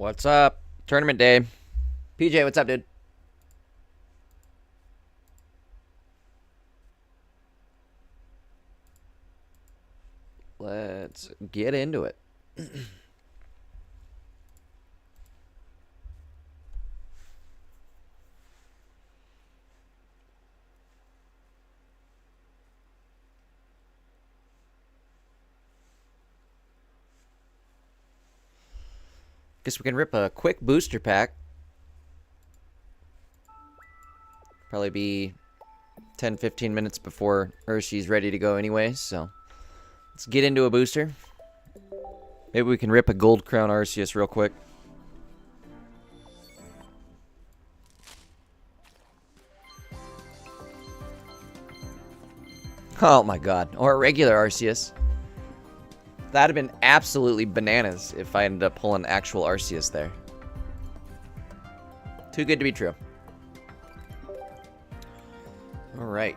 What's up? Tournament day. PJ, what's up, dude? Let's get into it. Guess we can rip a quick booster pack. Probably be 10-15 minutes before Urshi's ready to go anyway, so let's get into a booster. Maybe we can rip a Gold Crown Arceus real quick. Oh my god. Or a regular Arceus. That'd have been absolutely bananas if I ended up pulling actual Arceus there. Too good to be true. Alright.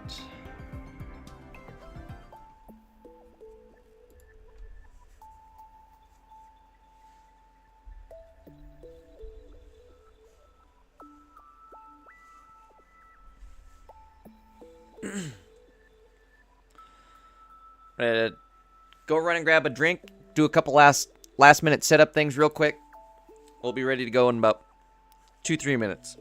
Go run and grab a drink. Do a couple last minute setup things real quick. We'll be ready to go in about 2-3 minutes.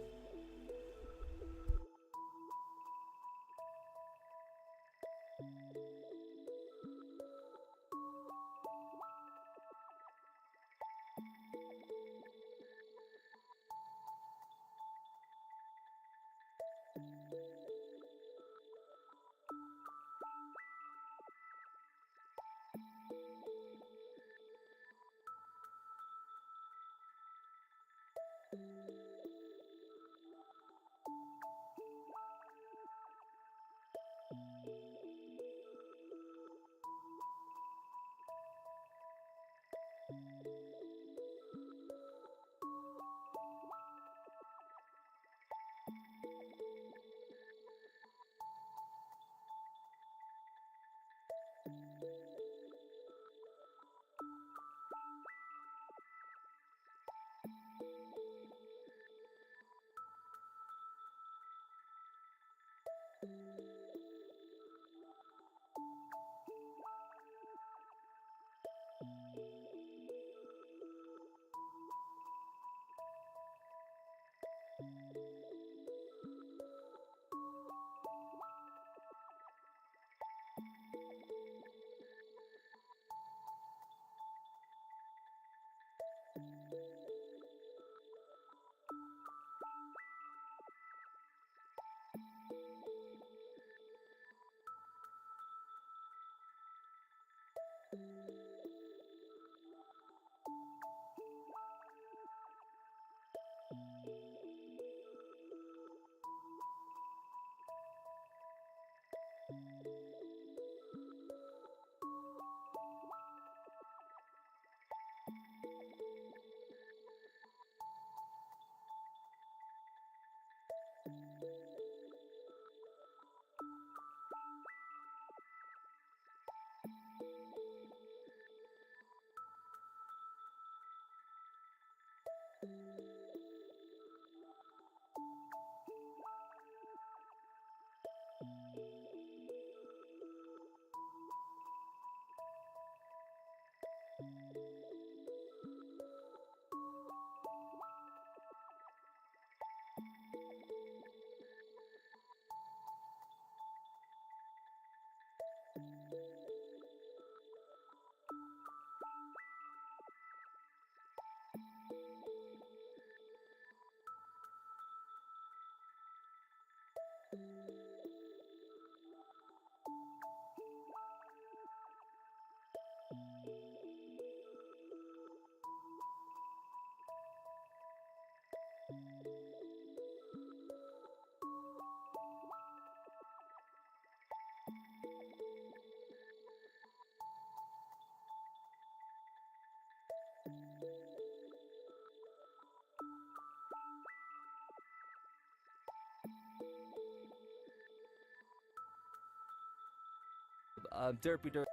Derpy Derp.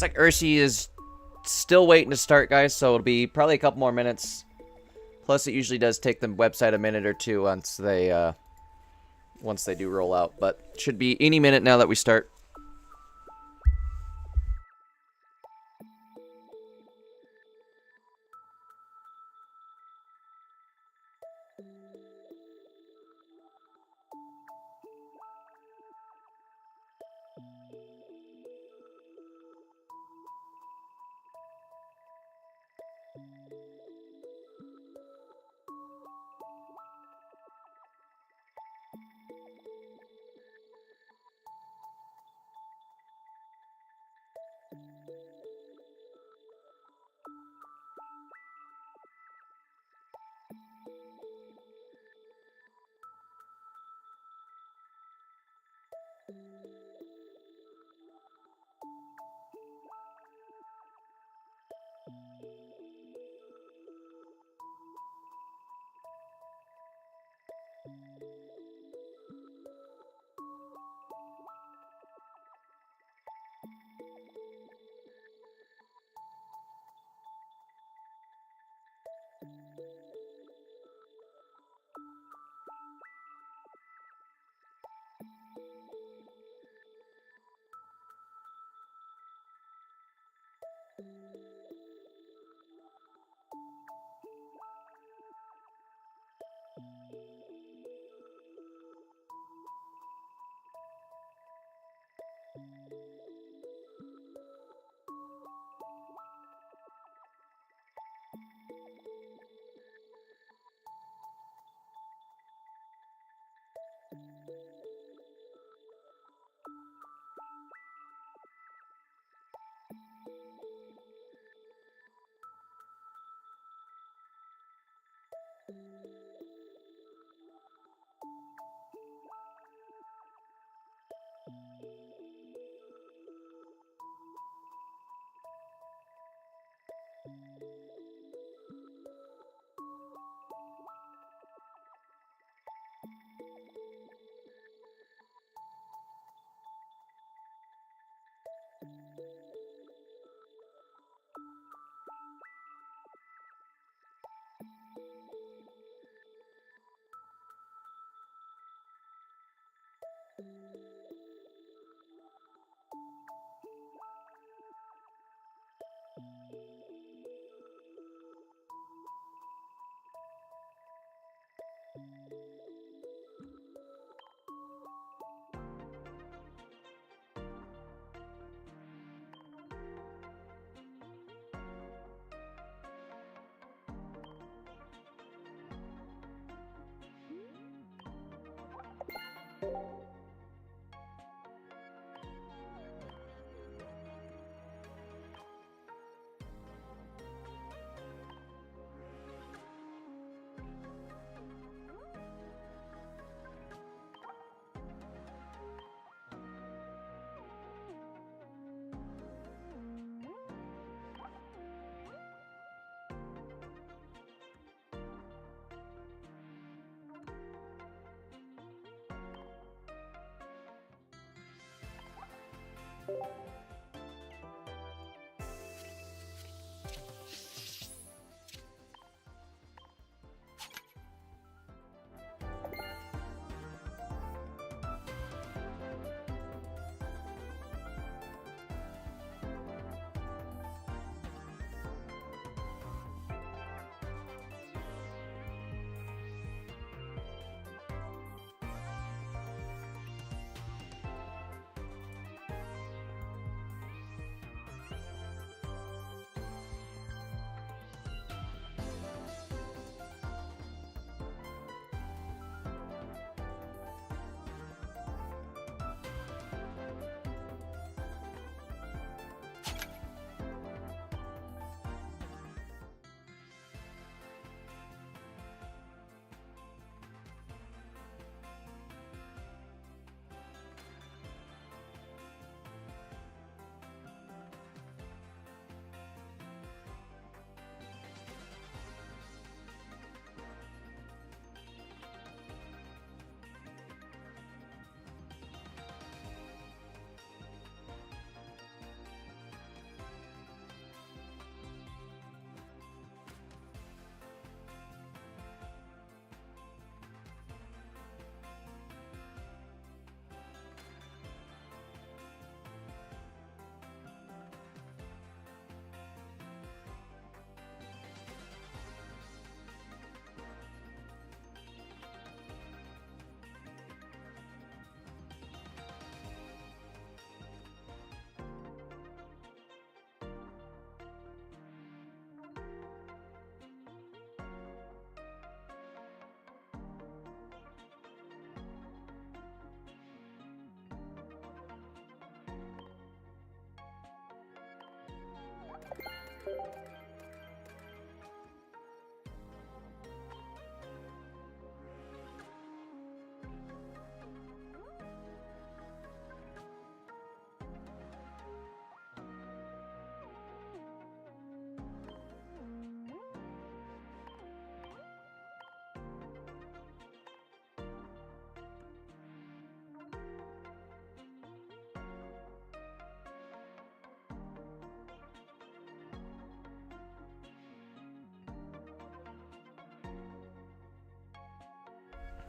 Looks like Urshi is still waiting to start, guys, so it'll be probably a couple more minutes. Plus, it usually does take the website a minute or two once they do roll out, but should be any minute now that we start.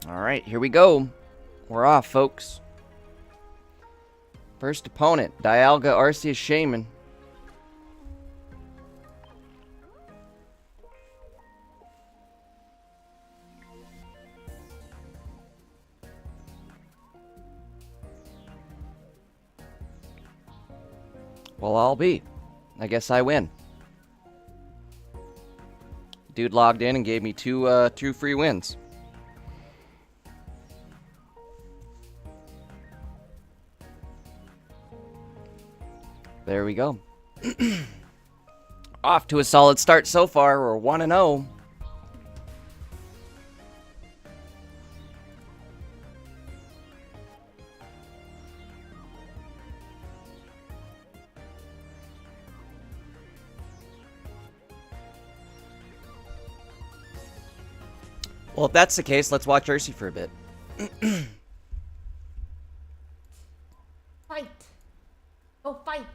All right, here we go. We're off, folks. First opponent, Dialga Arceus Shaman. Well, I'll be. I guess I win. Dude logged in and gave me two free wins. There we go. Off to a solid start so far. We're 1-0. Well, if that's the case, let's watch Ursi for a bit. Fight. Oh, fight.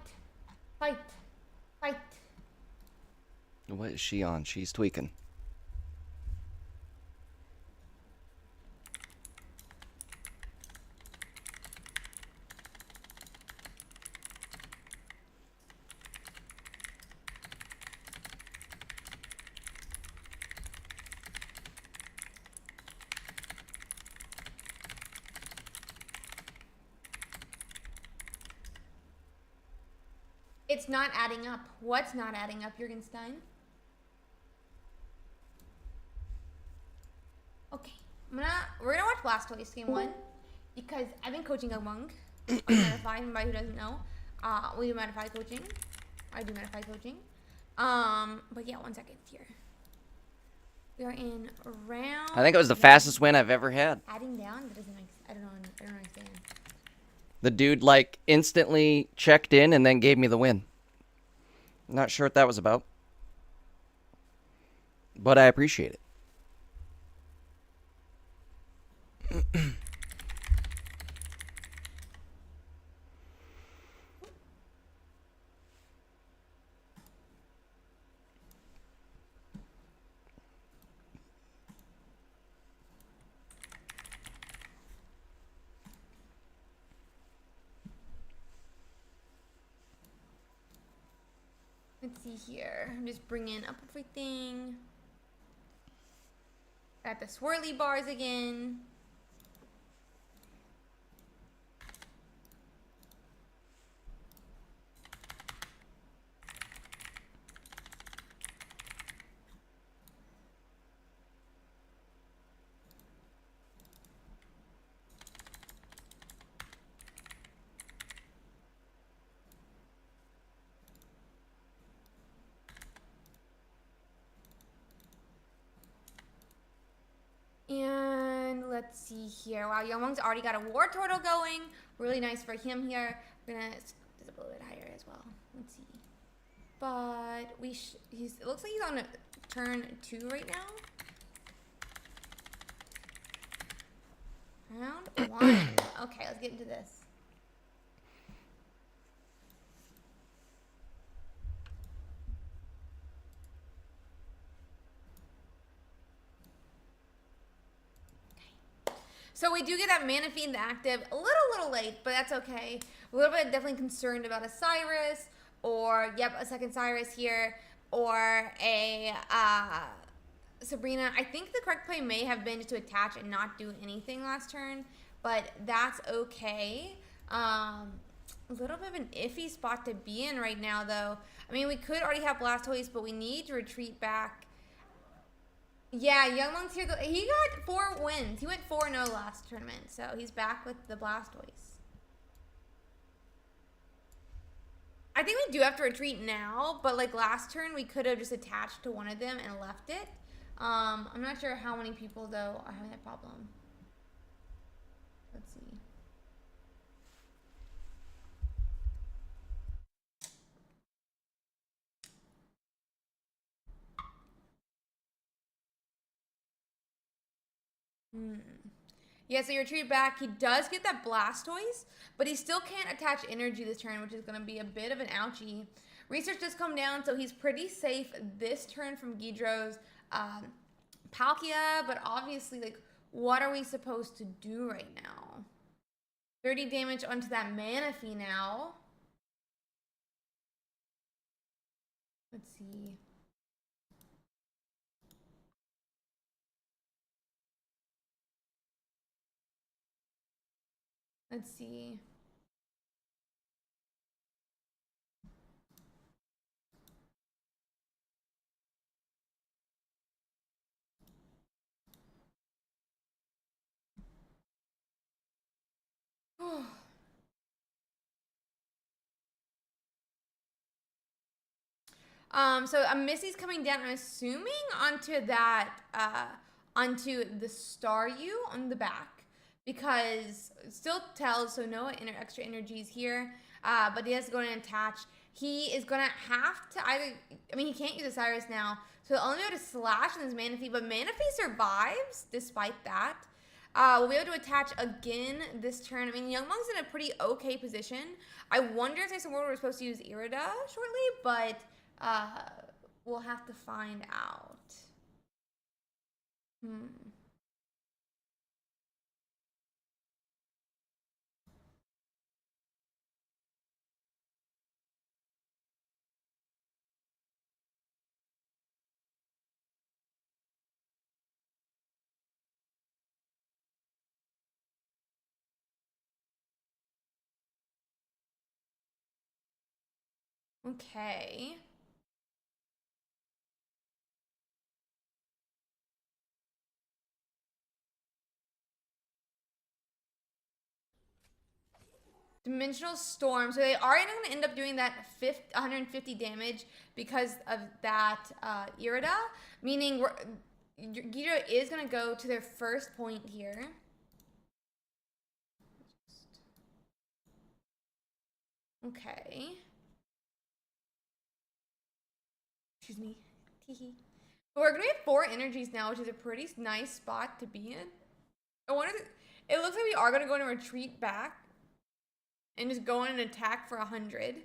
Fight. Fight. What is she on? She's tweaking. It's not adding up. What's not adding up, Jurgenstein? Okay. We're gonna watch Blastoise game 1 because I've been coaching Among on Metafy, anybody who doesn't know. We do Metafy coaching. I do Metafy coaching. But yeah, 1 second here. We are in round. I think it was the fastest win I've ever had. Adding down? That doesn't make sense. I don't understand. The dude, like, instantly checked in and then gave me the win. Not sure what that was about. But I appreciate it. Let's see here. I'm just bringing up everything. Got the swirly bars again. And let's see here. Wow, Youngwang's already got a War Turtle going. Really nice for him here. We're gonna do a little bit higher as well. Let's see. But it looks like he's on a turn 2 right now. Round 1. Okay, let's get into this. So we do get that Manaphy active a little late, but that's okay. A little bit definitely concerned about a Cyrus, or yep, a second Cyrus here, or a Sabrina. I think the correct play may have been just to attach and not do anything last turn, but that's okay. A little bit of an iffy spot to be in right now, though. I mean, we could already have Blastoise, but we need to retreat back. Yeah, Young Monk's here. He got 4 wins. He went 4-0 last tournament, so he's back with the Blastoise. I think we do have to retreat now, but like last turn we could have just attached to one of them and left it. I'm not sure how many people though are having that problem. Let's see. Yeah, so you retreat back. He does get that Blastoise, but he still can't attach energy this turn, which is going to be a bit of an ouchie. Research does come down, so he's pretty safe this turn from Ghidro's Palkia, but obviously, like, what are we supposed to do right now? 30 damage onto that Manaphy now. Let's see. Let's see. So a Missy's coming down, I'm assuming, onto that, onto the Staryu on the back, because it still tells, so no extra energies here, but he has to go in and attach. He is going to have to either, I mean, he can't use Osiris now, so he'll only be able to slash on his Manaphy, but Manaphy survives despite that. We'll be able to attach again this turn. I mean, Youngmong's in a pretty okay position. I wonder if there's a world we're supposed to use Irida shortly, but we'll have to find out. Okay. Dimensional Storm. So they are going to end up doing that 150 damage because of that Irida, meaning Ghidra is going to go to their first point here. Okay. Excuse me. But we're going to have 4 energies now, which is a pretty nice spot to be in. It looks like we are going to go in and retreat back and just go in and attack for 100.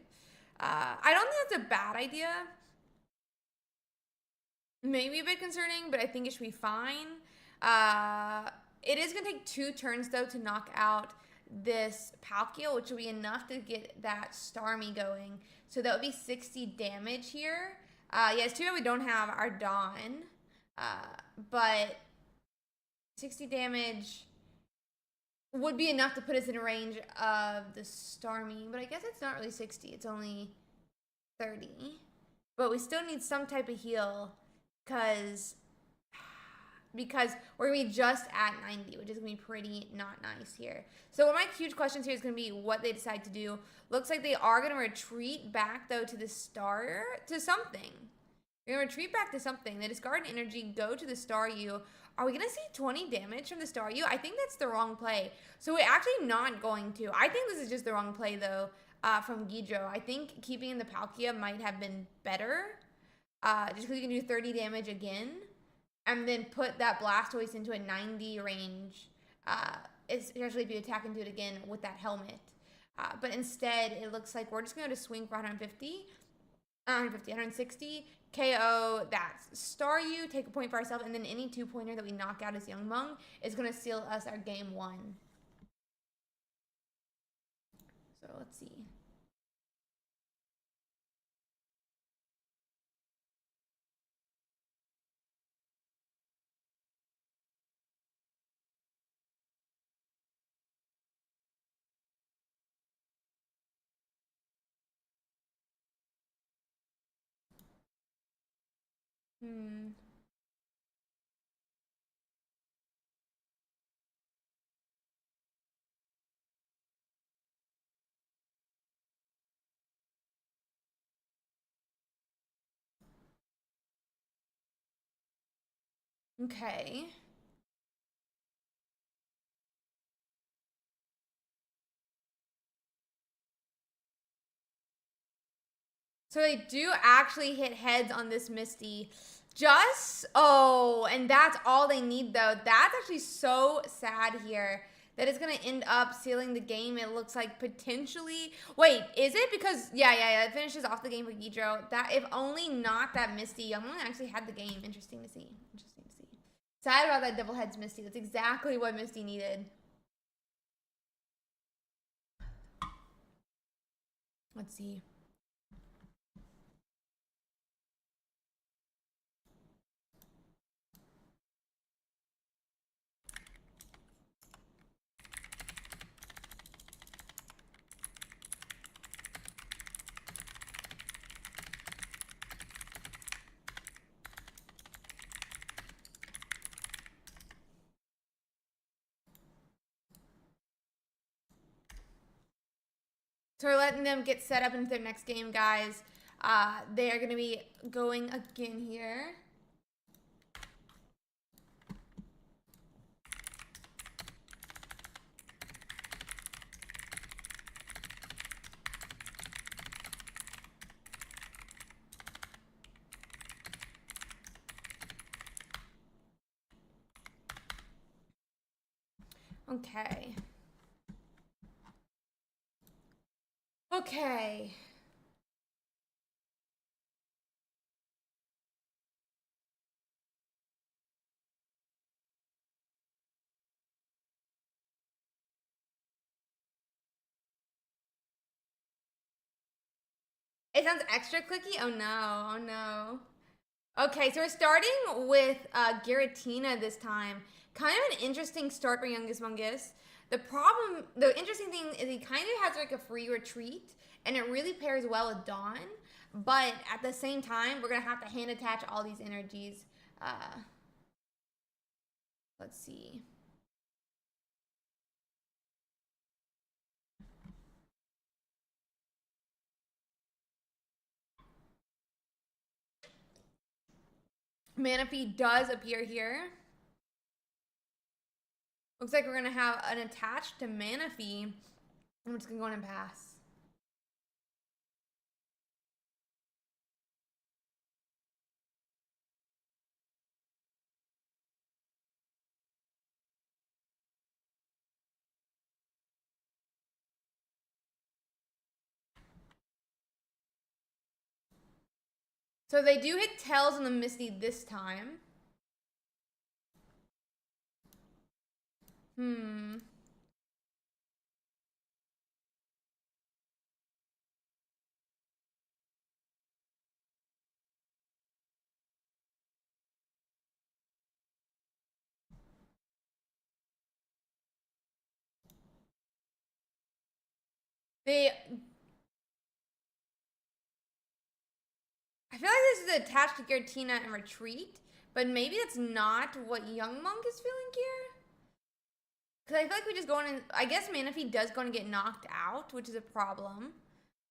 I don't think that's a bad idea. Maybe a bit concerning, but I think it should be fine. It is going to take 2 turns, though, to knock out this Palkia, which will be enough to get that Starmie going. So that would be 60 damage here. Yeah, it's too bad we don't have our Dawn. But 60 damage would be enough to put us in range of the Starmie. But I guess it's not really 60. It's only 30. But we still need some type of heal because we're going to be just at 90, which is going to be pretty not nice here. So one of my huge questions here is going to be what they decide to do. Looks like they are going to retreat back, though, to the something. They're going to retreat back to something. They discard an energy, go to the Staryu. Are we going to see 20 damage from the Staryu? I think that's the wrong play. So we're actually not going to. I think this is just the wrong play, though, from Ghidro. I think keeping in the Palkia might have been better. Just because you can do 30 damage again. And then put that Blastoise into a 90 range. Especially if you attack into it again with that helmet. But instead, it looks like we're just going to swing for 160. KO that Staryu, take a point for ourselves, and then any 2-pointer that we knock out as Youngmong is going to seal us our game 1. So let's see. Okay. So they do actually hit heads on this Misty. Oh, and that's all they need though. That's actually so sad here. That is gonna end up sealing the game. It looks like potentially. Wait, is it? Because yeah. It finishes off the game for Guidro. That if only not that Misty, Youngmong actually had the game. Interesting to see. Interesting to see. Sad about that double heads Misty. That's exactly what Misty needed. Let's see. So we're letting them get set up into their next game, guys. They are going to be going again here. Okay. Okay. It sounds extra clicky. Oh no. Oh no. Okay, so we're starting with Giratina this time. Kind of an interesting start for Youngest Mungus. The interesting thing is he kind of has like a free retreat, and it really pairs well with Dawn. But at the same time, we're gonna have to hand attach all these energies. Let's see. Manaphy does appear here. Looks like we're gonna have an attached to Manaphy. I'm just gonna go in and pass. So they do hit Tails on the Misty this time. They I feel like this is attached to Giratina and retreat, but maybe that's not what Young Monk is feeling here. Because I feel like we just go in and I guess Manaphy does going to get knocked out, which is a problem.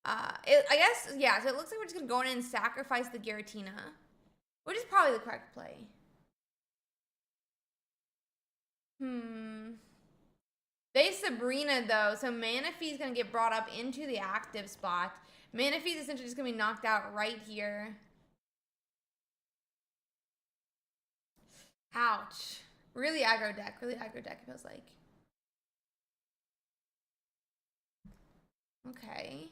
I guess, yeah, so it looks like we're just going to go in and sacrifice the Giratina, which is probably the correct play. They Sabrina though, so Manaphy's going to get brought up into the active spot. Manaphy's essentially just going to be knocked out right here. Ouch. Really aggro deck, it feels like. Okay.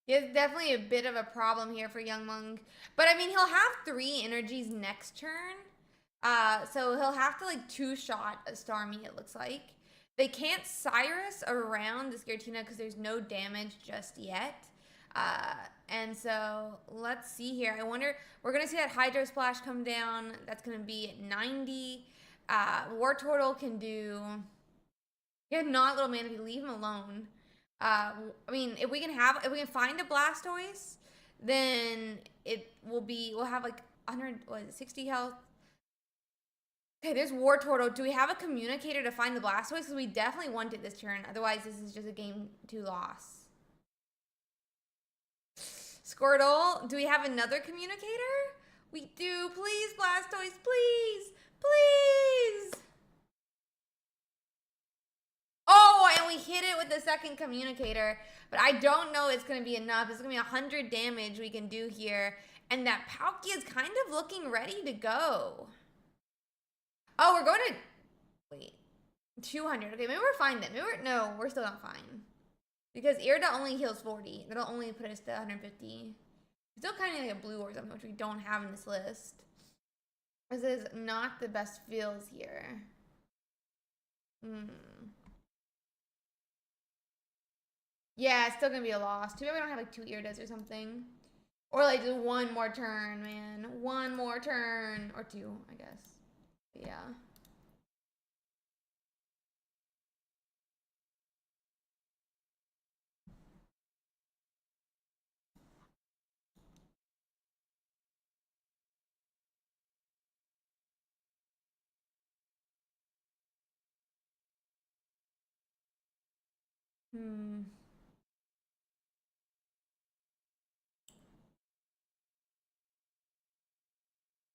It's definitely a bit of a problem here for Young Monk. But I mean, he'll have 3 energies next turn. So he'll have to like 2-shot a Starmie, it looks like. They can't Cyrus around this Giratina because there's no damage just yet. And so let's see here. I wonder, we're going to see that Hydro Splash come down. That's going to be at 90. War Turtle can do... Yeah, not Little Manaphy. Leave him alone. I mean, if we can find a Blastoise, then we'll have like 160 health. Okay, there's War Turtle. Do we have a communicator to find the Blastoise? Because we definitely want it this turn. Otherwise, this is just a game 2 loss. Squirtle, do we have another communicator? We do. Please, Blastoise, please. Please. Oh, and we hit it with the second communicator. But I don't know it's going to be enough. It's going to be 100 damage we can do here. And that Palkia is kind of looking ready to go. Oh, we're going to... Wait. 200. Okay, maybe we're fine then. Maybe no, we're still not fine. Because Irida only heals 40. That'll only put us to 150. Still kind of like a blue or something, which we don't have in this list. This is not the best feels here. Yeah, it's still gonna be a loss. Too bad we don't have like 2 Iridas or something. Or like just one more turn, man. One more turn. Or 2, I guess. But yeah.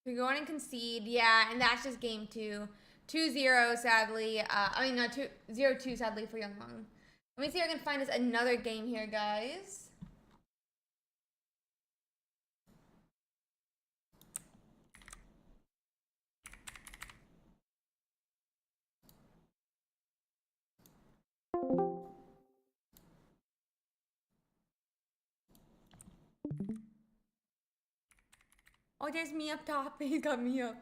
We're going to concede, yeah, and that's just game 2. 2-0, sadly. I mean, no, 0-2, sadly, for Young Mung. Let me see if I can find us another game here, guys. Oh, there's me up top. He's got me up.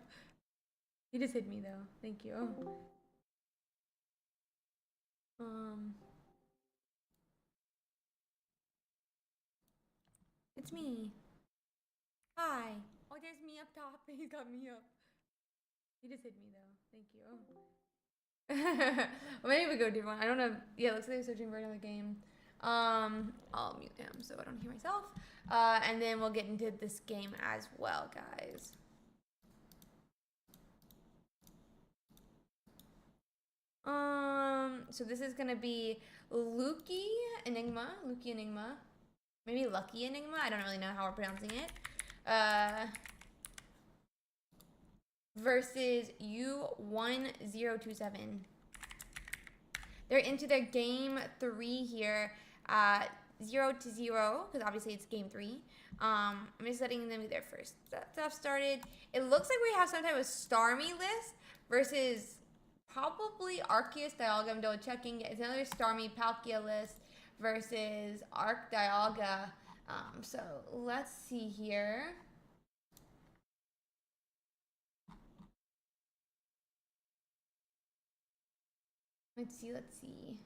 He just hit me, though. Thank you. It's me. Hi. Oh, there's me up top. He's got me up. He just hit me, though. Thank you. Well, maybe we go do one. I don't know. Yeah, looks like they're searching for another game. I'll mute him so I don't hear myself. And then we'll get into this game as well, guys. So this is gonna be Lucky Enigma. Maybe Lucky Enigma. I don't really know how we're pronouncing it. Versus U1027. They're into their game 3 here. 0-0, because obviously it's game 3. I'm just letting them do their first stuff started. It looks like we have some type of Starmie list versus probably Arceus Dialga. I'm double checking. It's another Starmie Palkia list versus Arc Dialga. So let's see here. Let's see.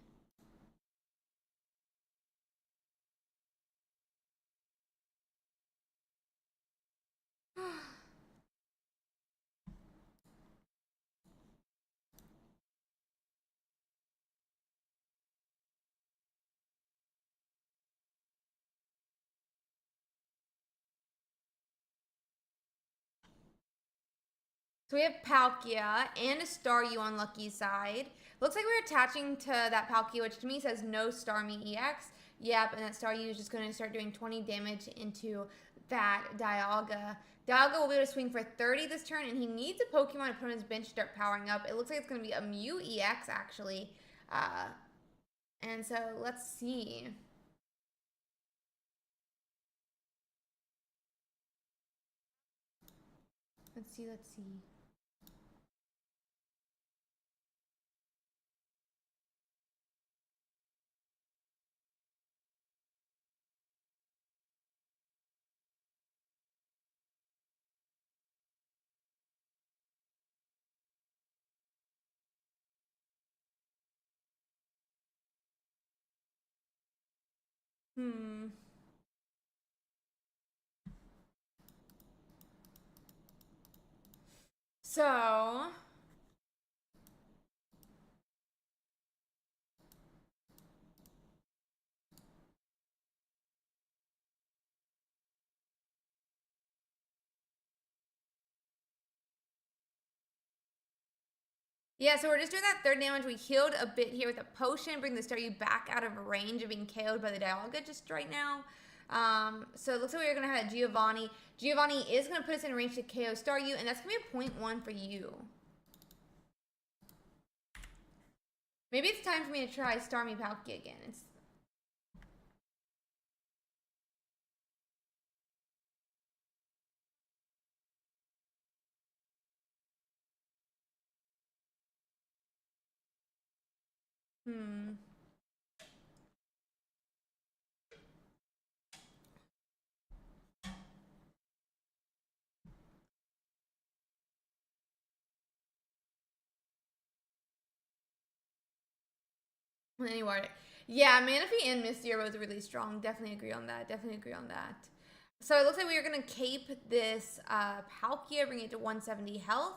So we have Palkia and a Staryu on Lucky's side. Looks like we're attaching to that Palkia, which to me says no Starmie EX. Yep, and that Staryu is just going to start doing 20 damage into that Dialga. Dialga will be able to swing for 30 this turn, and he needs a Pokemon to put on his bench to start powering up. It looks like it's going to be a Mew EX, actually. And so, let's see. Let's see. So, Yeah, so we're just doing that 3rd damage. We healed a bit here with a potion, bring the Staryu back out of range of being KO'd by the Dialga just right now. So it looks like we're going to have a Giovanni. Giovanni is going to put us in range to KO Staryu, and that's going to be a 0.1 for you. Maybe it's time for me to try Starmie Palkia again. Anyway, yeah, Manaphy and Misty are both really strong. Definitely agree on that. So it looks like we are going to cape this Palkia, bring it to 170 health.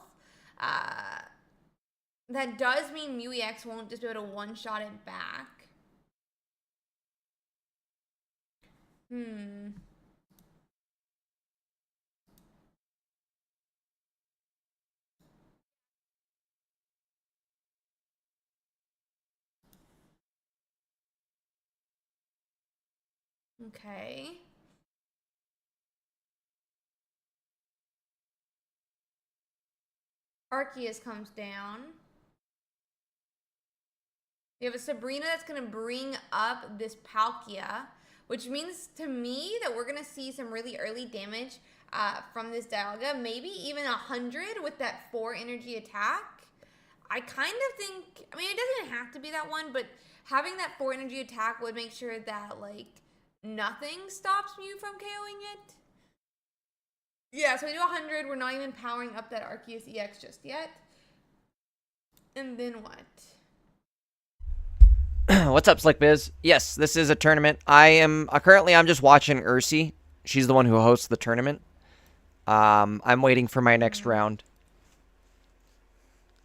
That does mean Mew EX won't just be able to one-shot it back. Okay. Arceus comes down. We have a Sabrina that's going to bring up this Palkia, which means to me that we're going to see some really early damage from this Dialga. Maybe even 100 with that 4 energy attack. I kind of think, I mean, it doesn't have to be that one, but having that 4 energy attack would make sure that, like, nothing stops Mew from KOing it. Yeah, so we do 100. We're not even powering up that Arceus EX just yet. And then what? What's up, Slick Biz? Yes, this is a tournament. I am currently I'm just watching Ursi. She's the one who hosts the tournament. I'm waiting for my next round.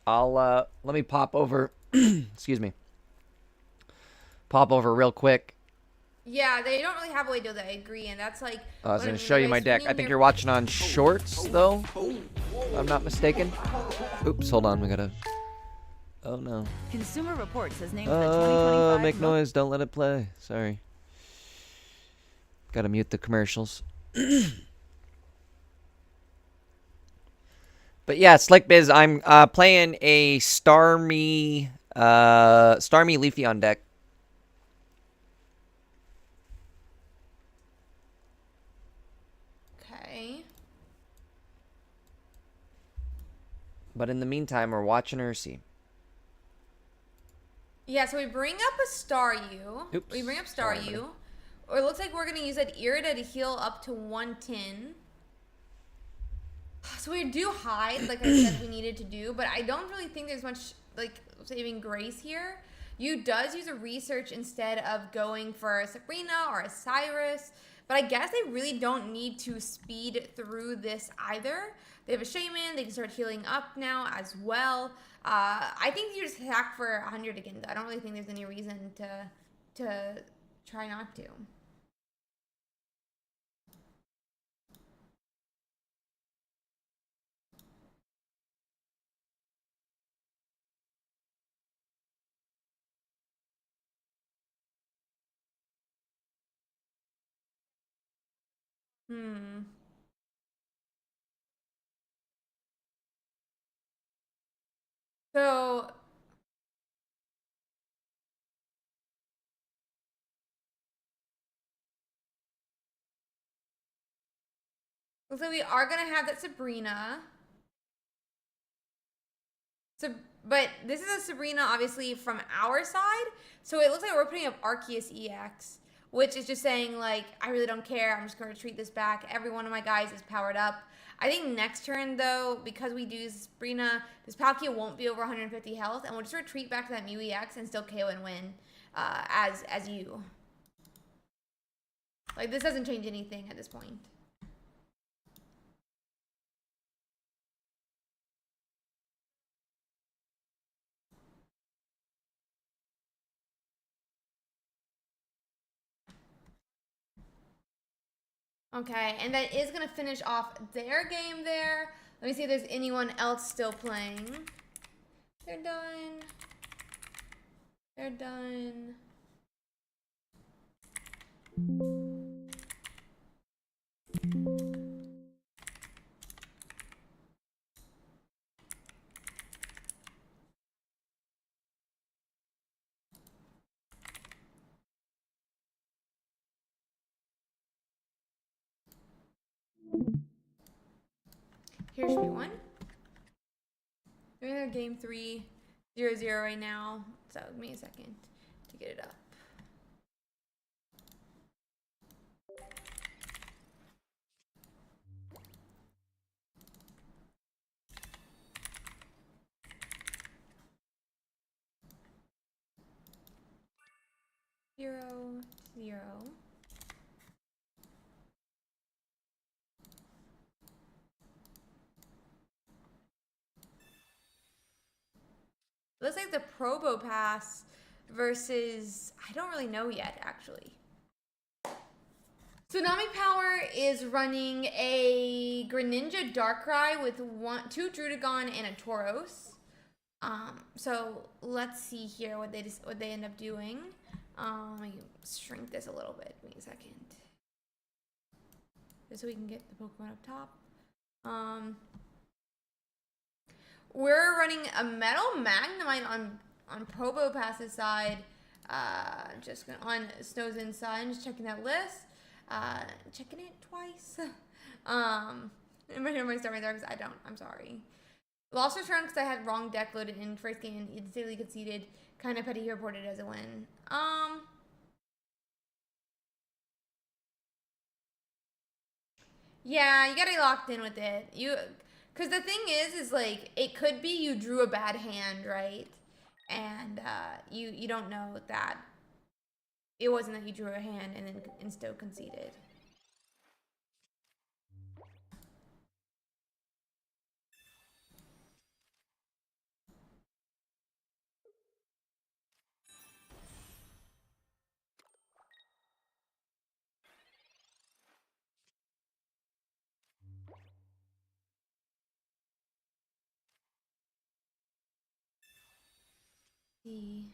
I'll let me pop over. Excuse me. Pop over real quick. Yeah, they don't really have a way to do that. I agree, and that's like. I was going to show you my deck. I think you're watching on shorts, though. If I'm not mistaken. Oops, hold on. We gotta. Oh no. Consumer Reports has named the 2025. Make noise. Don't let it play. Sorry. Gotta mute the commercials. But yeah, Slick Biz, I'm playing a Starmie Leafeon deck. Okay. But in the meantime, we're watching Ursi. Yeah, so we bring up a Staryu. Oops. We bring up Sorry, Staryu. Or it looks like we're going to use that Irida to heal up to 110. So we do hide, like I said we needed to do, but I don't really think there's much, like, saving grace here. You does use a research instead of going for a Sabrina or a Cyrus, but I guess they really don't need to speed through this either. They have a Shaman, they can start healing up now as well. I think you just hack for 100 again. I don't really think there's any reason to try not to. So looks like we are gonna have that Sabrina. So, but this is a Sabrina, obviously, from our side. So it looks like we're putting up Arceus EX, which is just saying, like, I really don't care. I'm just going to retreat this back. Every one of my guys is powered up. I think next turn, though, because we do Sabrina, this Palkia won't be over 150 health, and we'll just retreat back to that Mew EX and still KO and win as you. Like, this doesn't change anything at this point. Okay, and that is going to finish off their game there. Let me see if there's anyone else still playing. They're done. They're done. Here should be one. We're in game 3-0-0 right now. So give me a second to get it up. Zero, zero. Looks like the Probo Pass versus, I don't really know yet, actually. Tsunami Power is running a Greninja Darkrai with 2 Druddigon and a Tauros. So let's see here what they end up doing. Let me shrink this a little bit. Give me a second. Just so we can get the Pokemon up top. We're running a Metal Magnemite on Probo Pass's side. Just on Snow's inside. Just checking that list. Checking it twice. I'm gonna start my there because I don't. I'm sorry. Lost return because I had wrong deck loaded in first game. Instantly conceded. Kind of petty reported as a win. Yeah, you gotta be locked in with it. Because the thing is like, it could be you drew a bad hand, right? And you don't know that it wasn't that you drew a hand and then still conceded. See.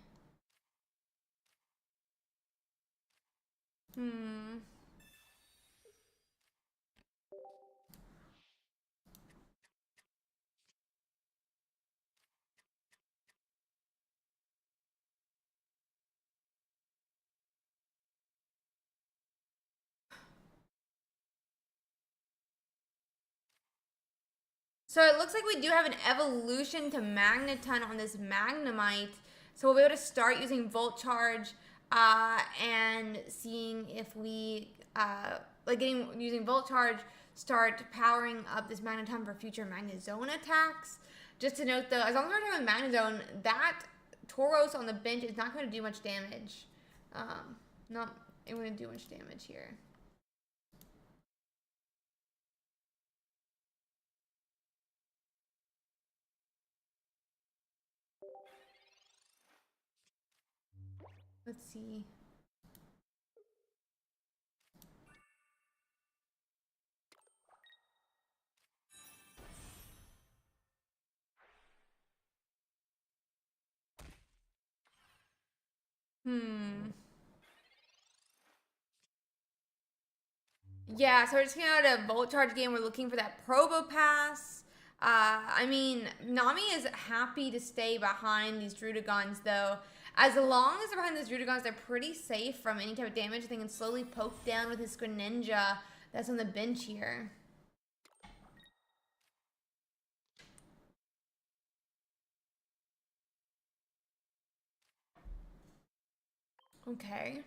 So it looks like we do have an evolution to Magneton on this Magnemite. So we'll be able to start using Volt Charge and seeing if we, using Volt Charge, start powering up this Magneton for future Magnezone attacks. Just to note though, as long as we're talking about Magnezone, that Tauros on the bench is not going to do much damage. Not going to do much damage here. Let's see. Yeah, so we're just getting out a Volt Charge game. We're looking for that Probo Pass. I mean, Nami is happy to stay behind these Druddigons, though. As long as they're behind these Druddigons, they're pretty safe from any type of damage. They can slowly poke down with his Greninja that's on the bench here. Okay.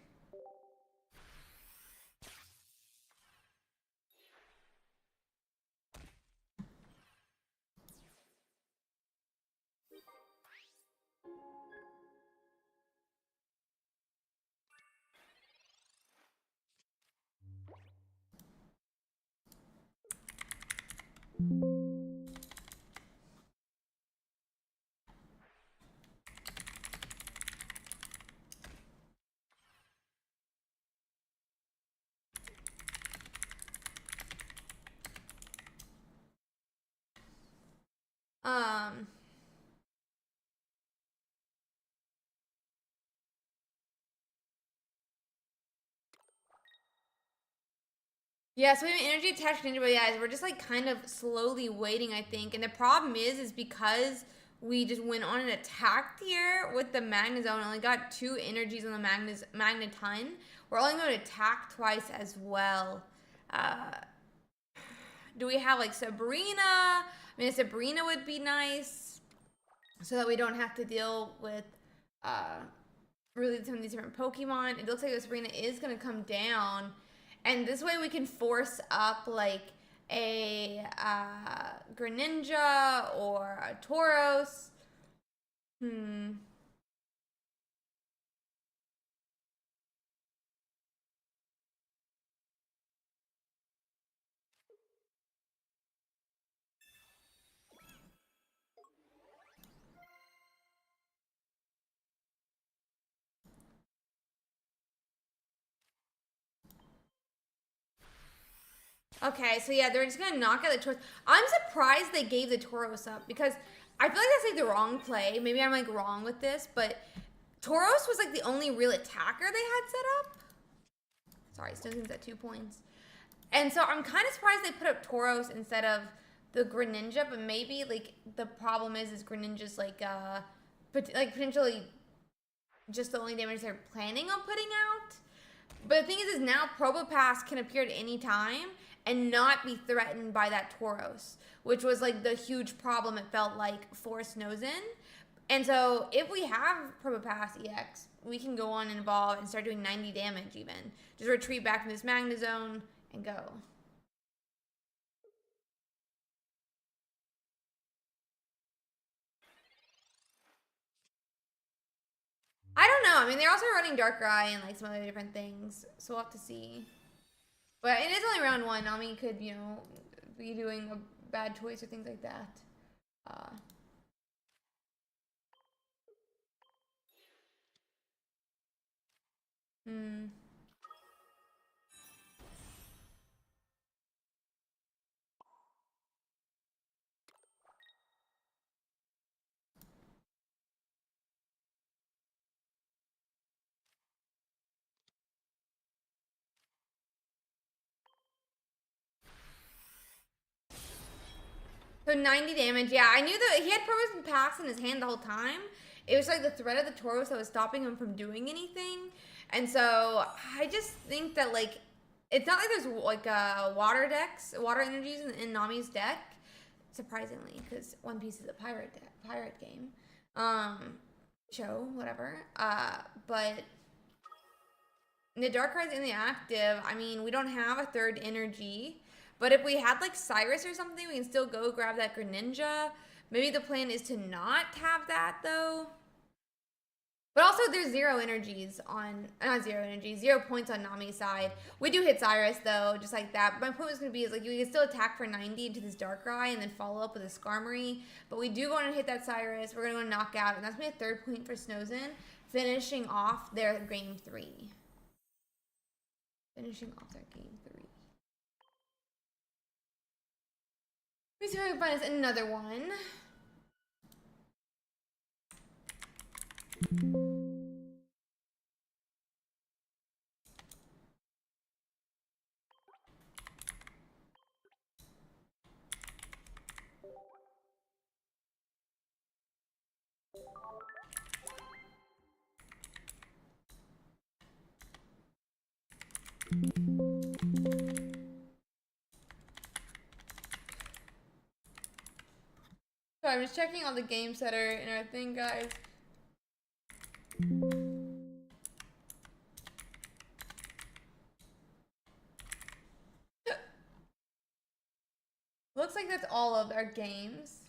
Yeah, so we have an energy attached ninja, but yeah, we're just like kind of slowly waiting, I think. And the problem is because we just went on and attacked here with the Magnezone and only got 2 energies on the Magneton. We're only going to attack twice as well. Do we have like Sabrina? I mean, Sabrina would be nice so that we don't have to deal with really some of these different Pokemon. It looks like Sabrina is going to come down. And this way we can force up like a Greninja or a Tauros. Okay, so yeah, they're just gonna knock out the Tauros. I'm surprised they gave the Tauros up because I feel like that's like the wrong play. Maybe I'm like wrong with this, but Tauros was like the only real attacker they had set up. Sorry, Snozen's at 2 points. And so I'm kind of surprised they put up Tauros instead of the Greninja, but maybe like the problem is Greninja's like potentially just the only damage they're planning on putting out. But the thing is now Probopass can appear at any time and not be threatened by that Tauros, which was like the huge problem it felt like for Snozen. And so if we have Probopass EX, we can go on and evolve and start doing 90 damage even. Just retreat back from this Magnezone and go. I don't know. I mean, they're also running Darkrai and like some other different things, so we'll have to see. But it is only round 1. Nami could, you know, be doing a bad choice or things like that. Hmm. So 90 damage. Yeah, I knew that he had Probopass in his hand the whole time. It was like the threat of the Tauros that was stopping him from doing anything. And so I just think that like it's not like there's like water energies in Nami's deck. Surprisingly, because One Piece is a pirate game. Show, whatever. But the Darkrai's in the active. I mean, we don't have a 3rd energy. But if we had like Cyrus or something, we can still go grab that Greninja. Maybe the plan is to not have that though. But also there's 0 energies on, not 0 energies, 0 points on Nami's side. We do hit Cyrus though, just like that. But my point was going to be is like we can still attack for 90 into this Darkrai and then follow up with a Skarmory. But we do want to hit that Cyrus. We're going to go knock out. And that's going to be a 3rd point for Snozen, finishing off their game 3. Finishing off their game 3. Let me see if I can find us another one. So I'm just checking on the game setter and our thing, guys. Looks like that's all of our games.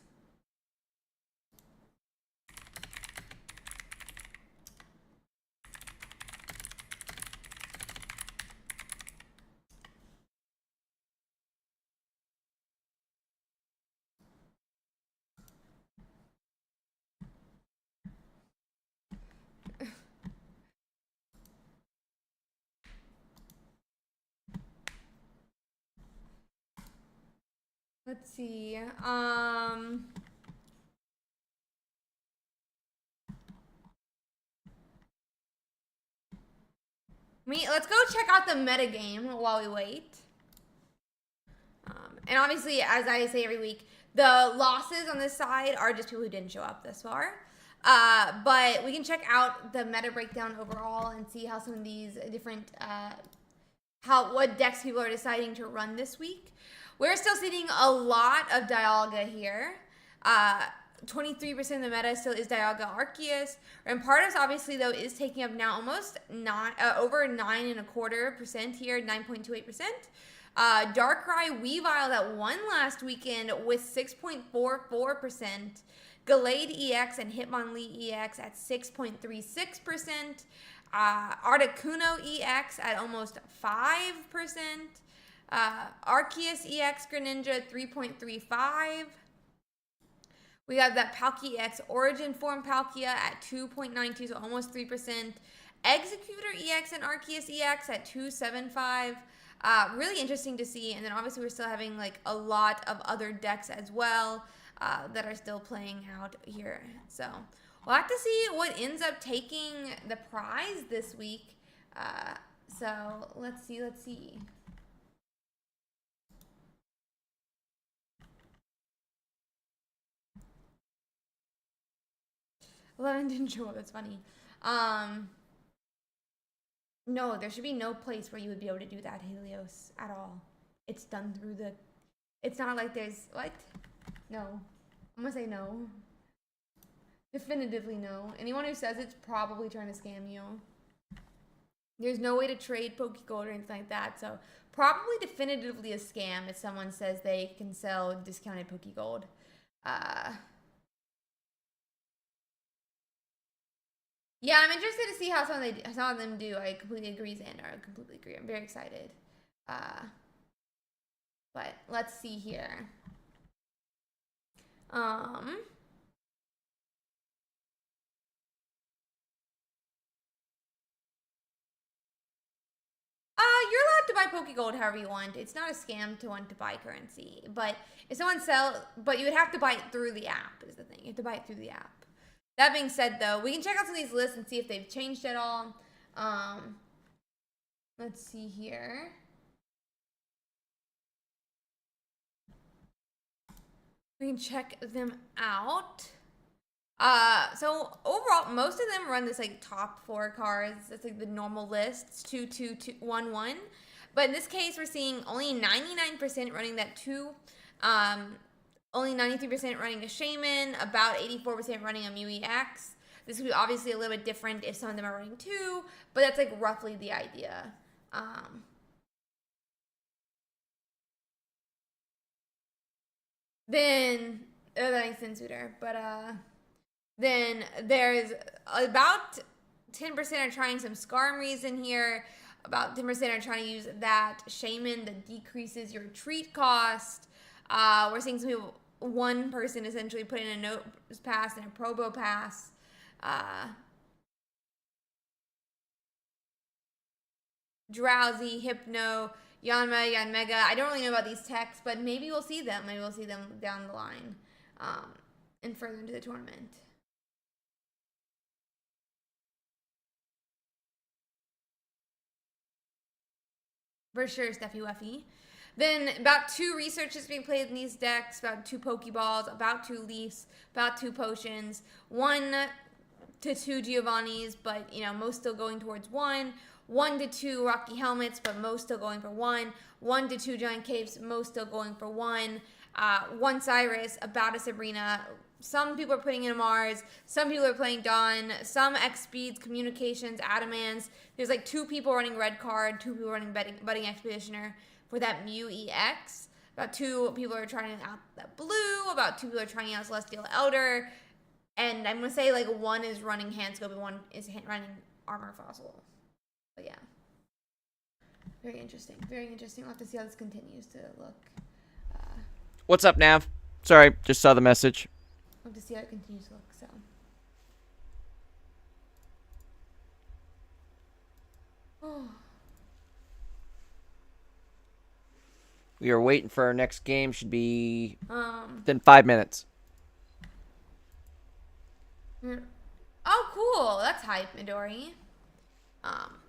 Let's see. Let's go check out the metagame while we wait. And obviously, as I say every week, the losses on this side are just people who didn't show up this far. But we can check out the meta breakdown overall and see how some of these different, what decks people are deciding to run this week. We're still seeing a lot of Dialga here. 23% of the meta still is Dialga Arceus. And Pardos obviously though is taking up now almost over 9.25% here, 9.28%. Darkrai Weavile that won last weekend with 6.44%. Gallade EX and Hitmonlee EX at 6.36%. Articuno EX at almost 5%. Arceus EX Greninja 3.35%. We have that Palkia EX Origin Form Palkia at 2.92%, so almost 3%. Executor EX and Arceus EX at 2.75%. Really interesting to see. And then obviously we're still having like a lot of other decks as well that are still playing out here. So we'll have to see what ends up taking the prize this week. So let's see. 11 didn't show up. That's funny. No, there should be no place where you would be able to do that, Helios, at all. It's done through the... It's not like there's... What? No. I'm gonna say no. Definitively no. Anyone who says it's probably trying to scam you. There's no way to trade Pokegold or anything like that, so probably definitively a scam if someone says they can sell discounted Pokegold. Yeah, I'm interested to see how some of them do. I completely agree, Xander. I completely agree. I'm very excited. But let's see here. You're allowed to buy Pokegold however you want. It's not a scam to want to buy currency. But if someone but you would have to buy it through the app is the thing. You have to buy it through the app. That being said, though, we can check out some of these lists and see if they've changed at all. Let's see here. We can check them out. So overall, most of them run this like top 4 cards. That's like the normal list. It's 2, 2, 2, 1, 1. But in this case, we're seeing only 99% running that 2. Only 93% running a Shaman, about 84% running a Mew EX. This would be obviously a little bit different if some of them are running 2, but that's like roughly the idea. Then, that makes sense, Suitor. But then there's about 10% are trying some Skarmories in here. About 10% are trying to use that Shaman that decreases your retreat cost. We're seeing some people, one person essentially put in a Note Pass and a Probo Pass. Drowsy, Hypno, Yanmega. I don't really know about these techs, but maybe we'll see them. Maybe we'll see them down the line and further into the tournament. For sure, Steffi Weffy. Then about 2 researches being played in these decks, about 2 Pokeballs, about 2 Leafs, about 2 Potions, 1 to 2 Giovannis, but you know, most still going towards 1. 1 to 2 Rocky Helmets, but most still going for 1. 1 to 2 Giant Capes, most still going for 1. 1 Cyrus, about a Sabrina. Some people are putting in a Mars. Some people are playing Dawn. Some X Speeds, Communications, Adamans. There's like 2 people running Red Card, 2 people running Budding Expeditioner for that Mew EX. About 2 people are trying out that Blue. About 2 people are trying out Celestial Elder. And I'm going to say like 1 is running Handscope and 1 is running Armor Fossil. But yeah. Very interesting. Very interesting. We'll have to see how this continues to look. What's up, Nav? Sorry, just saw the message. We'll have to see how it continues to look, so. Oh. We are waiting for our next game. Should be within 5 minutes. Oh, cool. That's hype, Midori.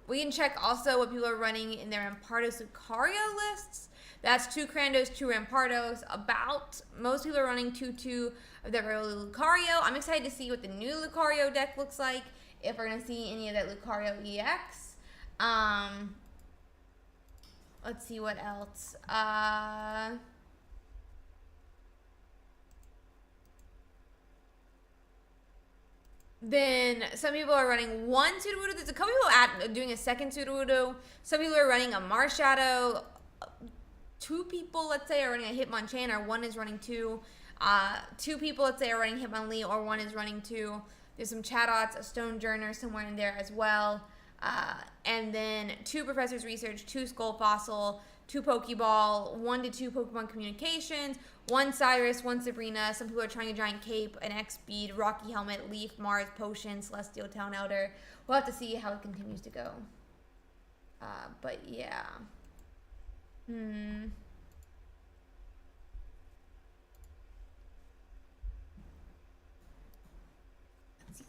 We can check also what people are running in their Rampardos Lucario lists. That's 2 Crandos, 2 Rampardos. Most people are running 2 of their early Lucario. I'm excited to see what the new Lucario deck looks like, if we're going to see any of that Lucario EX. Let's see what else. Then some people are running 1 Sudowoodo. There's a couple people doing a second Sudowoodo. Some people are running a Marshadow. 2 people, let's say, are running a Hitmonchan, or 1 is running 2. 2 people, let's say, are running Hitmonlee, or 1 is running 2. There's some Chadots, a Stonejourner somewhere in there as well. And then 2 Professor's Research, 2 Skull Fossil, 2 Pokeball, 1 to 2 Pokemon Communications, 1 Cyrus, 1 Sabrina. Some people are trying a Giant Cape, an X-Speed, Rocky Helmet, Leaf, Mars, Potion, Celestial Town Elder. We'll have to see how it continues to go. But yeah.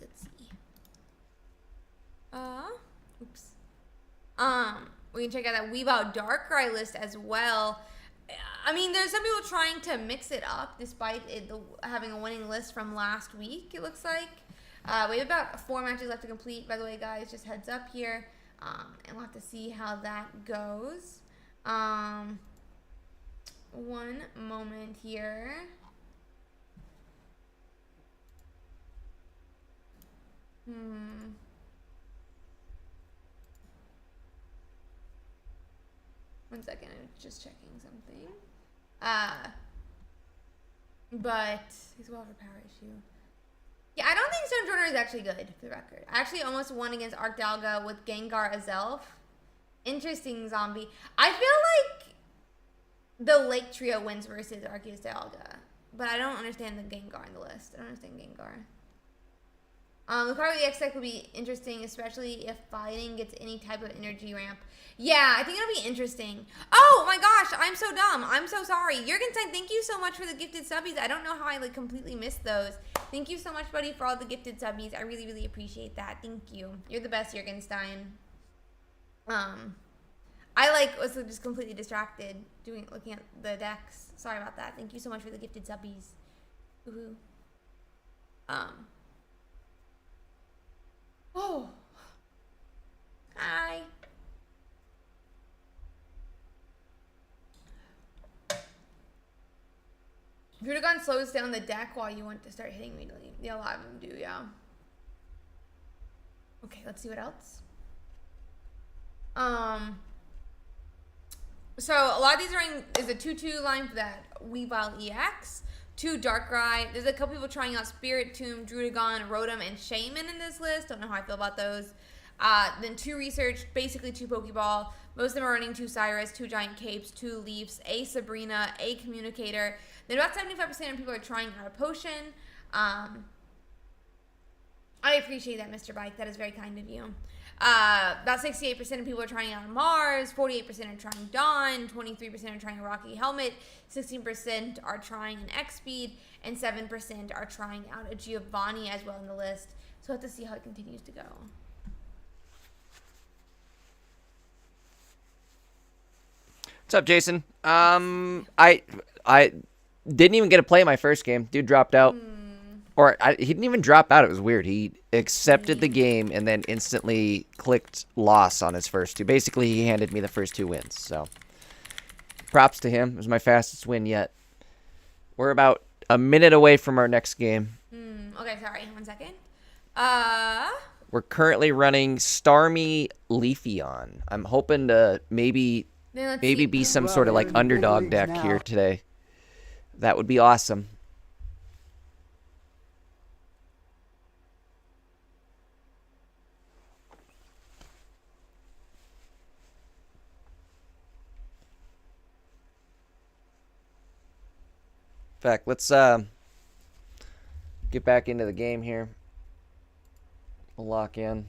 Let's see. Oops. We can check out that Weavile Darkrai list as well. I mean, there's some people trying to mix it up despite it having a winning list from last week, it looks like. We have about 4 matches left to complete, by the way, guys. Just heads up here. And we'll have to see how that goes. One moment here. One second, I'm just checking something. But he's well for power issue. Yeah, I don't think Stonejourner is actually good, for the record. I actually almost won against Arcdalga with Gengar Azelf. Interesting zombie. I feel like the Lake Trio wins versus Arcdalga, but I don't understand the Gengar in the list. I don't understand Gengar. Lucario EX deck would be interesting, especially if fighting gets any type of energy ramp. Yeah, I think it'll be interesting. Oh my gosh, I'm so dumb. I'm so sorry. Jurgenstein, thank you so much for the gifted subbies. I don't know how I completely missed those. Thank you so much, buddy, for all the gifted subbies. I really, really appreciate that. Thank you. You're the best, Jurgenstein. I was just completely distracted looking at the decks. Sorry about that. Thank you so much for the gifted subbies. Woohoo. Oh. Hi. Druddigon slows down the deck while you want to start hitting immediately. Yeah, a lot of them do, yeah. Okay, let's see what else. So a lot of these are is a 2-2 line for that Weavile EX. 2 Darkrai. There's a couple people trying out Spirit Tomb, Druddigon, Rotom, and Shaman in this list. Don't know how I feel about those. Then 2 Research, basically 2 Pokeball. Most of them are running 2 Cyrus, 2 Giant Capes, 2 Leafs, a Sabrina, a Communicator. Then about 75% of people are trying out a Potion. I appreciate that, Mr. Bike. That is very kind of you. About 68% of people are trying out Mars, 48% are trying Dawn, 23% are trying a Rocky Helmet, 16% are trying an X-Speed, and 7% are trying out a Giovanni as well in the list. So we'll have to see how it continues to go. What's up, Jason? I didn't even get to play my first game. Dude dropped out. He didn't even drop out. It was weird. He accepted the game and then instantly clicked loss on his first 2. Basically, he handed me the first 2 wins. So, props to him. It was my fastest win yet. We're about a minute away from our next game. Okay, sorry. 1 second. We're currently running Starmie Leafeon. I'm hoping to maybe be some sort of underdog deck here today. That would be awesome. In fact, let's get back into the game here. We'll lock in.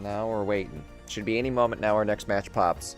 Now we're waiting. Should be any moment now our next match pops.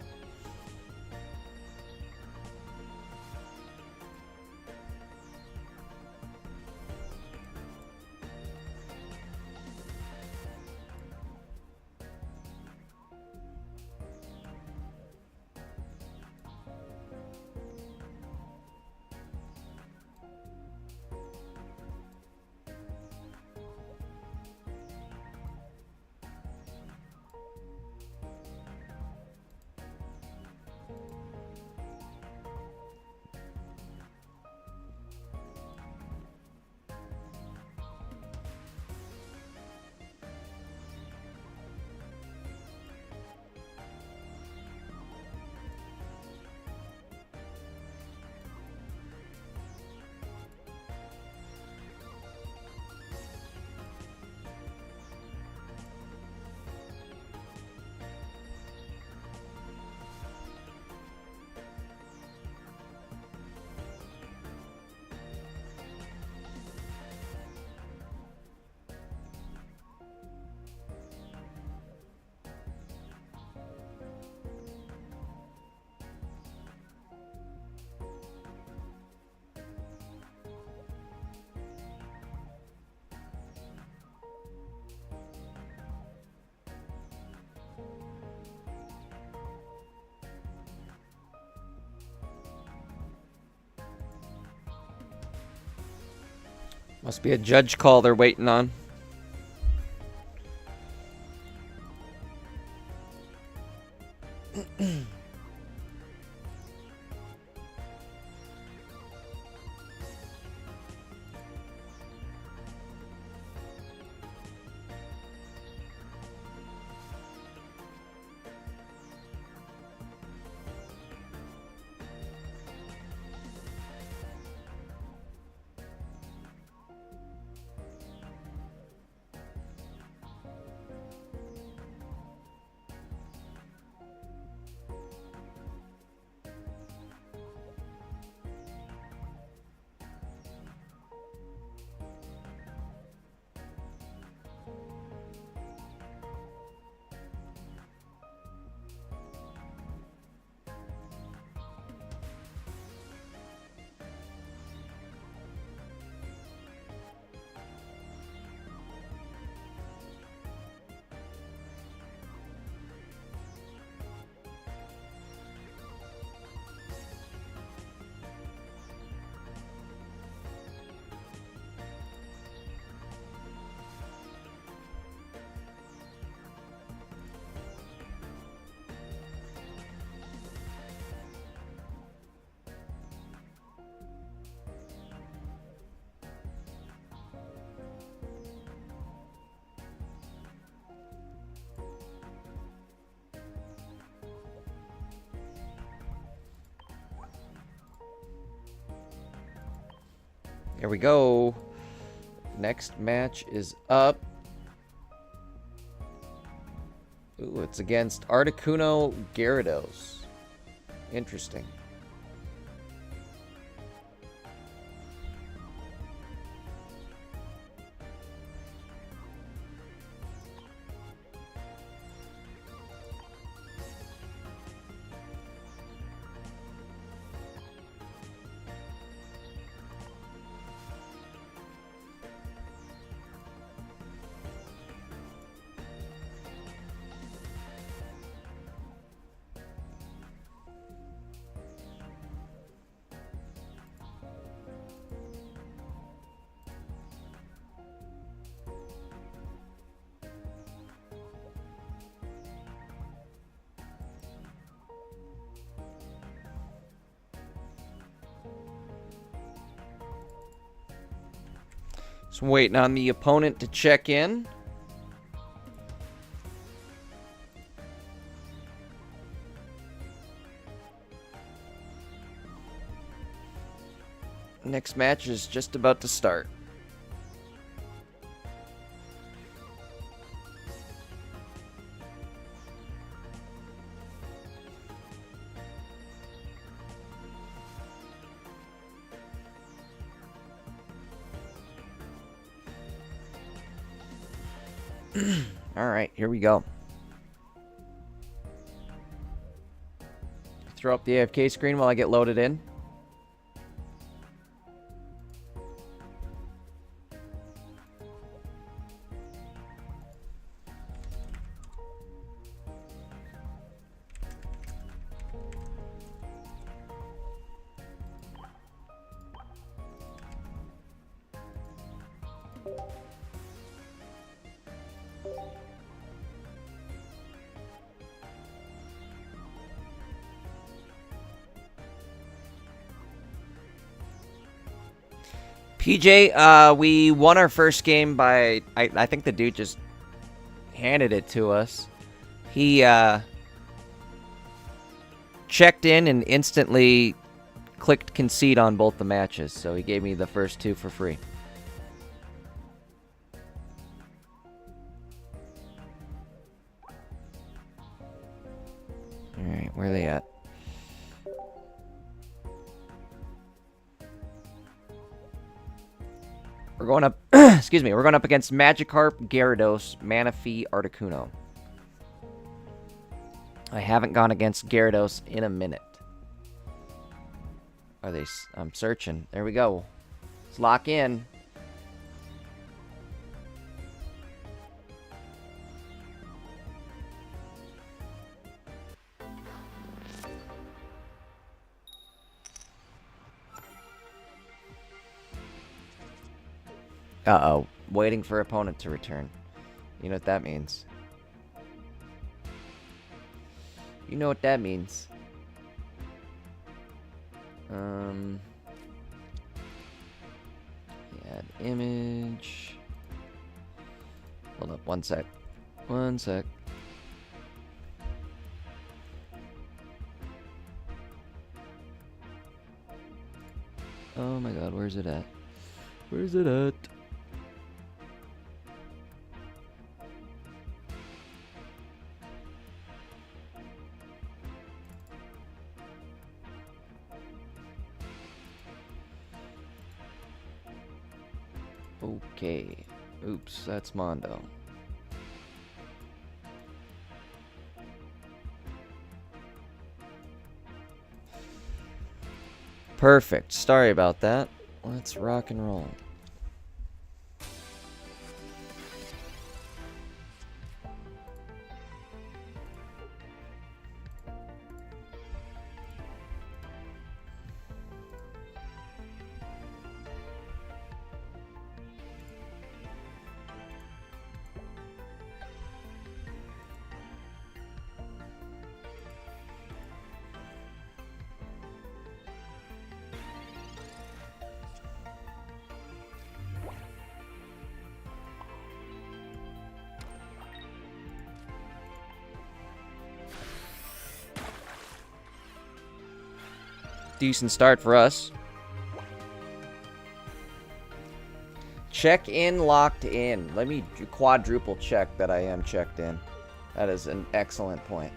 Must be a judge call they're waiting on. Here we go. Next match is up. Ooh, it's against Articuno Gyarados. Interesting. Just waiting on the opponent to check in. Next match is just about to start. All right, here we go. throw up the AFK screen while I get loaded in. PJ, we won our first game by... I think the dude just handed it to us. He, checked in and instantly clicked concede on both the matches, so he gave me the first 2 for free. Alright, where are they at? We're going up, excuse me, we're going up against Magikarp, Gyarados, Manaphy, Articuno. I haven't gone against Gyarados in a minute. Are they, I'm searching. There we go. Let's lock in. Uh-oh. Waiting for opponent to return. You know what that means. You know what that means. Add image. Hold up, one sec. One sec. Oh my god, where's it at? Where's it at? Okay. Oops, that's Mondo. Perfect. Sorry about that. Let's rock and roll. Decent start for us. Check in, locked in. Let me quadruple check that I am checked in. That is an excellent point.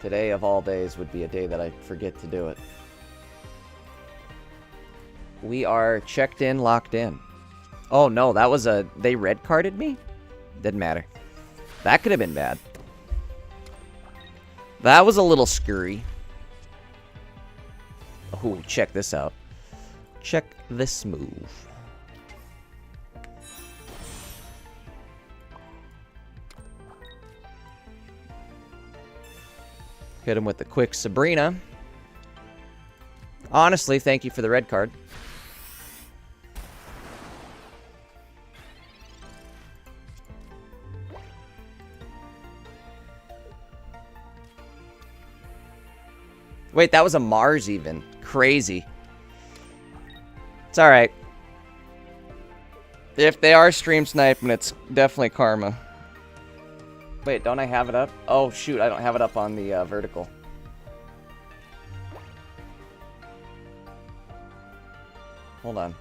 Today of all days would be a day that I forget to do it. We are checked in, locked in. Oh no, that was a... They red carded me? Didn't matter. That could have been bad. That was a little scurry. Oh, check this out. Check this move. Hit him with the quick Sabrina. Honestly, thank you for the red card. Wait, that was a Mars even. Crazy. It's alright. If they are stream sniping, it's definitely karma. Wait, don't I have it up? Oh, shoot, I don't have it up on the vertical. Hold on.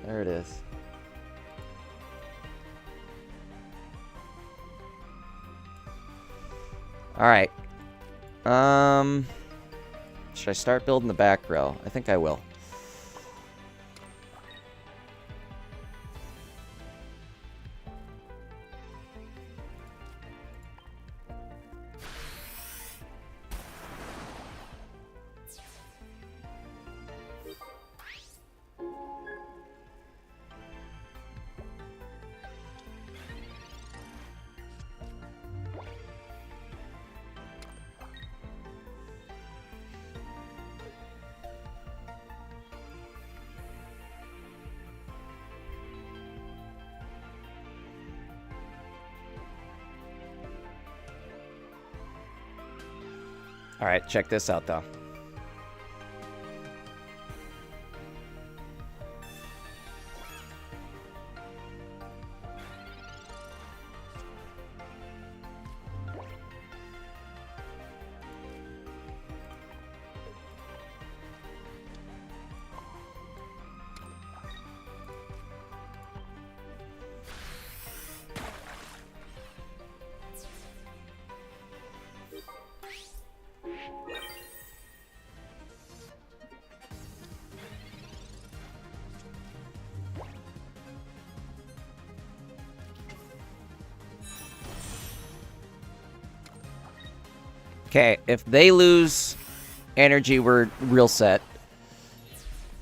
There it is. Alright. Should I start building the back row? I think I will. Alright, check this out, though. Okay, if they lose energy, we're real set.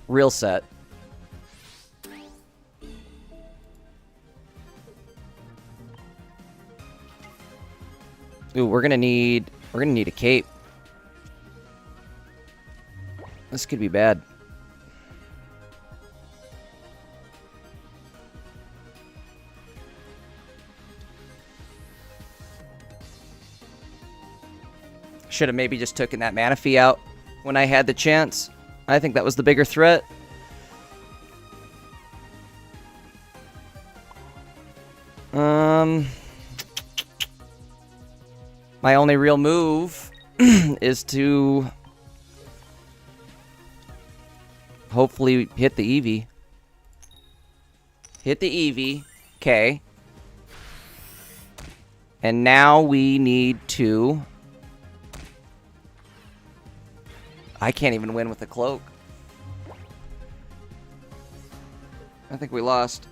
Real set. Ooh, we're gonna need a cape. This could be bad. Should have maybe just taken that Manaphy out when I had the chance. I think that was the bigger threat. My only real move is to hopefully hit the Eevee. Hit the Eevee. Okay. And now we need to... I can't even win with the cloak. I think we lost.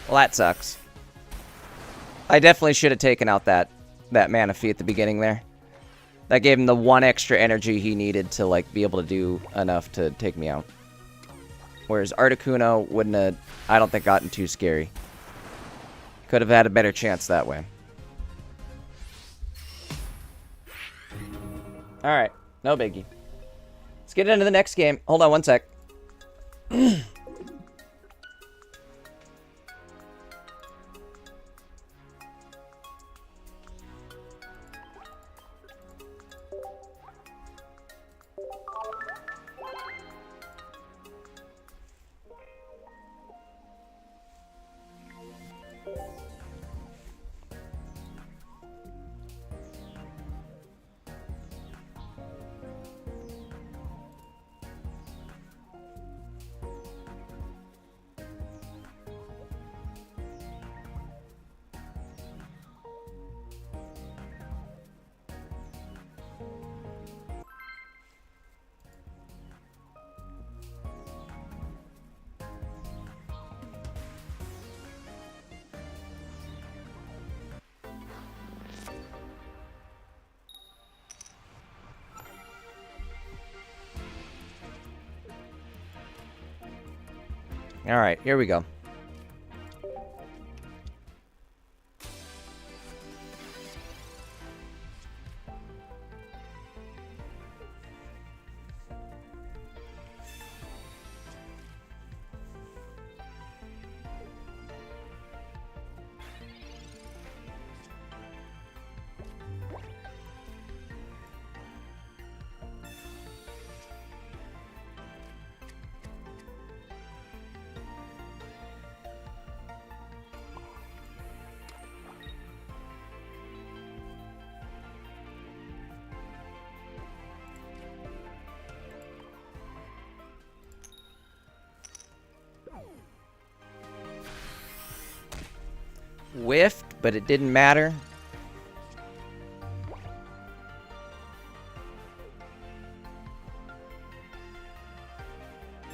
Well, that sucks. I definitely should have taken out that Manaphy at the beginning there. That gave him the one extra energy he needed to, like, be able to do enough to take me out. Whereas Articuno wouldn't have, I don't think, gotten too scary. Could have had a better chance that way. Alright, no biggie. Let's get into the next game. Hold on one sec. Alright, here we go. Whiffed, but it didn't matter.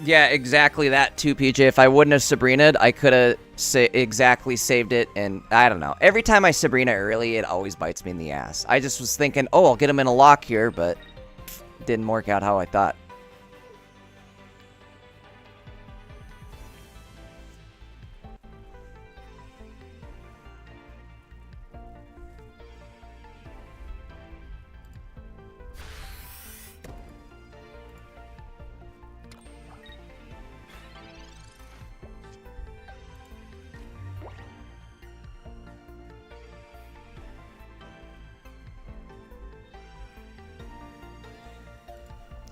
Yeah, exactly that too, PJ. If I wouldn't have Sabrina'd, I could have exactly saved it, and I don't know. Every time I Sabrina early, it always bites me in the ass. I just was thinking, oh, I'll get him in a lock here, but didn't work out how I thought.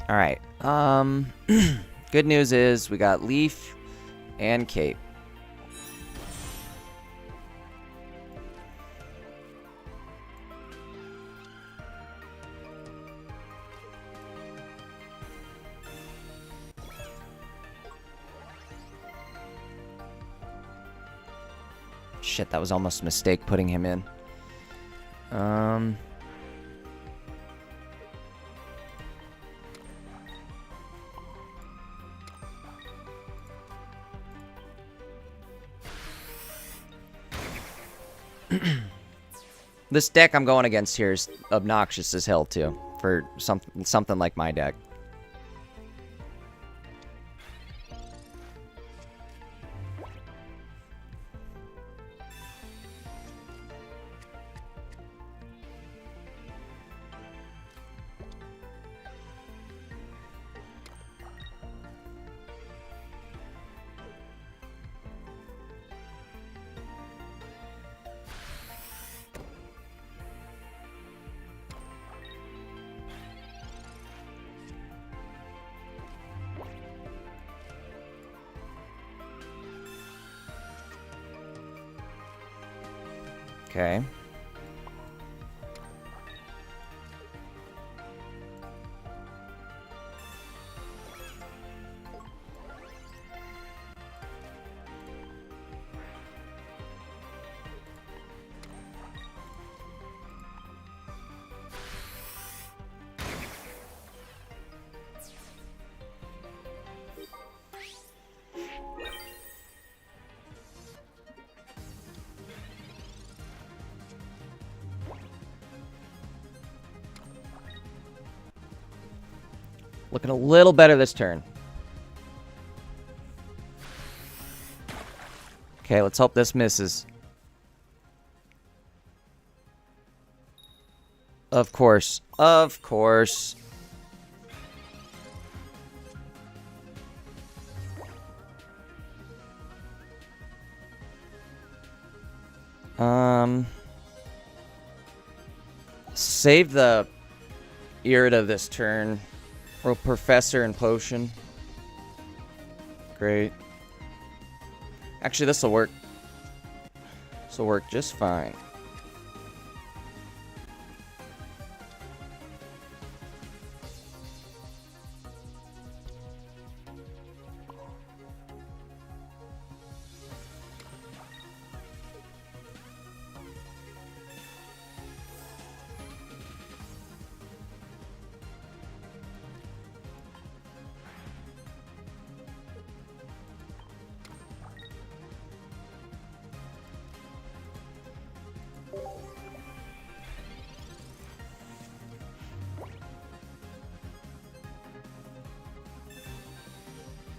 All right. Good news is we got Leaf and Cape. Shit, that was almost a mistake putting him in. This deck I'm going against here is obnoxious as hell too, for something like my deck. Okay. Looking a little better this turn. Okay, let's hope this misses. Of course. Of course. Save the Irrita this turn. Or Professor and Potion. Great. Actually, this will work. This will work just fine.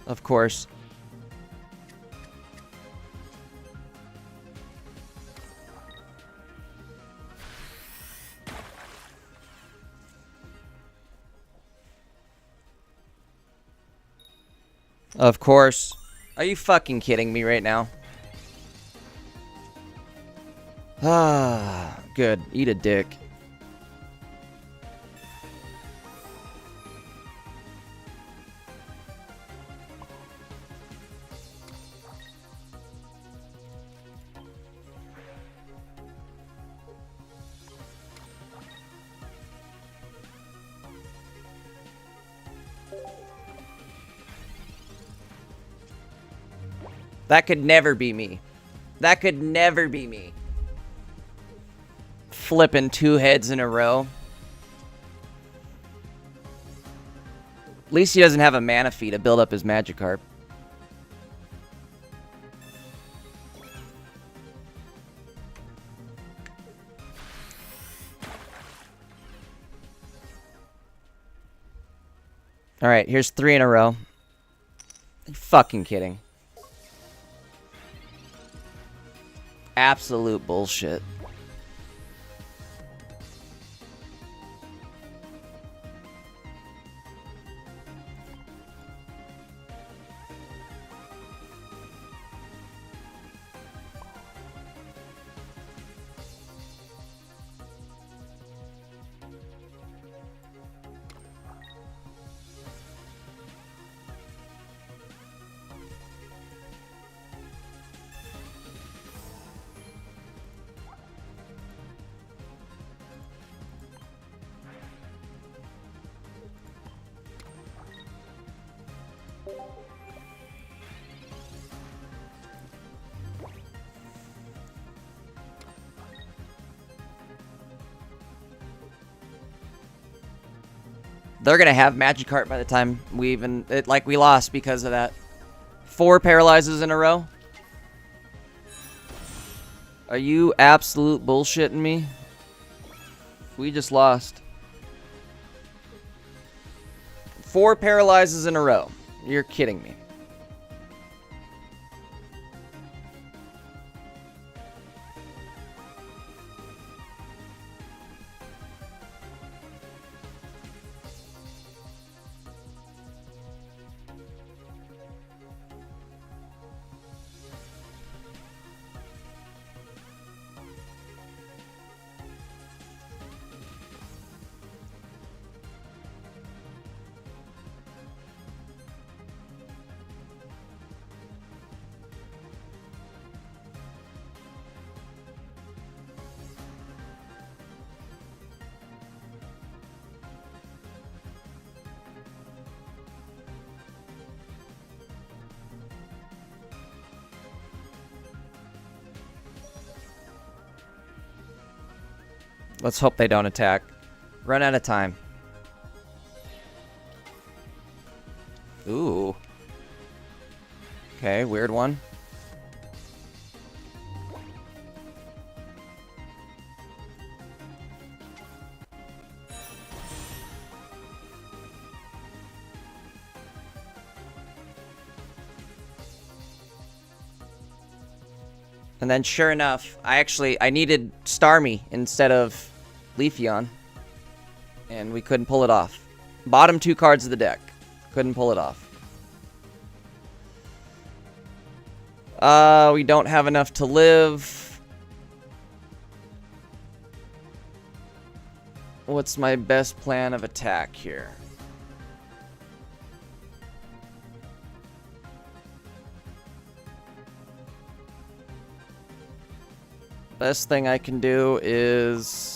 Of course. Of course. Are you fucking kidding me right now? Ah, good. Eat a dick. That could never be me. That could never be me. Flipping 2 heads in a row. At least he doesn't have a mana fee to build up his Magikarp. Alright, here's 3 in a row. Are you fucking kidding? Absolute bullshit. They're gonna have Magikarp by the time we even... we lost because of that. 4 paralyzes in a row? Are you absolute bullshitting me? We just lost. 4 paralyzes in a row. You're kidding me. Let's hope they don't attack. Run out of time. Ooh. Okay, weird one. And then sure enough, I needed Starmie instead of Leafeon. And we couldn't pull it off. Bottom 2 cards of the deck. Couldn't pull it off. We don't have enough to live. What's my best plan of attack here? Best thing I can do is...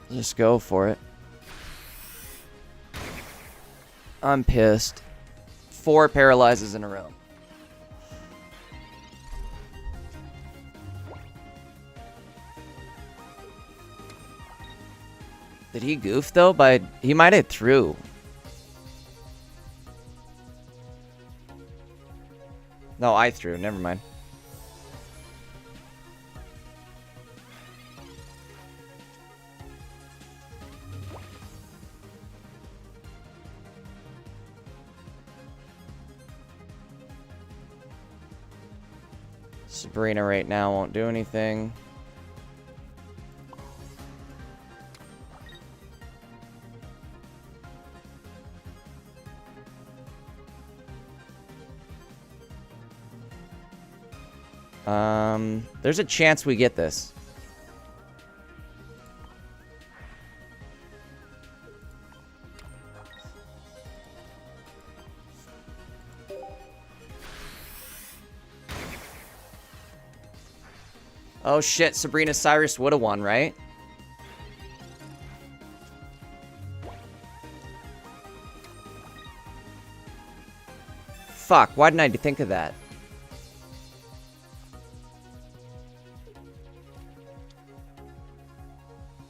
just go for it. I'm pissed. 4 paralyzes in a row. Did he goof though? He might have threw. No, I threw. Never mind. Sabrina right now won't do anything. There's a chance we get this. Oh shit, Sabrina Cyrus would have won, right? Fuck, why didn't I think of that?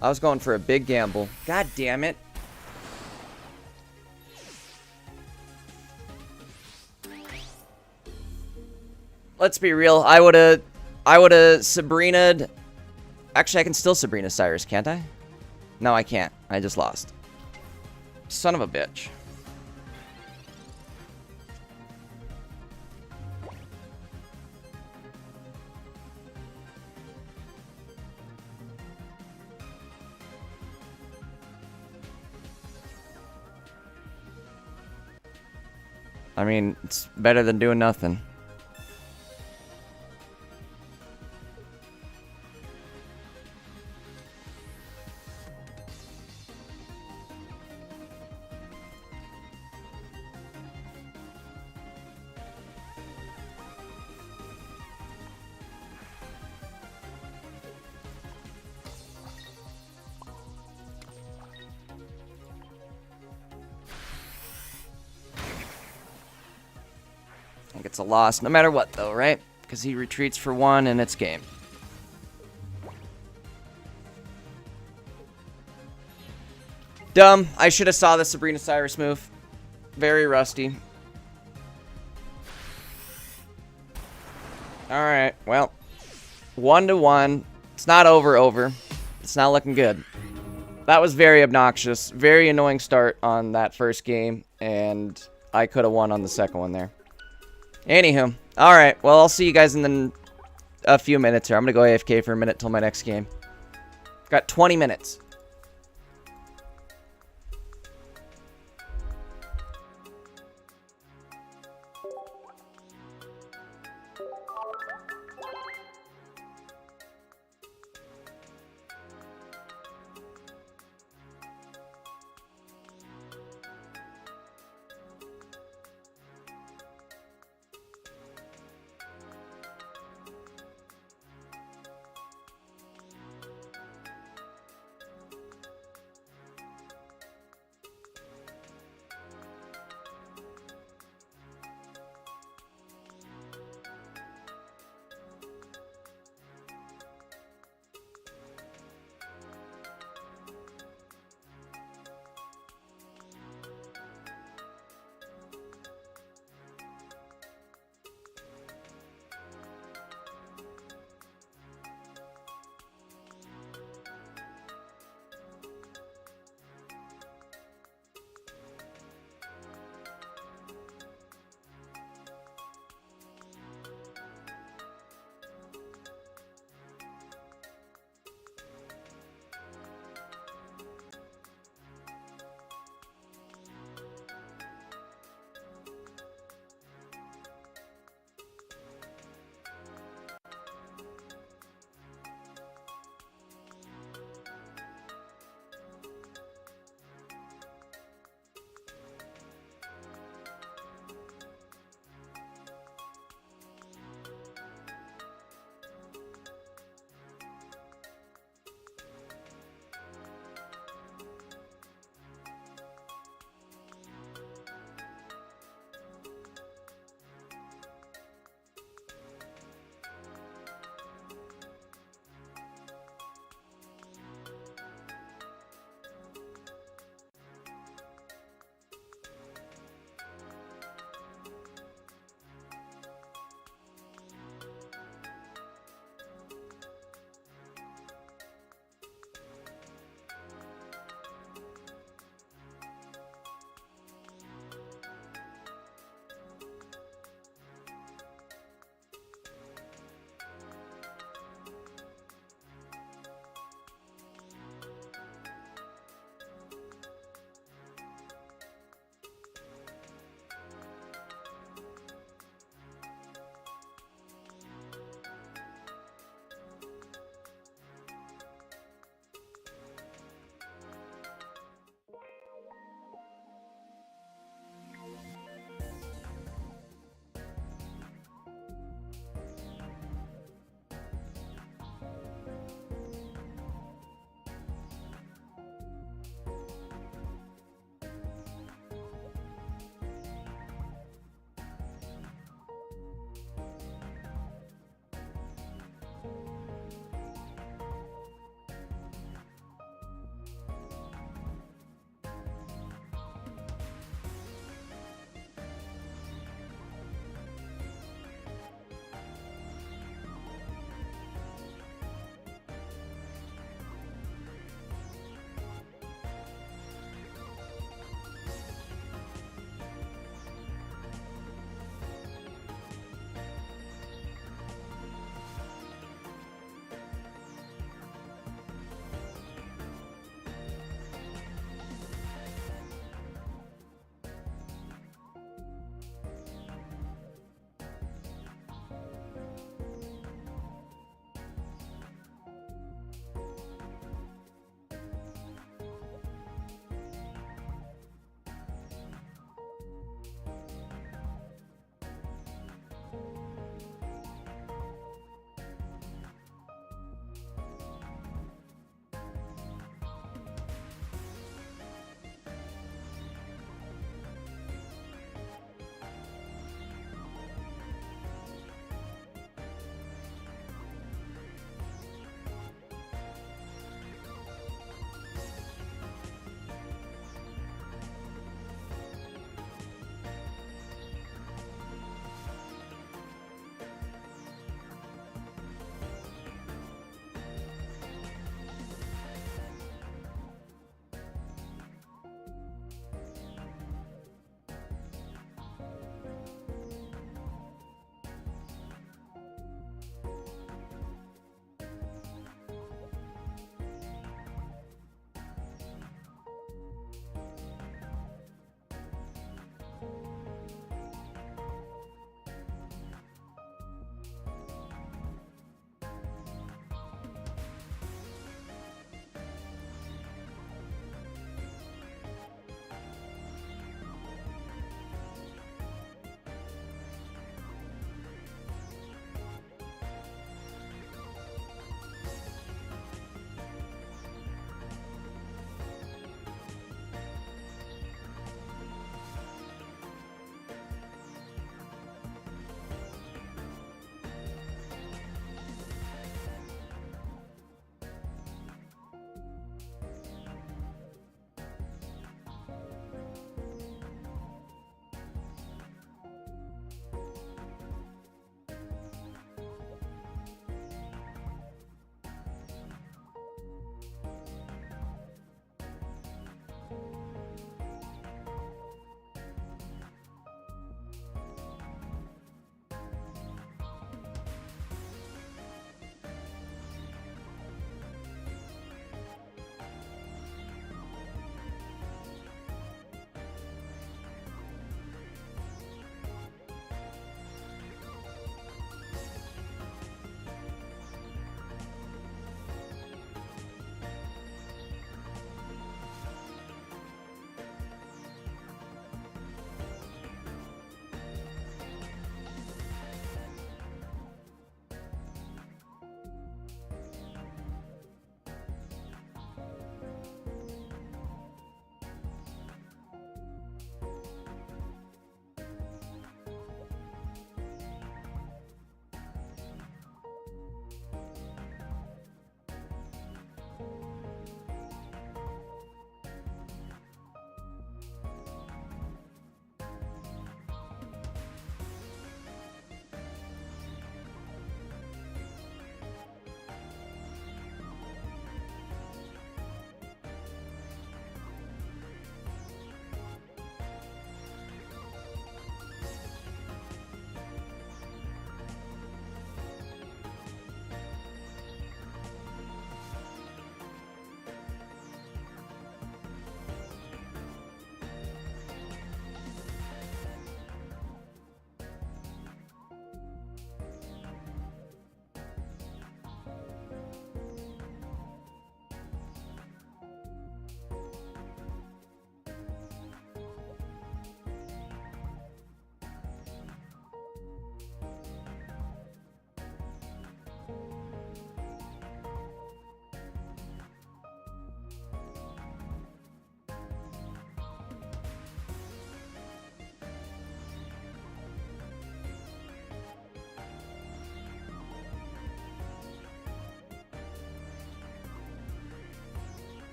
I was going for a big gamble. God damn it. Let's be real. I would have I would have Sabrinaed. Actually, I can still Sabrina Cyrus, can't I? No, I can't. I just lost. Son of a bitch. I mean, it's better than doing nothing. I think it's a loss, no matter what, though, right? Because he retreats for 1 and it's game. Dumb. I should have saw the Sabrina Cyrus move. Very rusty. Alright, well. 1-1. It's not over. It's not looking good. That was very obnoxious. Very annoying start on that first game. And I could have won on the second one there. Anywho. Alright, well, I'll see you guys in a few minutes here. I'm going to go AFK for a minute till my next game. Got 20 minutes.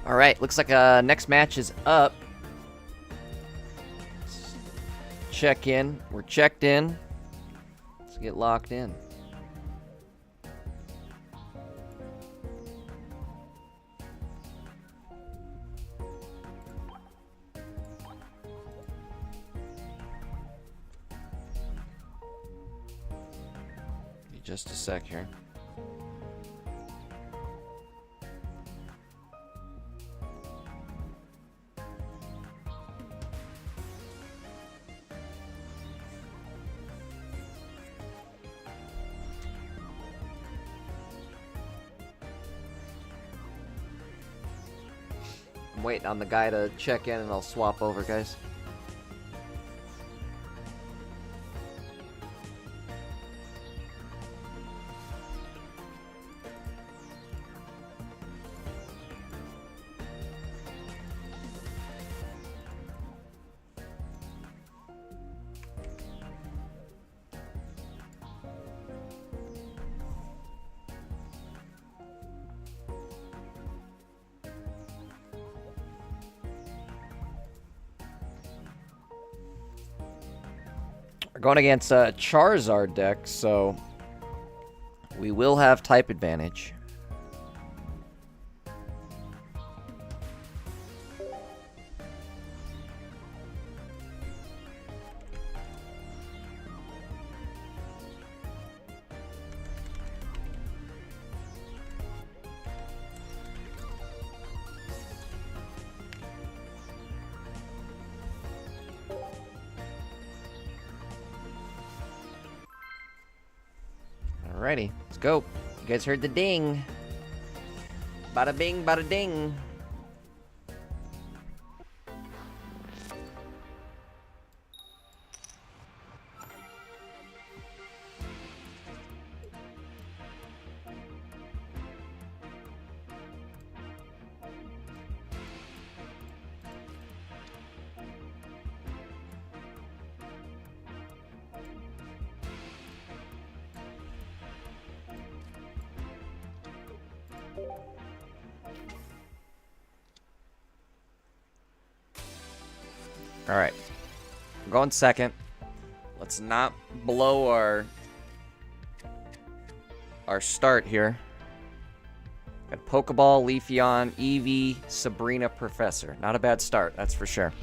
Alright, looks like next match is up. Let's check in. We're checked in. Let's get locked in. Just a sec here. I'm waiting on the guy to check in and I'll swap over, guys. We're going against a Charizard deck, so we will have type advantage. Alrighty, let's go. You guys heard the ding. Bada bing, bada ding. Alright. We're going second. Let's not blow our start here. Got Pokeball, Leafeon, Eevee, Sabrina, Professor. Not a bad start, that's for sure.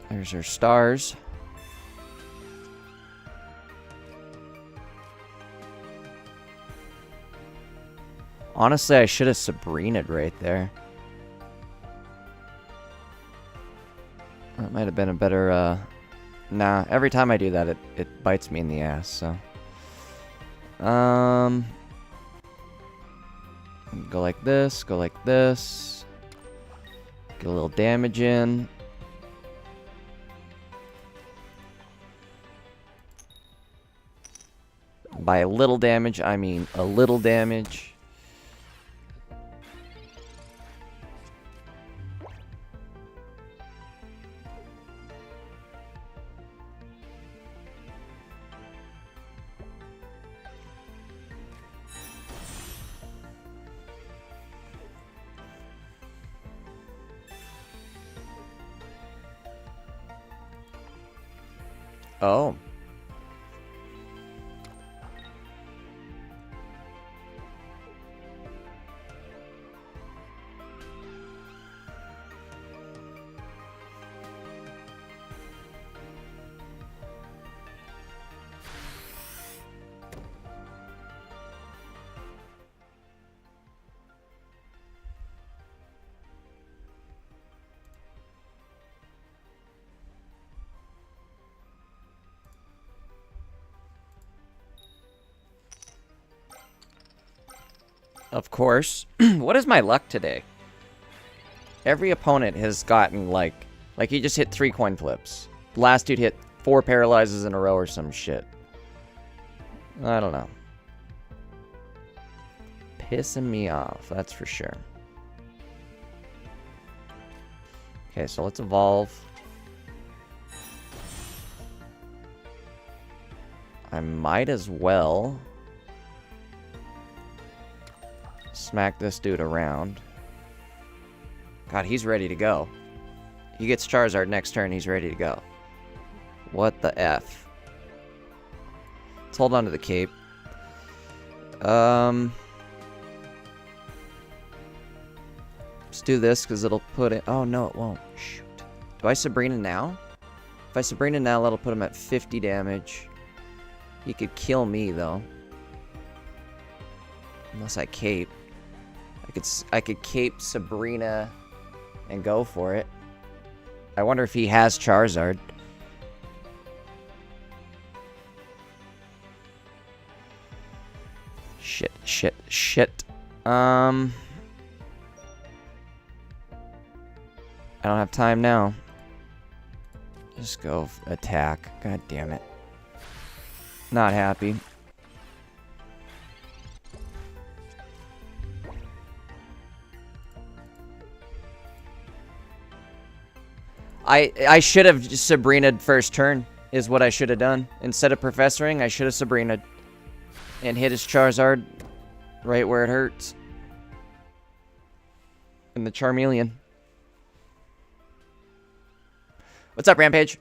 There's our stars. Honestly, I should have Sabrina'd right there. That might have been a better, nah, every time I do that, it bites me in the ass, so. Go like this, go like this. Get a little damage in. By a little damage, I mean a little damage. Oh. Of course. What is my luck today? Every opponent has gotten, like he just hit 3 coin flips. Last dude hit 4 paralyzes in a row or some shit. I don't know. pissing me off, that's for sure. Okay, so let's evolve. I might as well smack this dude around. God, he's ready to go. He gets Charizard next turn, he's ready to go. What the F? Let's hold on to the cape. Let's do this because it'll put it... Oh, no, it won't. Shoot. Do I Sabrina now? If I Sabrina now, that'll put him at 50 damage. He could kill me, though. Unless I cape. I could cape Sabrina and go for it. I wonder if he has Charizard. Shit. I don't have time now. Just go attack. God damn it. Not happy. I should have just Sabrina'd first turn, is what I should have done. Instead of Professoring, I should have Sabrina'd. And hit his Charizard right where it hurts. In the Charmeleon. What's up, Rampage?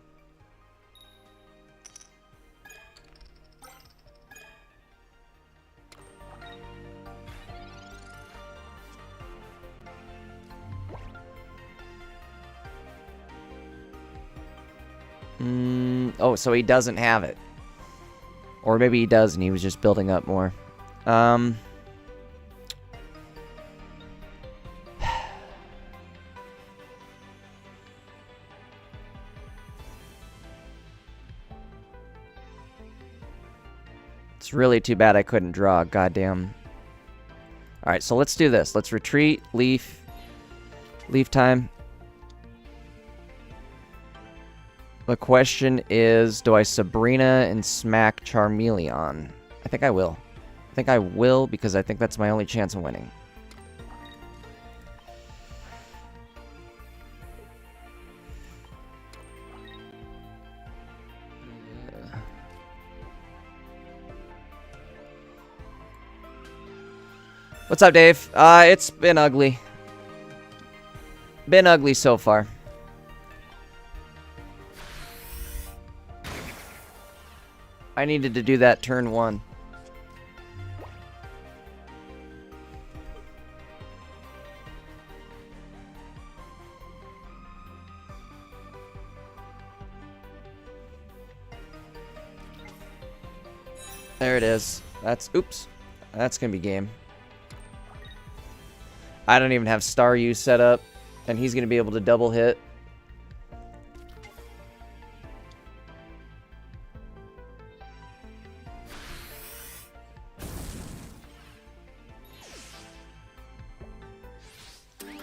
Oh, so he doesn't have it. Or maybe he does and he was just building up more. It's really too bad I couldn't draw. Goddamn. Alright, so let's do this. Let's retreat, leaf. Leaf time. The question is, do I Sabrina and smack Charmeleon? I think I will. I think I will because I think that's my only chance of winning. What's up, Dave? It's been ugly. Been ugly so far. I needed to do that turn 1. There it is. That's... Oops. That's gonna be game. I don't even have Star U set up, and he's gonna be able to double hit.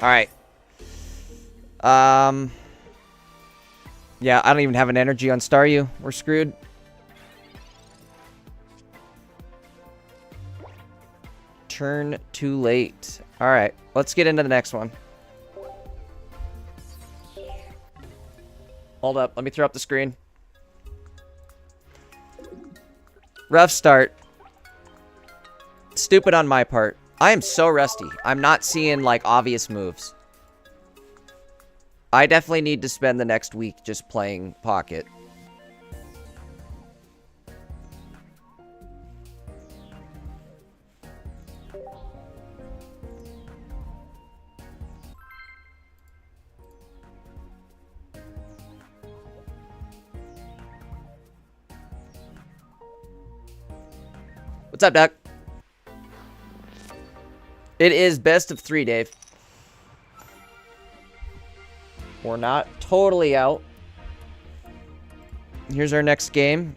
Alright. Yeah, I don't even have an energy on Staryu. We're screwed. Turn too late. Alright, let's get into the next one. Hold up, let me throw up the screen. Rough start. Stupid on my part. I am so rusty. I'm not seeing, like, obvious moves. I definitely need to spend the next week just playing Pocket. What's up, Duck? It is best of 3, Dave. We're not totally out. Here's our next game.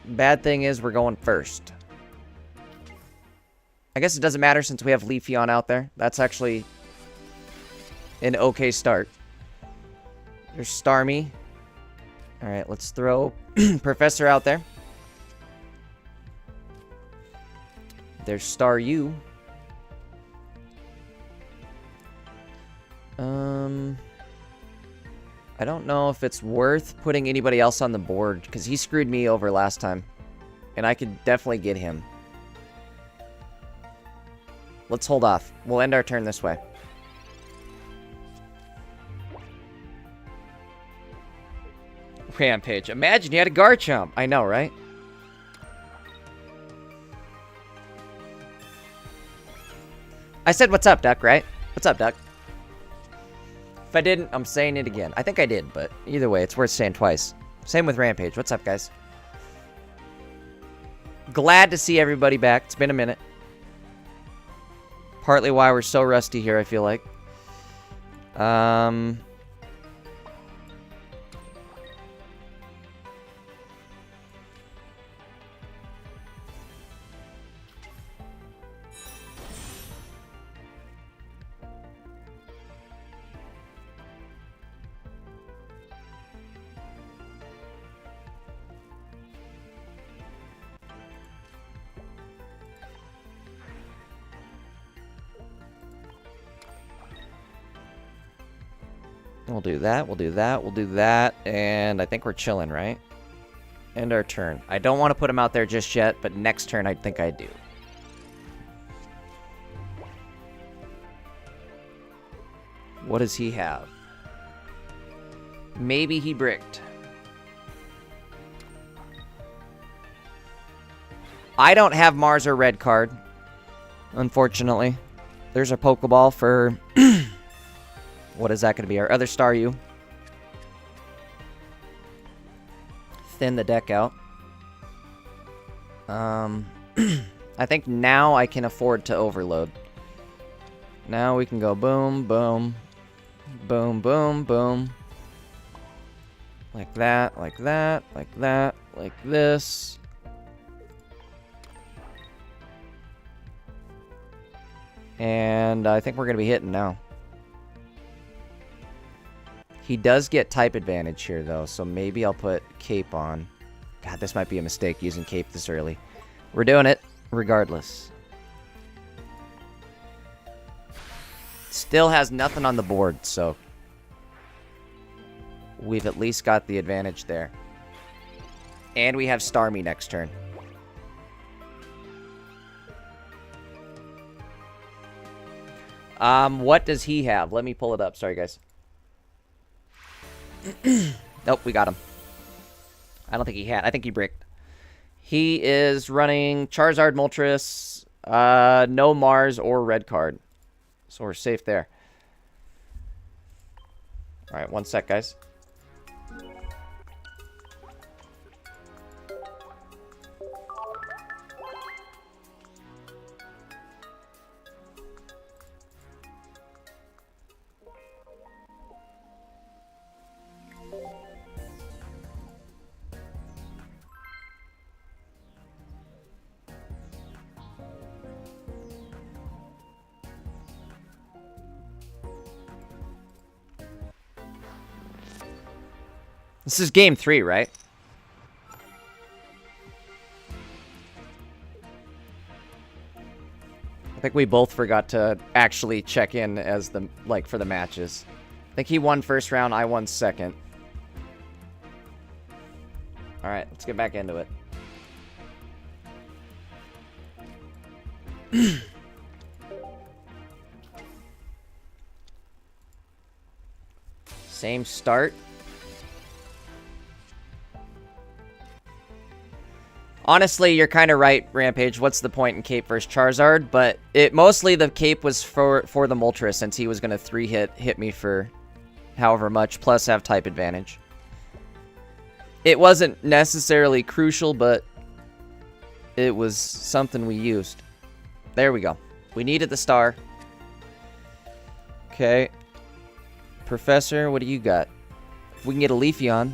Bad thing is we're going first. I guess it doesn't matter since we have Leafeon out there. That's actually an okay start. There's Starmie. Alright, let's throw Professor out there. There's Star U. I don't know if it's worth putting anybody else on the board, because he screwed me over last time. And I could definitely get him. Let's hold off. We'll end our turn this way. Rampage. Imagine you had a Garchomp. I know, right? I said, what's up, Duck, right? What's up, Duck? If I didn't, I'm saying it again. I think I did, but either way, it's worth saying twice. Same with Rampage. What's up, guys? Glad to see everybody back. It's been a minute. Partly why we're so rusty here, I feel like. We'll do that, we'll do that, we'll do that, and I think we're chilling, right? End our turn. I don't want to put him out there just yet, but next turn I think I do. What does he have? Maybe he bricked. I don't have Mars or red card, unfortunately. There's a Pokeball for... What is that going to be? Our other Staryu. Thin the deck out. I think now I can afford to overload. Now we can go boom, boom, boom, boom, boom. Like that, like that, like that, like this. And I think we're going to be hitting now. He does get type advantage here, though, so maybe I'll put Cape on. God, this might be a mistake using Cape this early. We're doing it, regardless. Still has nothing on the board, so... we've at least got the advantage there. And we have Starmie next turn. What does he have? Let me pull it up. Sorry, guys. Nope, we got him. I don't think he had. I think he bricked. He is running Charizard, Moltres, no Mars or red card. So we're safe there. Alright, one sec, guys. This is game 3, right? I think we both forgot to actually check in as the, like, for the matches. I think he won first round, I won second. Alright, let's get back into it. Same start. Honestly, you're kind of right, Rampage. What's the point in Cape versus Charizard? But it mostly the Cape was for the Moltres, since he was going to 3-hit me for however much, plus have type advantage. It wasn't necessarily crucial, but it was something we used. There we go. We needed the star. Okay. Professor, what do you got? If we can get a Leafeon.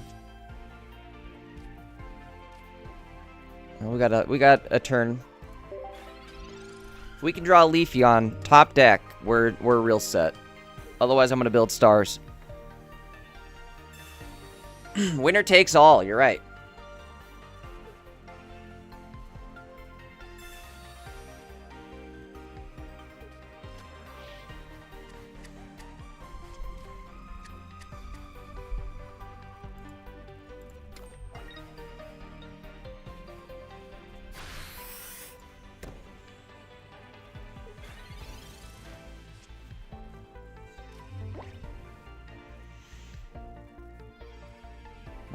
We got a turn. If we can draw a Leafeon top deck, we're real set. Otherwise, I'm gonna build stars. Winner takes all. You're right.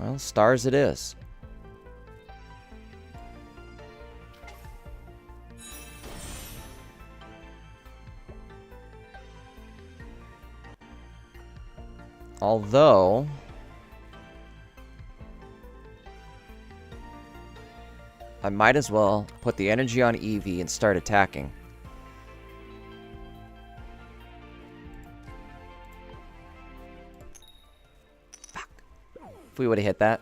Well, stars it is. Although... I might as well put the energy on Eevee and start attacking. Fuck. If we would have hit that,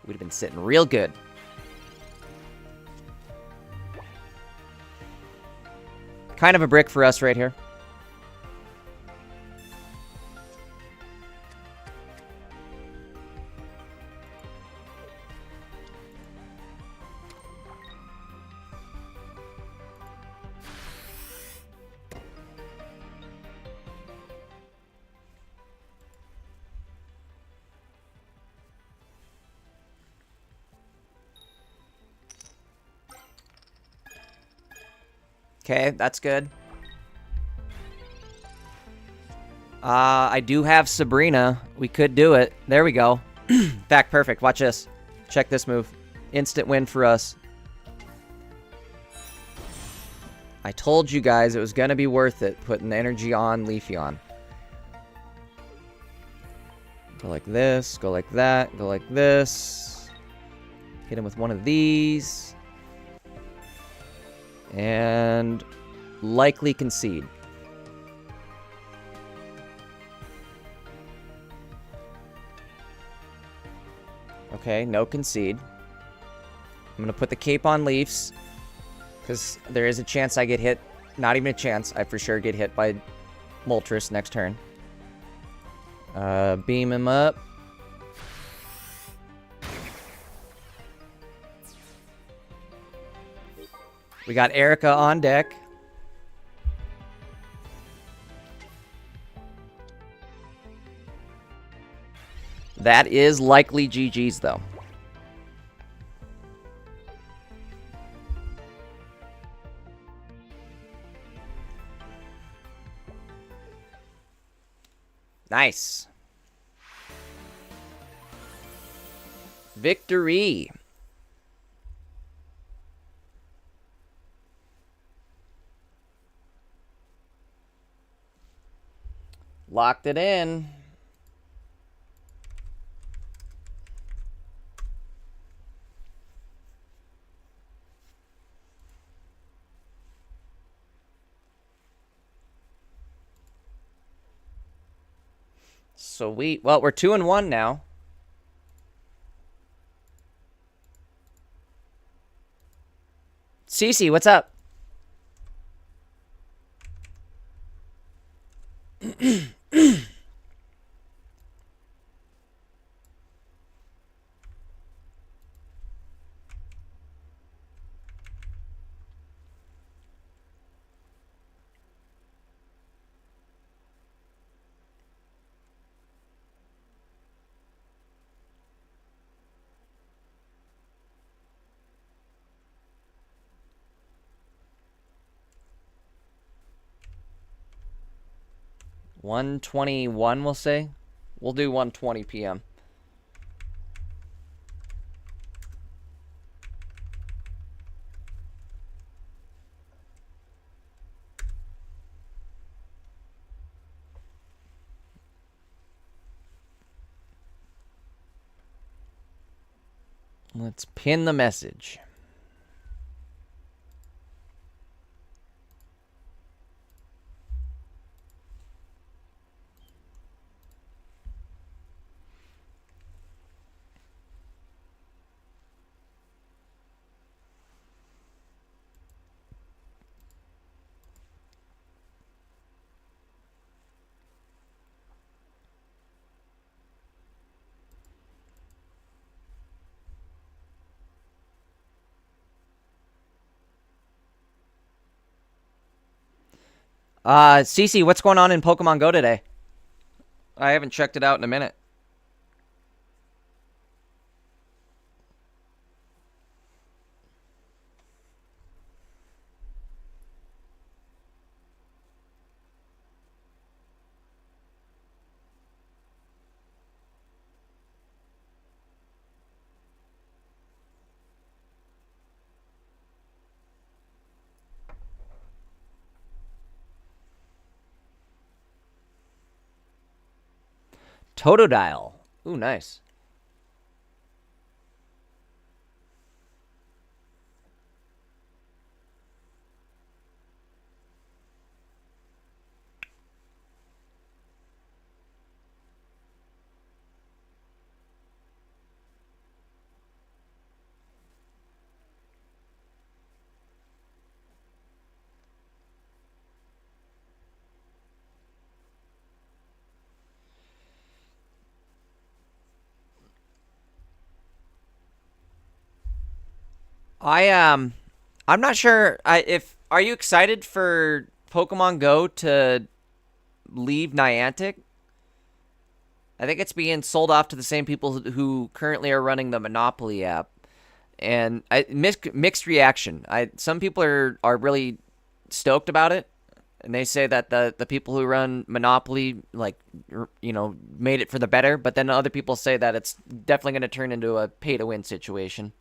we'd have been sitting real good. Kind of a brick for us right here. Okay, that's good. I do have Sabrina. We could do it. There we go. Back perfect. Watch this. Check this move. Instant win for us. I told you guys it was going to be worth it putting the energy on Leafeon. Go like this. Go like that. Go like this. Hit him with one of these. And likely concede. Okay, no concede. I'm going to put the cape on Leafs, because there is a chance I get hit. Not even a chance. I for sure get hit by Moltres next turn. Beam him up. We got Erica on deck. That is likely GG's, though. Nice. Victory. Locked it in. Sweet. Well, we're 2-1 now. Cece, what's up? $1:21, we'll say. We'll do 1:20 p.m. Let's pin the message. Cece, what's going on in Pokemon Go today? I haven't checked it out in a minute. Totodile. Ooh, nice. I'm not sure. Are you excited for Pokemon Go to leave Niantic? I think it's being sold off to the same people who currently are running the Monopoly app, and mixed reaction. Some people are really stoked about it, and they say that the people who run Monopoly, like, made it for the better. But then other people say that it's definitely going to turn into a pay to win situation.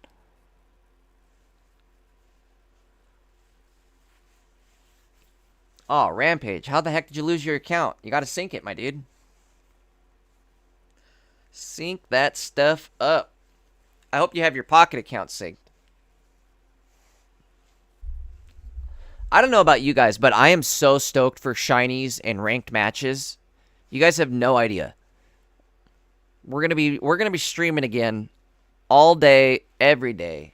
Oh, Rampage. How the heck did you lose your account? You gotta sync it, my dude. Sync that stuff up. I hope you have your Pocket account synced. I don't know about you guys, but I am so stoked for shinies and ranked matches. You guys have no idea. We're gonna be streaming again all day, every day.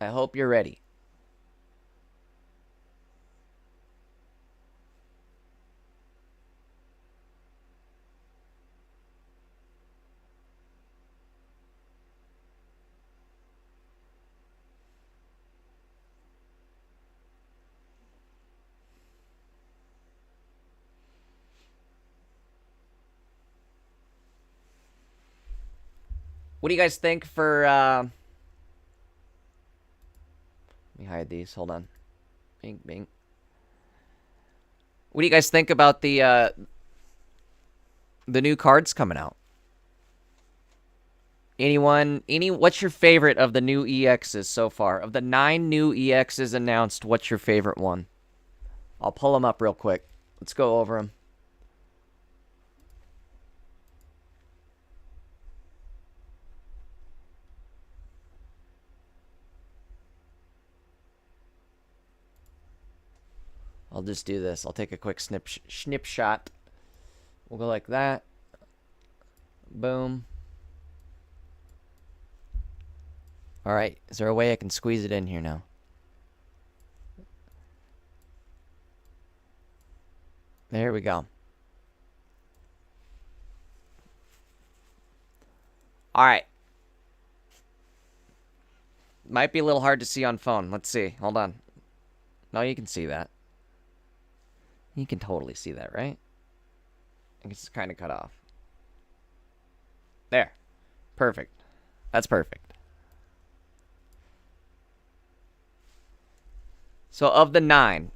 I hope you're ready. What do you guys think for, let me hide these, hold on. Bing, bing. What do you guys think about the new cards coming out? What's your favorite of the new EXs so far? Of the 9 new EXs announced, what's your favorite one? I'll pull them up real quick. Let's go over them. I'll just do this. I'll take a quick snip shot. We'll go like that. Boom. All right. Is there a way I can squeeze it in here now? There we go. All right. Might be a little hard to see on phone. Let's see. Hold on. No, you can see that. You can totally see that, right? I guess it's kind of cut off. There. Perfect. That's perfect. So of the 9,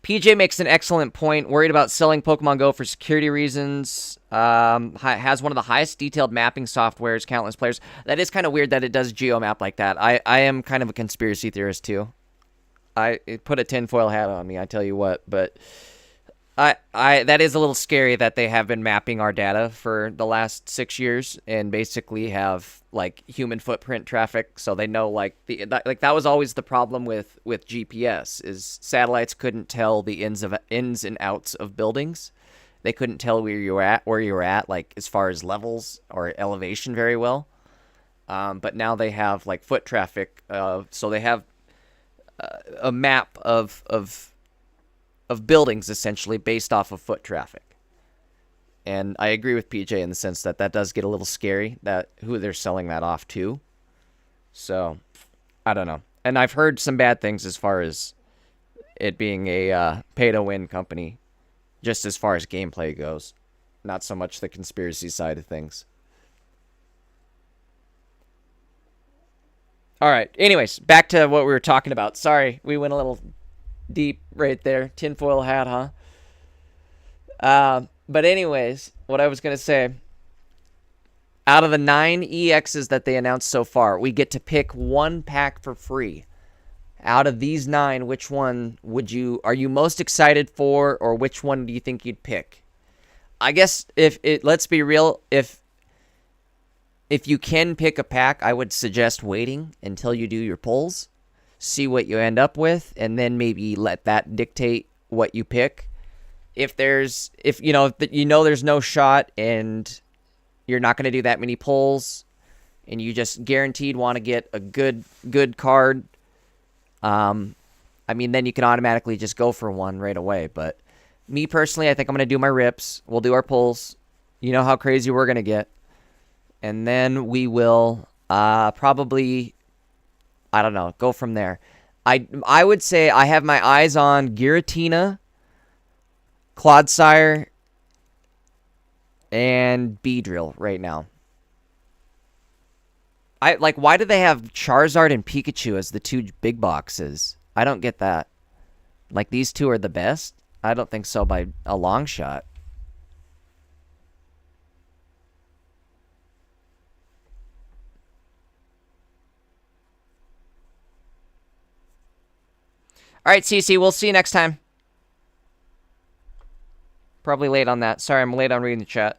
PJ makes an excellent point. Worried about selling Pokemon Go for security reasons. Has one of the highest detailed mapping softwares, countless players. That is kind of weird that it does geomap like that. I am kind of a conspiracy theorist too. It put a tinfoil hat on me, I tell you what. But that is a little scary that they have been mapping our data for the last 6 years and basically have like human footprint traffic, so they know that was always the problem with GPS is satellites couldn't tell the ins and outs of buildings. They couldn't tell where you were at like as far as levels or elevation very well. But now they have like foot traffic, so they have a map of buildings essentially based off of foot traffic. And I agree with PJ in the sense that does get a little scary, that who they're selling that off to. So, I don't know. And I've heard some bad things as far as it being a pay-to-win company, just as far as gameplay goes. Not so much the conspiracy side of things. All right. Anyways, back to what we were talking about. Sorry, we went a little deep right there. Tinfoil hat, huh? But anyways, what I was going to say, out of the 9 EXs that they announced so far, we get to pick one pack for free. Out of these 9, which one are you most excited for, or which one do you think you'd pick? I guess let's be real, if you can pick a pack, I would suggest waiting until you do your polls, see what you end up with, and then maybe let that dictate what you pick. If there's no shot and you're not going to do that many polls and you just guaranteed want to get a good card, I mean, then you can automatically just go for one right away. But me personally, I think I'm going to do my rips. We'll do our pulls. You know how crazy we're going to get. And then we will probably, I don't know, go from there. I would say I have my eyes on Giratina, Clodsire, and Beedrill right now. Why do they have Charizard and Pikachu as the 2 big boxes? I don't get that. Like, these 2 are the best? I don't think so by a long shot. All right, CC, we'll see you next time. Probably late on that. Sorry, I'm late on reading the chat.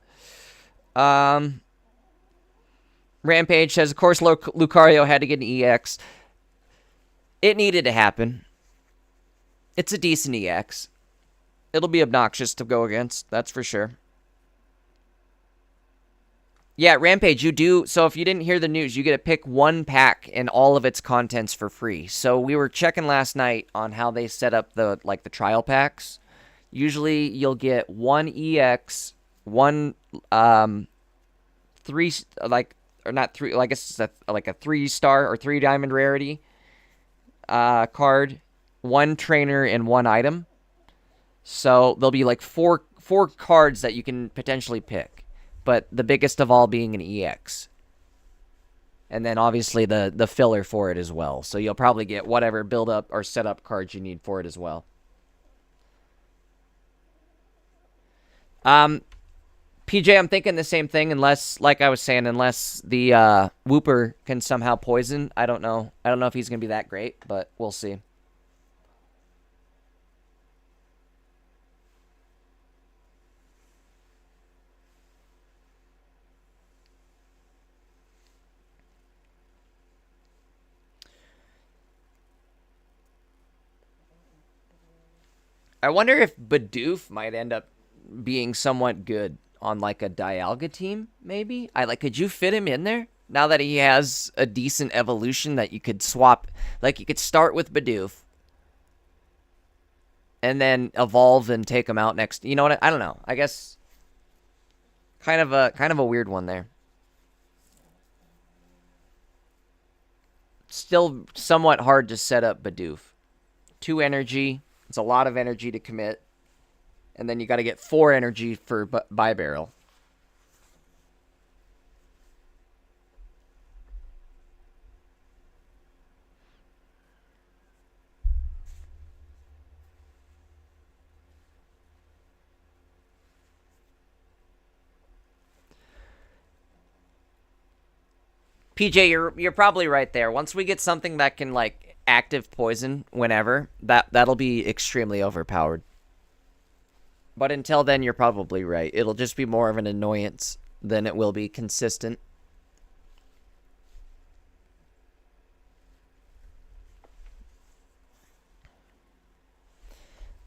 Rampage says, of course, Lucario had to get an EX. It needed to happen. It's a decent EX. It'll be obnoxious to go against, that's for sure. Yeah, Rampage, you do. So if you didn't hear the news, you get to pick 1 pack and all of its contents for free. So we were checking last night on how they set up the trial packs. Usually you'll get 1 EX, 1 3 or not 3, I guess it's a 3-star or 3 diamond rarity card, 1 trainer, and 1 item. So there'll be like 4 cards that you can potentially pick, but the biggest of all being an EX. And then obviously the filler for it as well. So you'll probably get whatever build up or setup cards you need for it as well. PJ, I'm thinking the same thing, unless, like I was saying, unless the Wooper can somehow poison. I don't know. I don't know if he's going to be that great, but we'll see. I wonder if Bidoof might end up being somewhat good on like a Dialga team, maybe? Could you fit him in there? Now that he has a decent evolution that you could swap, like you could start with Bidoof and then evolve and take him out next. You know what? I don't know. I guess kind of a weird one there. Still somewhat hard to set up Bidoof. 2 energy. It's a lot of energy to commit. And then you got to get 4 energy for Bibarrel. PJ, you're probably right there. Once we get something that can like active poison whenever, that'll be extremely overpowered. But until then, you're probably right. It'll just be more of an annoyance than it will be consistent.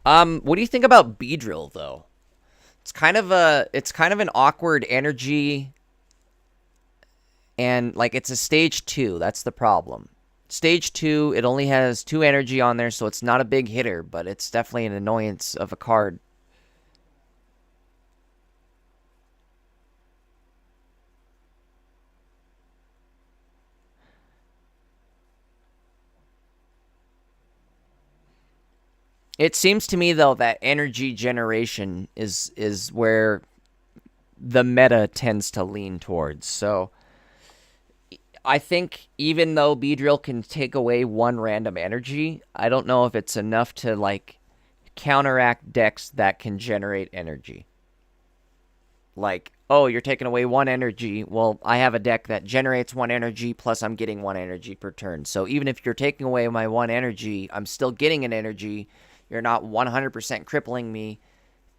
What do you think about Beedrill though? It's kind of an awkward energy, and like it's a stage 2. That's the problem. Stage 2, it only has 2 energy on there, so it's not a big hitter, but it's definitely an annoyance of a card. It seems to me, though, that energy generation is where the meta tends to lean towards. So I think even though Beedrill can take away 1 random energy, I don't know if it's enough to, like, counteract decks that can generate energy. like, oh, you're taking away 1 energy. Well, I have a deck that generates 1 energy, plus I'm getting 1 energy per turn. So even if you're taking away my 1 energy, I'm still getting an energy. You're not 100% crippling me,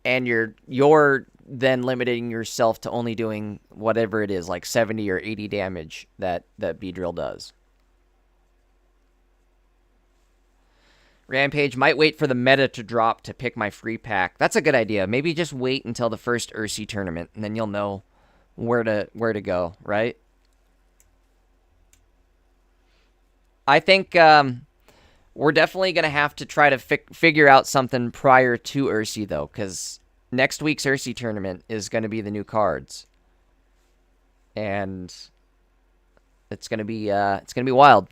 and you're then limiting yourself to only doing whatever it is, like 70 or 80 damage that Beedrill does. Rampage might wait for the meta to drop to pick my free pack. That's a good idea. Maybe just wait until the first Ursi tournament, and then you'll know where to go, right? I think we're definitely going to have to try to figure out something prior to Ursi, though, because next week's Ursi tournament is going to be the new cards. And it's going to be wild.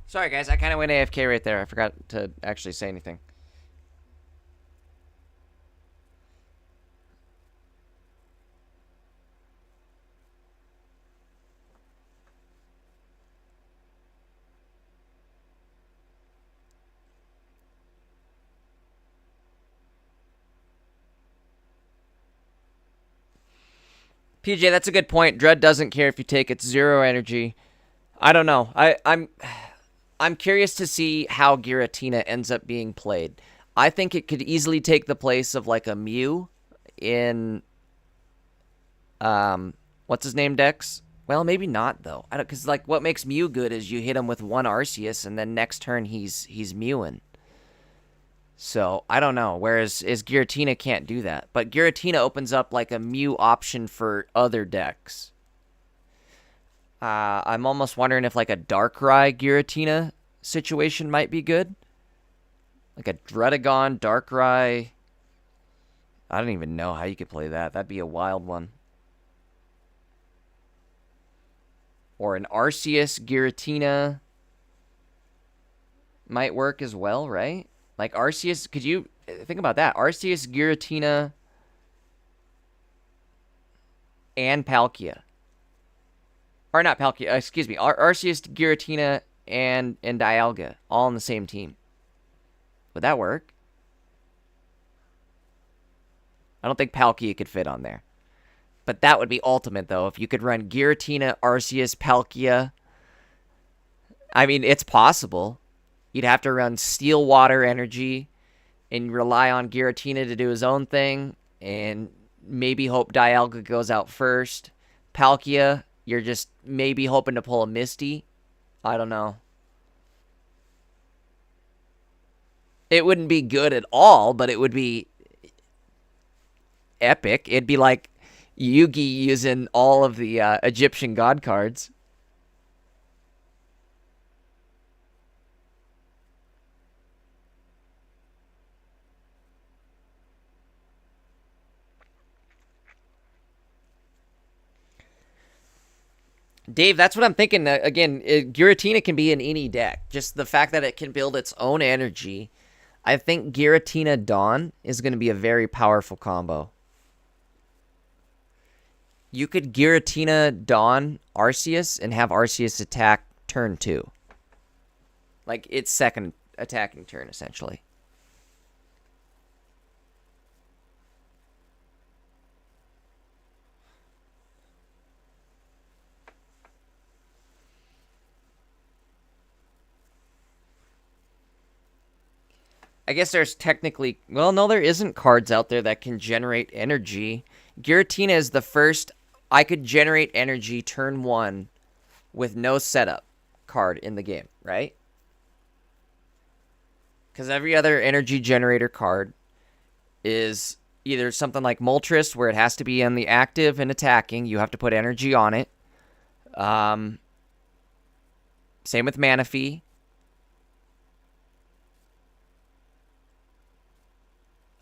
Sorry, guys. I kind of went AFK right there. I forgot to actually say anything. PJ, that's a good point. Dread doesn't care if you take its 0 energy. I don't know. I'm curious to see how Giratina ends up being played. I think it could easily take the place of like a Mew in what's his name decks. Well, maybe not though. I don't, cuz like what makes Mew good is you hit him with one Arceus and then next turn he's Mewing. So, I don't know. Whereas Giratina can't do that. But Giratina opens up like a Mew option for other decks. I'm almost wondering if like a Darkrai Giratina situation might be good. Like a Dredagon, Darkrai. I don't even know how you could play that. That'd be a wild one. Or an Arceus Giratina might work as well, right? Like Arceus, could you think about that? Arceus, Giratina, and Palkia. Or not Palkia, excuse me. Arceus, Giratina, and Dialga all on the same team. Would that work? I don't think Palkia could fit on there. But that would be ultimate, though. If you could run Giratina, Arceus, Palkia. I mean, it's possible. You'd have to run Steel Water Energy and rely on Giratina to do his own thing. And maybe hope Dialga goes out first. Palkia, you're just maybe hoping to pull a Misty. I don't know. It wouldn't be good at all, but it would be epic. It'd be like Yugi using all of the Egyptian god cards. Dave, that's what I'm thinking. Again, Giratina can be in any deck. Just the fact that it can build its own energy. I think Giratina Dawn is going to be a very powerful combo. You could Giratina Dawn Arceus and have Arceus attack turn 2. Like, its second attacking turn, essentially. I guess there's technically... Well, no, there isn't cards out there that can generate energy. Giratina is the first I could generate energy turn 1 with no setup card in the game, right? Because every other energy generator card is either something like Moltres, where it has to be on the active and attacking. You have to put energy on it. Same with Manaphy.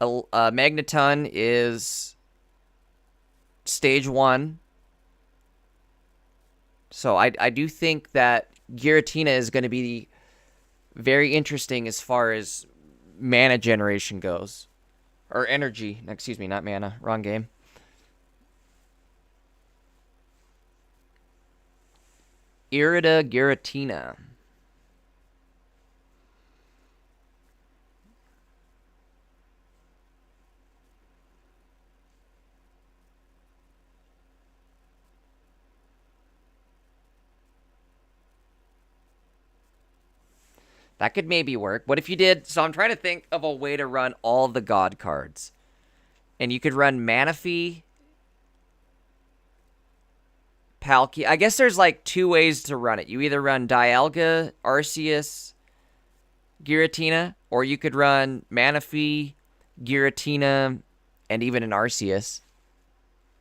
Magneton is stage 1. So I do think that Giratina is going to be very interesting as far as mana generation goes. Or energy. Excuse me, not mana. Wrong game. Irida Giratina. That could maybe work. What if you did... So I'm trying to think of a way to run all the god cards. And you could run Manaphy, Palkia. I guess there's like 2 ways to run it. You either run Dialga, Arceus, Giratina, or you could run Manaphy, Giratina, and even an Arceus,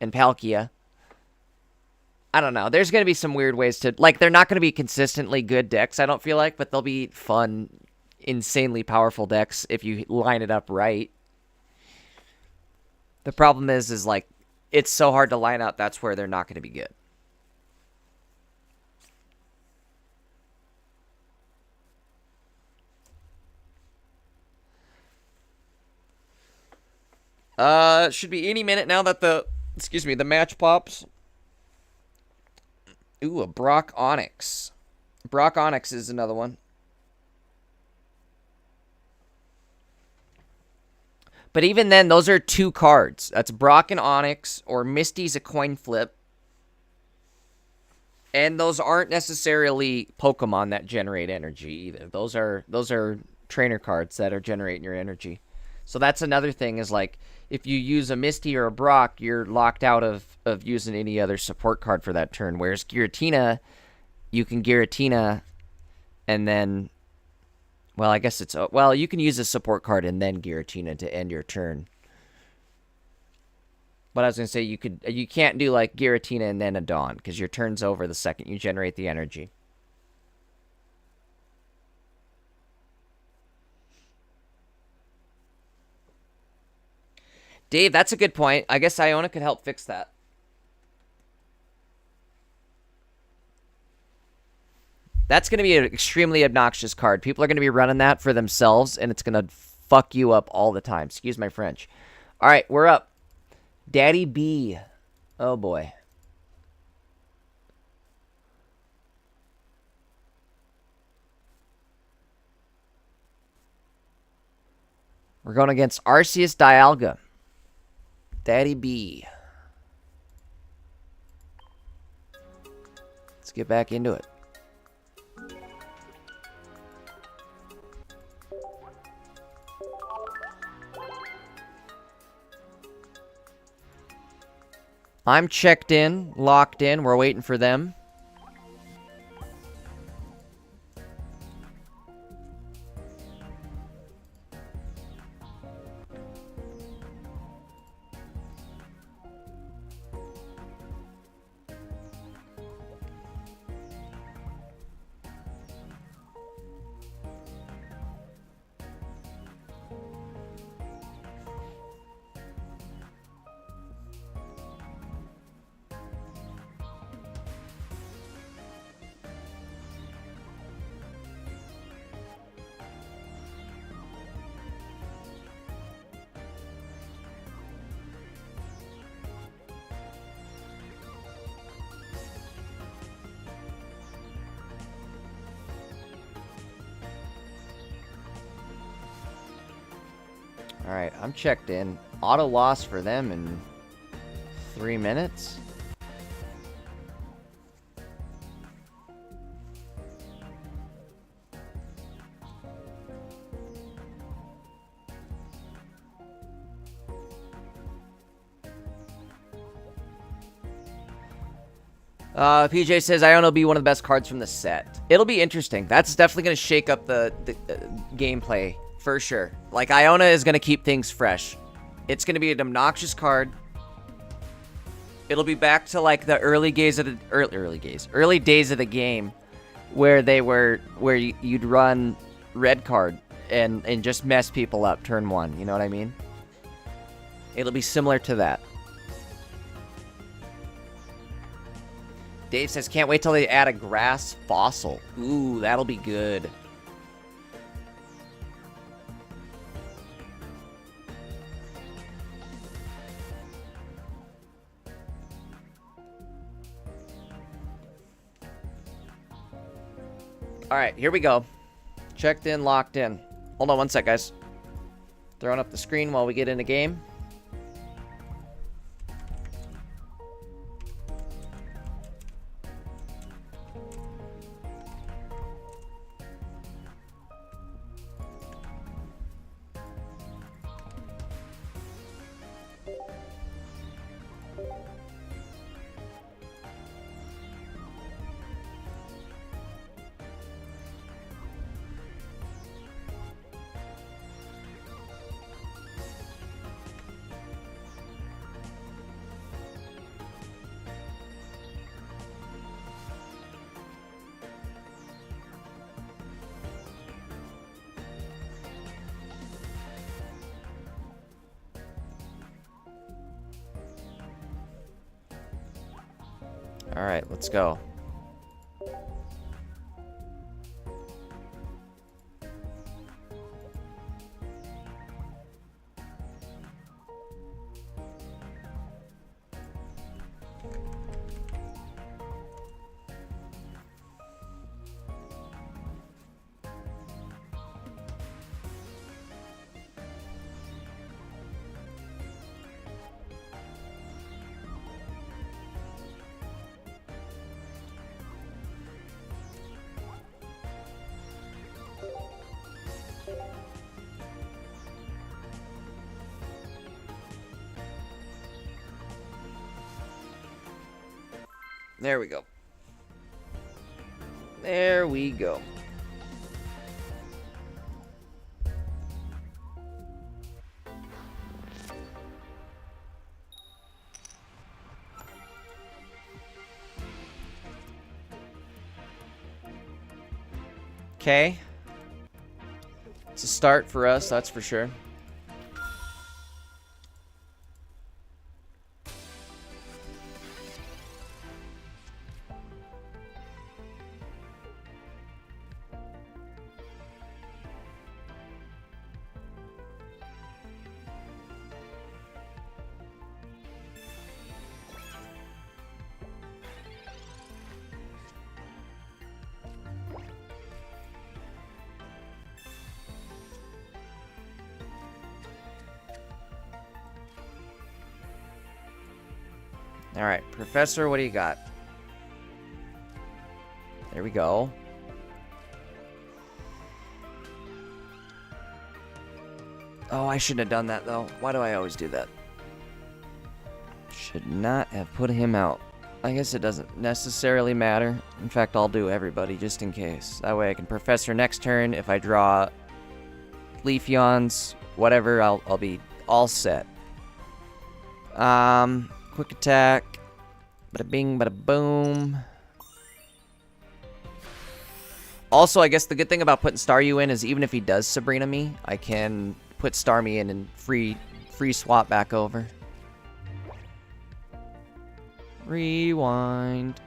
and Palkia. I don't know. There's going to be some weird ways to... Like, they're not going to be consistently good decks, I don't feel like, but they'll be fun, insanely powerful decks if you line it up right. The problem is like, it's so hard to line up, that's where they're not going to be good. Should be any minute now that the match pops. Ooh, a Brock Onyx. Brock Onyx is another one. But even then, those are 2 cards. That's Brock and Onyx, or Misty's a coin flip. And those aren't necessarily Pokemon that generate energy either. Those are trainer cards that are generating your energy. So that's another thing is like, if you use a Misty or a Brock, you're locked out of using any other support card for that turn. Whereas Giratina, you can Giratina and then... Well, I guess it's... Well, you can use a support card and then Giratina to end your turn. But I was going to say, you can't do, like, Giratina and then a Dawn, because your turn's over the second you generate the energy. Dave, that's a good point. I guess Iona could help fix that. That's going to be an extremely obnoxious card. People are going to be running that for themselves, and it's going to fuck you up all the time. Excuse my French. All right, we're up. Daddy B. Oh, boy. We're going against Arceus Dialga. Daddy B. Let's get back into it. I'm checked in, locked in. We're waiting for them. Alright, I'm checked in. Auto loss for them in 3 minutes. PJ says Iona will be one of the best cards from the set. It'll be interesting. That's definitely going to shake up the gameplay. For sure. Like, Iona is going to keep things fresh. It's going to be an obnoxious card. It'll be back to, like, the early days of the game where you'd run red card and just mess people up turn 1. You know what I mean? It'll be similar to that. Dave says, can't wait till they add a grass fossil. Ooh, that'll be good. Alright, here we go. Checked in, locked in. Hold on one sec, guys. Throwing up the screen while we get in the game. All right, let's go. There we go. There we go. Okay. It's a start for us, that's for sure. Alright, Professor, what do you got? There we go. Oh, I shouldn't have done that, though. Why do I always do that? Should not have put him out. I guess it doesn't necessarily matter. In fact, I'll do everybody just in case. That way I can Professor next turn. If I draw Leafeons, whatever, I'll be all set. Quick attack. Bada bing, bada boom. Also, I guess the good thing about putting Staryu in is even if he does Sabrina me, I can put Starmie in and free swap back over. Rewind.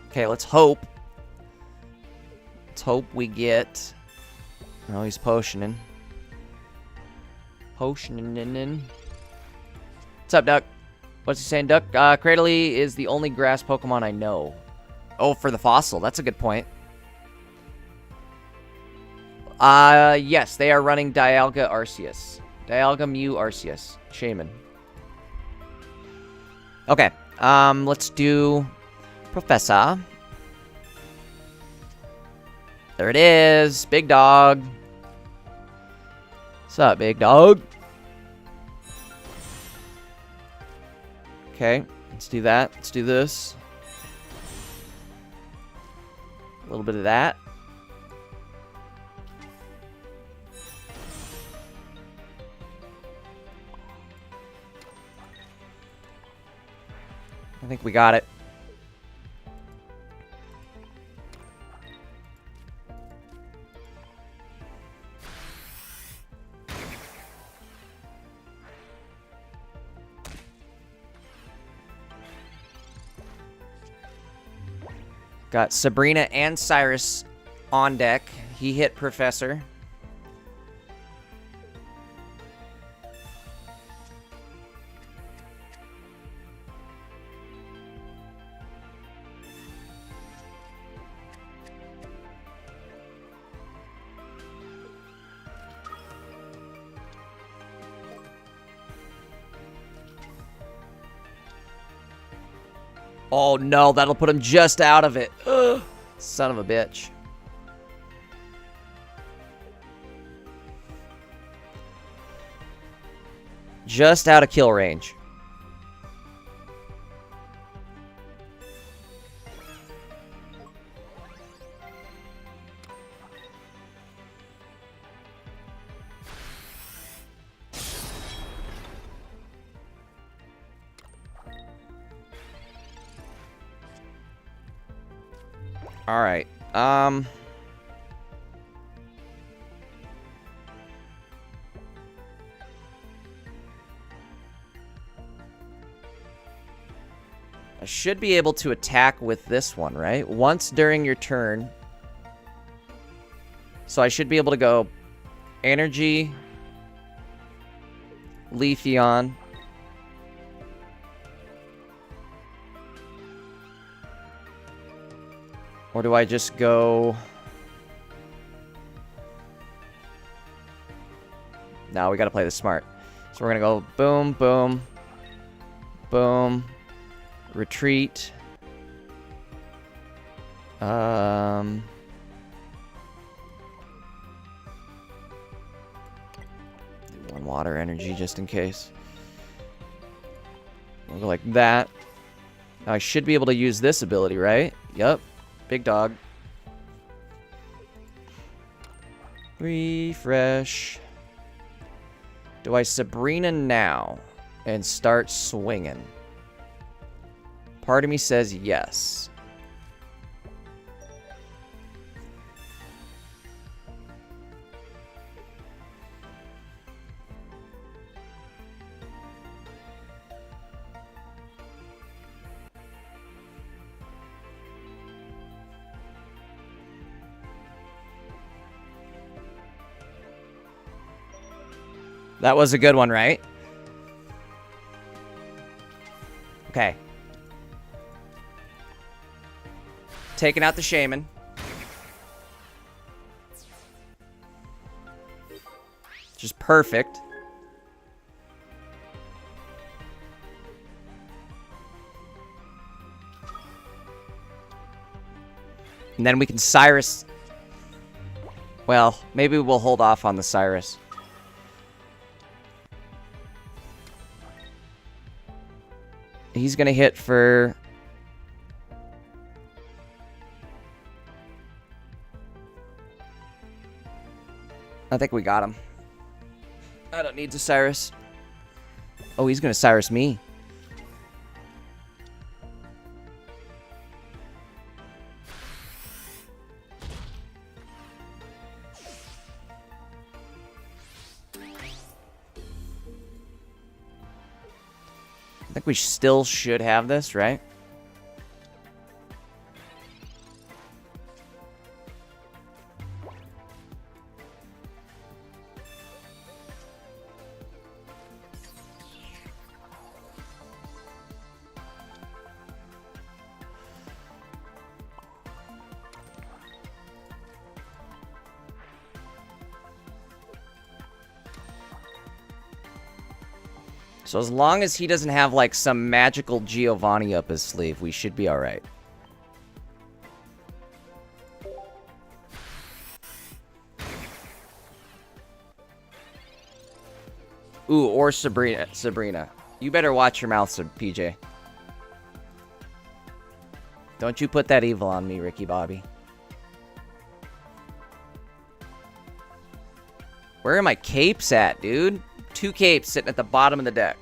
Okay, let's hope. Let's hope we get... Oh, he's potioning. Potioning. What's up, Duck? What's he saying, Duck? Cradily is the only grass Pokemon I know. Oh, for the fossil. That's a good point. Yes, they are running Dialga Arceus. Dialga Mew Arceus. Shaman. Okay, let's do Professor. There it is. Big dog. What's up, big dog? Okay, let's do that. Let's do this. A little bit of that. I think we got it. Got Sabrina and Cyrus on deck. He hit Professor. Oh no, that'll put him just out of it. Ugh, son of a bitch. Just out of kill range. All right. I should be able to attack with this one, right? Once during your turn. So I should be able to go Energy, Leafeon, or do I just go... No, we gotta play this smart. So we're gonna go boom, boom, boom, retreat. One water energy just in case. We'll go like that. Now I should be able to use this ability, right? Yep. Big dog. Refresh. Do I Sabrina now and start swinging? Part of me says yes. That was a good one, right? Okay. Taking out the shaman. Just perfect. And then we can Cyrus. Well, maybe we'll hold off on the Cyrus. He's gonna hit for... I think we got him. I don't need to Cyrus. Oh, he's gonna Cyrus me. I think we still should have this, right? So as long as he doesn't have, like, some magical Giovanni up his sleeve, we should be alright. Ooh, or Sabrina. You better watch your mouth, PJ. Don't you put that evil on me, Ricky Bobby. Where are my capes at, dude? 2 capes sitting at the bottom of the deck.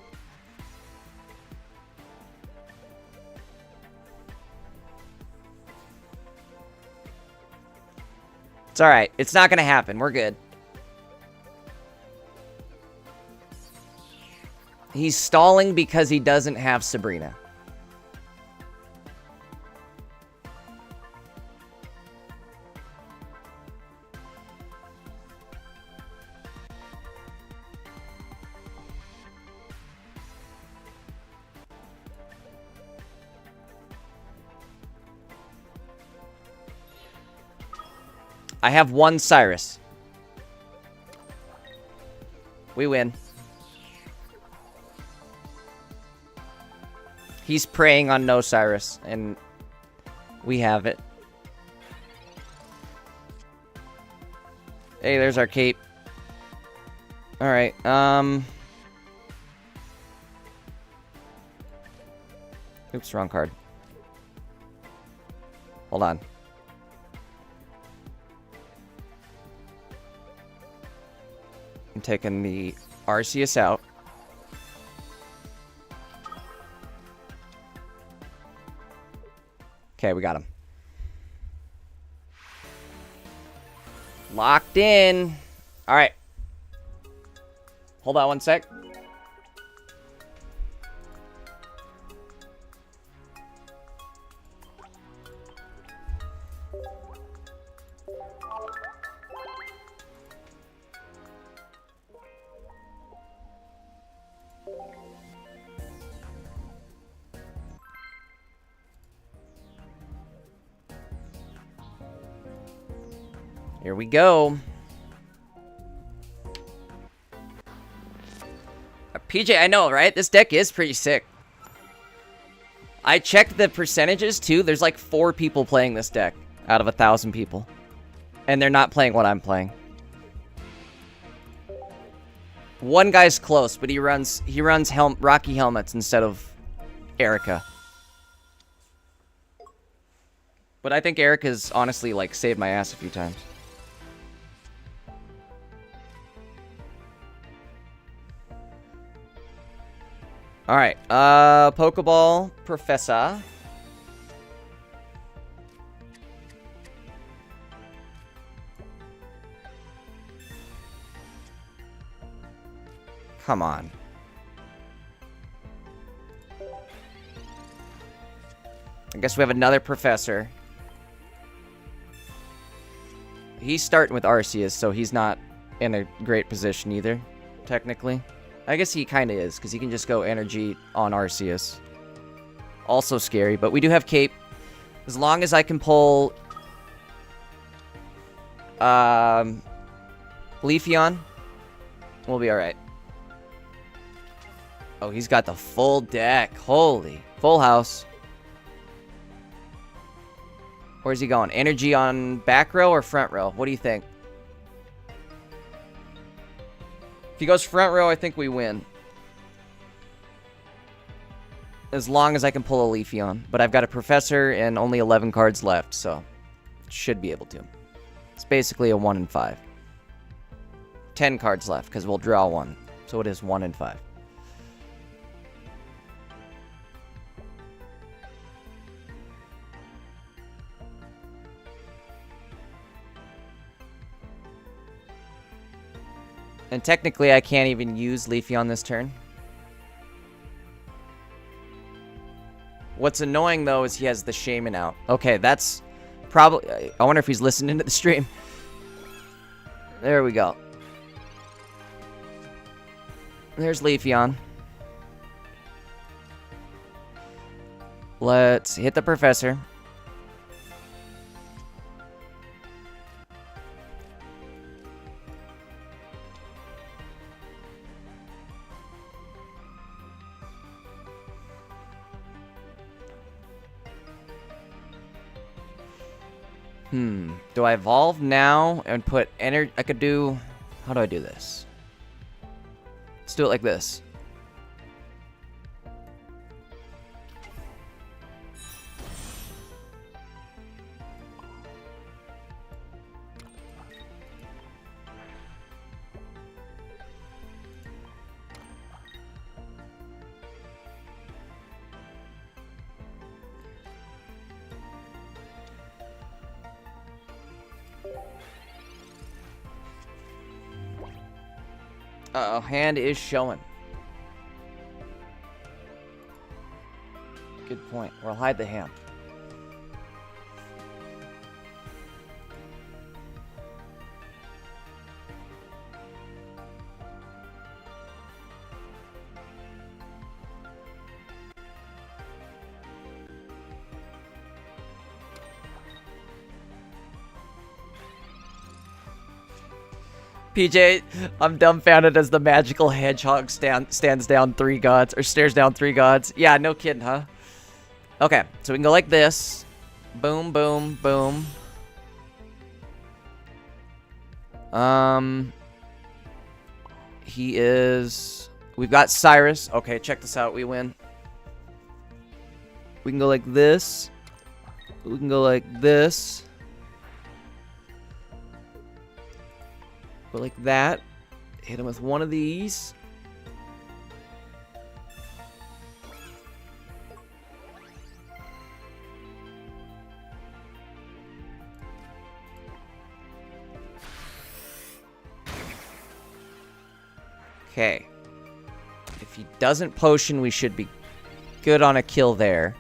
It's alright. It's not gonna happen. We're good. He's stalling because he doesn't have Sabrina. I have 1 Cyrus. We win. He's preying on no Cyrus, and we have it. Hey, there's our cape. Alright, oops, wrong card. Hold on. I'm taking the Arceus out. Okay, we got him. Locked in. All right. Hold on one sec. Here we go. PJ, I know, right? This deck is pretty sick. I checked the percentages, too. There's like 4 people playing this deck out of 1,000 people. And they're not playing what I'm playing. One guy's close, but he runs Rocky Helmets instead of Erica. But I think Erica's honestly, like, saved my ass a few times. Alright, Pokeball Professor. Come on. I guess we have another Professor. He's starting with Arceus, so he's not in a great position either, technically. I guess he kind of is, because he can just go energy on Arceus. Also scary, but we do have Cape. As long as I can pull Leafeon, we'll be alright. Oh, he's got the full deck. Holy. Full house. Where's he going? Energy on back row or front row? What do you think? If he goes front row, I think we win. As long as I can pull a Leafeon. But I've got a Professor and only 11 cards left, so should be able to. It's basically a 1 in 5. 10 cards left, because we'll draw 1. So it is 1 in 5. And technically, I can't even use Leafeon this turn. What's annoying, though, is he has the Shaman out. Okay, that's probably... I wonder if he's listening to the stream. There we go. There's Leafeon. Let's hit the Professor. Do I evolve now and put energy? I could do... How do I do this? Let's do it like this. Uh-oh, hand is showing. Good point. We'll hide the hand. PJ, I'm dumbfounded as the magical hedgehog stands down 3 gods, or stares down 3 gods. Yeah, no kidding, huh? Okay, so we can go like this. Boom, boom, boom. He is... We've got Cyrus. Okay, check this out. We win. We can go like this. We can go like this. Go like that. Hit him with one of these. Okay. If he doesn't potion, we should be good on a kill there.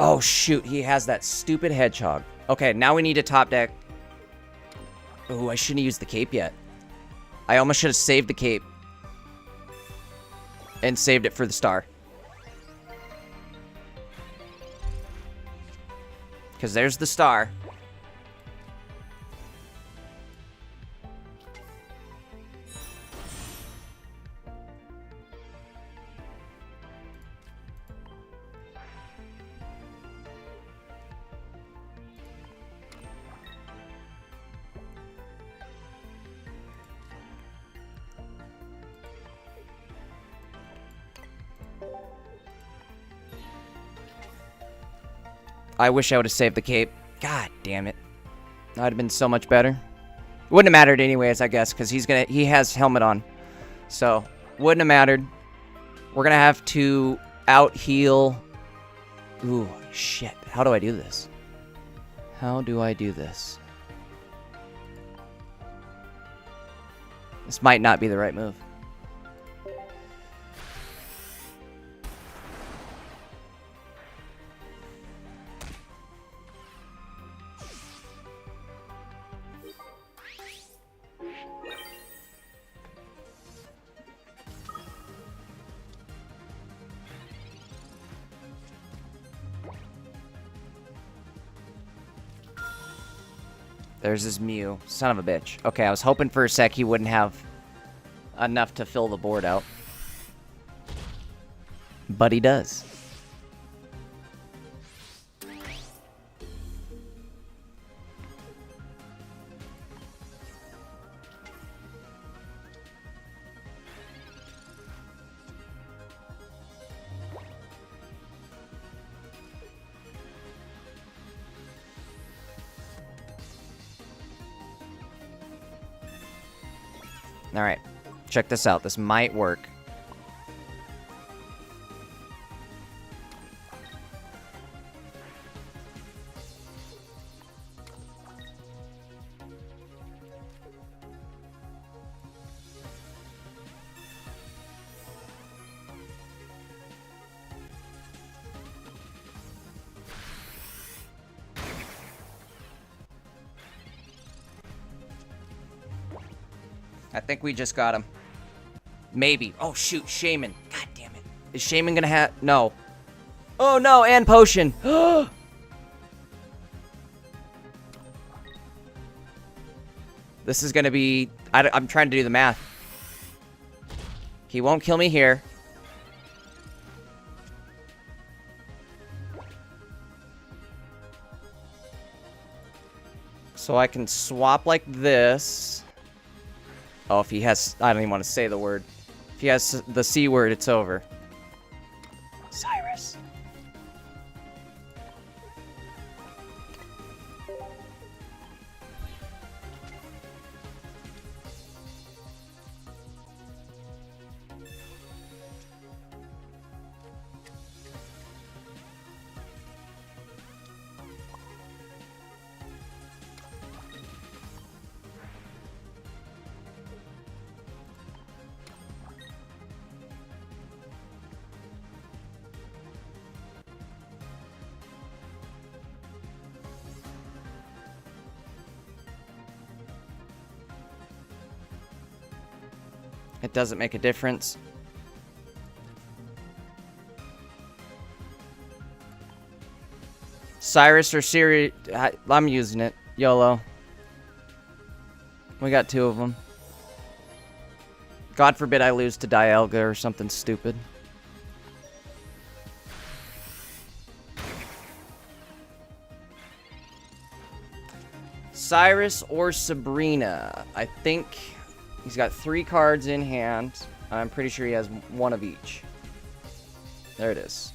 Oh, shoot. He has that stupid hedgehog. Okay, now we need to top deck. Oh, I shouldn't have used the cape yet. I almost should have saved the cape. And saved it for the star. Because there's the star. I wish I would have saved the cape. God damn it. That would have been so much better. Wouldn't have mattered anyways, I guess, because he has helmet on. So, wouldn't have mattered. We're gonna have to out-heal. Ooh, shit. How do I do this? How do I do this? This might not be the right move. There's his Mew. Son of a bitch. Okay, I was hoping for a sec he wouldn't have enough to fill the board out. But he does. Alright, check this out. This might work. I think we just got him. Maybe. Oh, shoot. Shaman. God damn it. Is Shaman gonna have... No. Oh, no. And potion. This is gonna be... I'm trying to do the math. He won't kill me here. So I can swap like this. Oh, if he has... I don't even want to say the word. If he has the C word, it's over. Cyrus. It doesn't make a difference. Cyrus or Siri... I'm using it. YOLO. We got two of them. God forbid I lose to Dialga or something stupid. Cyrus or Sabrina. I think... He's got 3 cards in hand. I'm pretty sure he has one of each. There it is.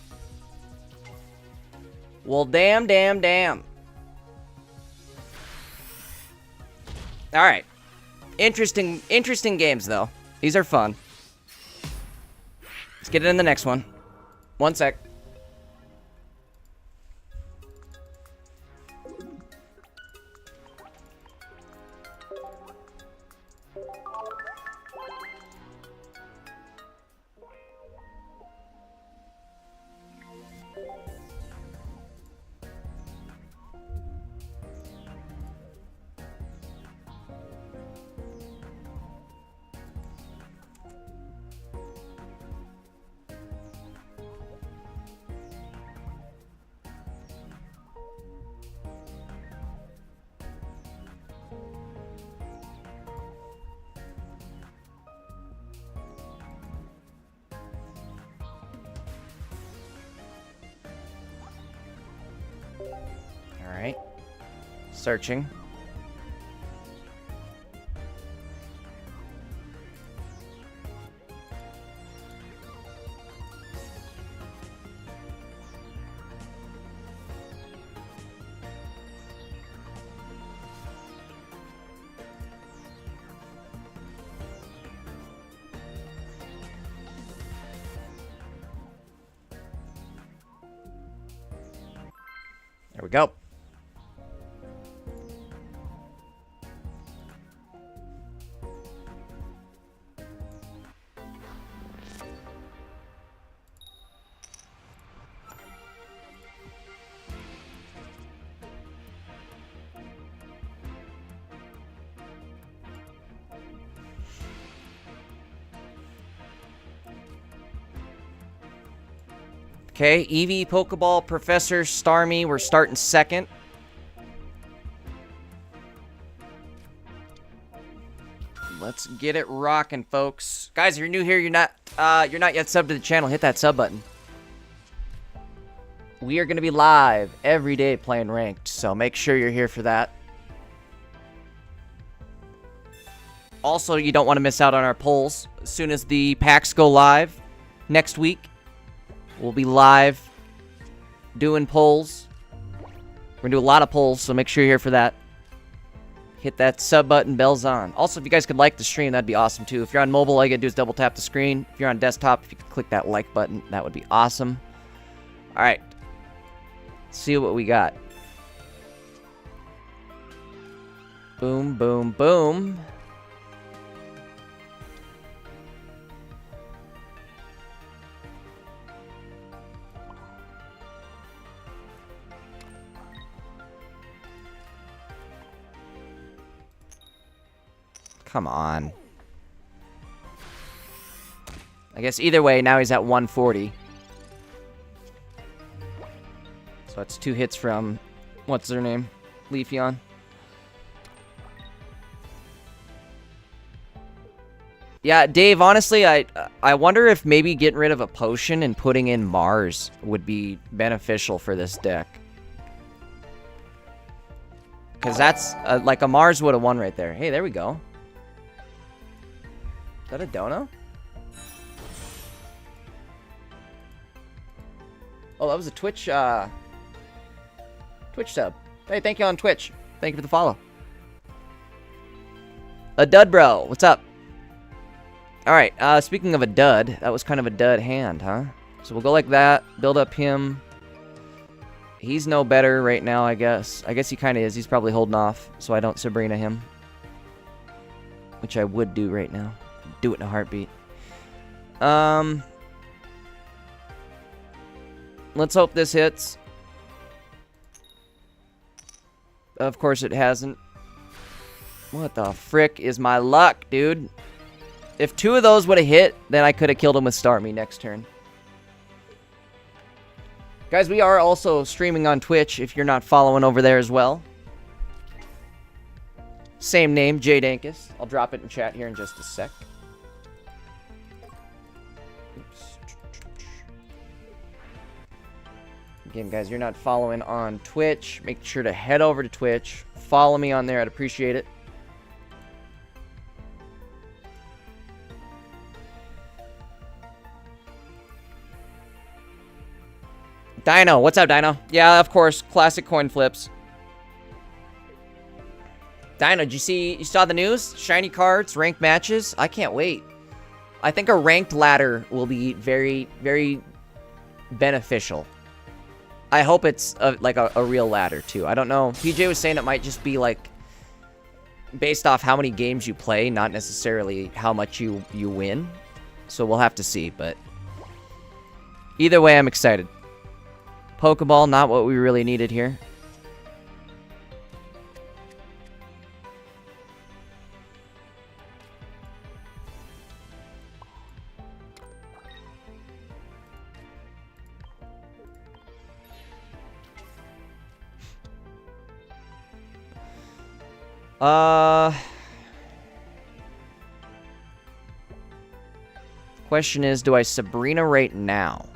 Well, damn. Alright. Interesting games, though. These are fun. Let's get it in the next one. One sec. Alright. Searching. we go. Okay, Eevee, Pokeball, Professor, Starmie, we're starting second. Let's get it rocking, folks. Guys, if you're new here, you're not yet subbed to the channel, hit that sub button. We are going to be live every day playing ranked, so make sure you're here for that. Also, you don't want to miss out on our polls. As soon as the packs go live next week, we'll be live doing polls. We're going to do a lot of polls, so make sure you're here for that. Hit that sub button, bells on. Also, if you guys could like the stream, that'd be awesome too. If you're on mobile, all you gotta do is double tap the screen. If you're on desktop, if you could click that like button, that would be awesome. Alright. Let's see what we got. Boom, boom, boom. Come on. I guess either way, now he's at 140. So that's 2 hits from, what's their name? Leafeon. Yeah, Dave, honestly, I wonder if maybe getting rid of a potion and putting in Mars would be beneficial for this deck. Because that's, like a Mars would have won right there. Hey, there we go. Is that a dono? Oh, that was a Twitch sub. Hey, thank you on Twitch. Thank you for the follow. A dud bro, what's up? Alright, speaking of a dud, that was kind of a dud hand, huh? So we'll go like that, build up him. He's no better right now, I guess. I guess he kind of is. He's probably holding off, so I don't Sabrina him. Which I would do right now. Do it in a heartbeat. Let's hope this hits. Of course it hasn't. What the frick is my luck, dude? If 2 of those would have hit, then I could have killed him with Starmie next turn. Guys, we are also streaming on Twitch if you're not following over there as well. Same name, Jade Ankus. I'll drop it in chat here in just a sec. Again, guys, you're not following on Twitch, make sure to head over to Twitch. Follow me on there. I'd appreciate it. Dino, what's up, Dino? Yeah, of course, classic coin flips. Dino, you saw the news? Shiny cards, ranked matches? I can't wait. I think a ranked ladder will be very, very beneficial. I hope it's like a real ladder, too. I don't know. PJ was saying it might just be, like, based off how many games you play, not necessarily how much you win. So we'll have to see, but either way, I'm excited. Pokeball, not what we really needed here. Question is, do I Sabrina right now?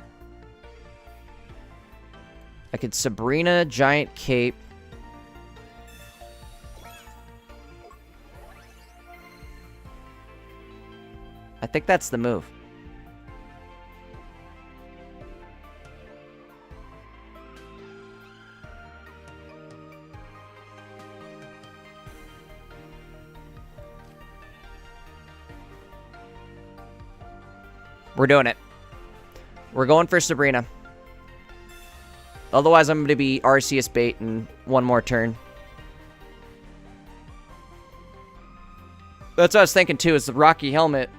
I could Sabrina, Giant Cape. I think that's the move. We're doing it. We're going for Sabrina. Otherwise, I'm going to be Arceus bait in one more turn. That's what I was thinking, too, is the Rocky Helmet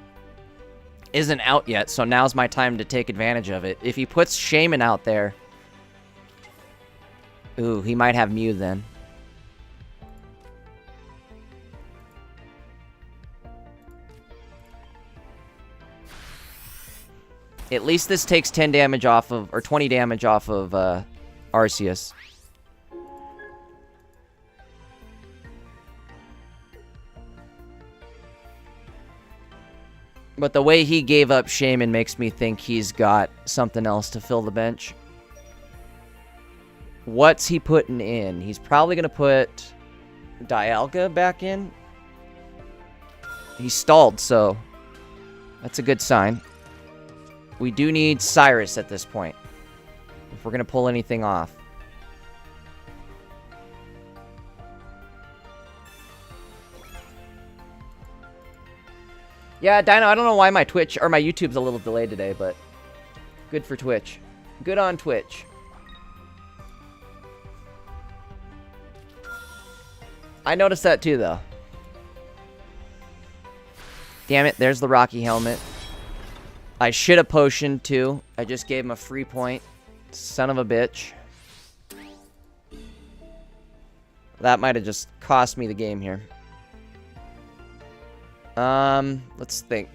isn't out yet, so now's my time to take advantage of it. If he puts Shaman out there... Ooh, he might have Mew then. At least this takes 10 damage off of... Or 20 damage off of, Arceus. But the way he gave up Shaman makes me think he's got something else to fill the bench. What's he putting in? He's probably going to put Dialga back in. He stalled, so that's a good sign. We do need Cyrus at this point, if we're going to pull anything off. Yeah, Dino, I don't know why my Twitch, or my YouTube's a little delayed today, but good for Twitch. Good on Twitch. I noticed that too, though. Damn it, there's the Rocky Helmet. I should have potioned, too. I just gave him a free point. Son of a bitch. That might have just cost me the game here. Let's think.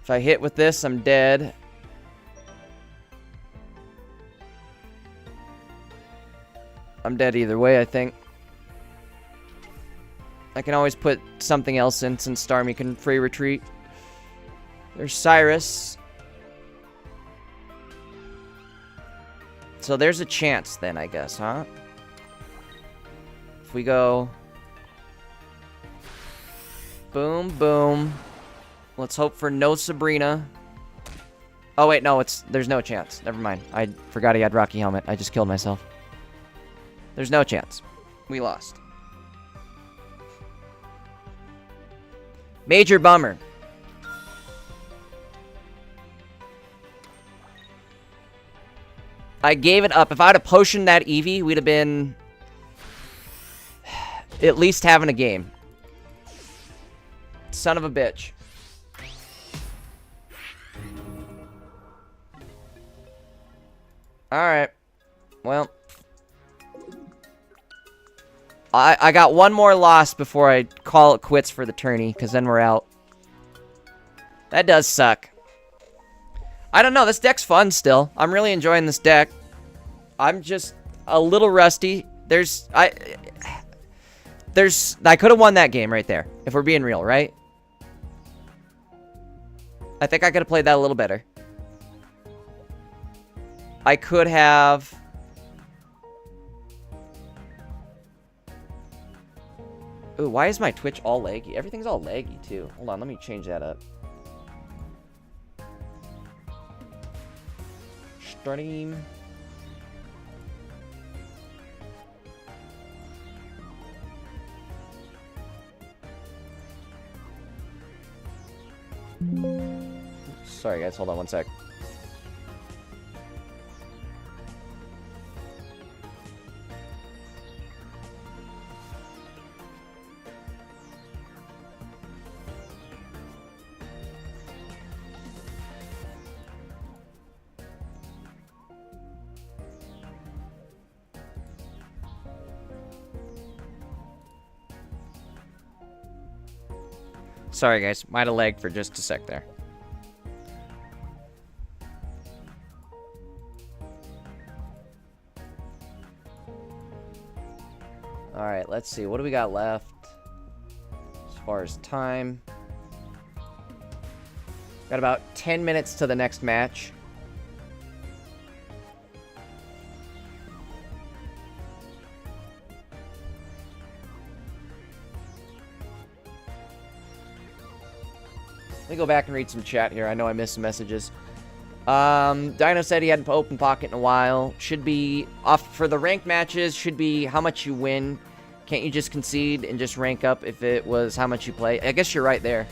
If I hit with this, I'm dead. I'm dead either way, I think. I can always put something else in since Starmie can free retreat. There's Cyrus. So there's a chance then, I guess, huh? If we go... Boom, boom. Let's hope for no Sabrina. Oh, wait, no, there's no chance. Never mind. I forgot he had Rocky Helmet. I just killed myself. There's no chance. We lost. Major bummer. I gave it up. If I would have potioned that Eevee, we'd have been at least having a game. Son of a bitch. Alright. Well. I got one more loss before I call it quits for the tourney, because then we're out. That does suck. I don't know, this deck's fun still. I'm really enjoying this deck. I'm just a little rusty. I could have won that game right there, if we're being real, right? I think I could have played that a little better. I could have... Ooh, why is my Twitch all laggy? Everything's all laggy, too. Hold on, let me change that up. Stream. Sorry, guys. Hold on one sec. Sorry, guys. Might have lagged for just a sec there. Alright, let's see. What do we got left? As far as time. Got about 10 minutes to the next match. Let me go back and read some chat here. I know I missed some messages. Dino said he hadn't opened Pocket in a while. Should be off for the ranked matches. Should be how much you win. Can't you just concede and just rank up if it was how much you play? I guess you're right there.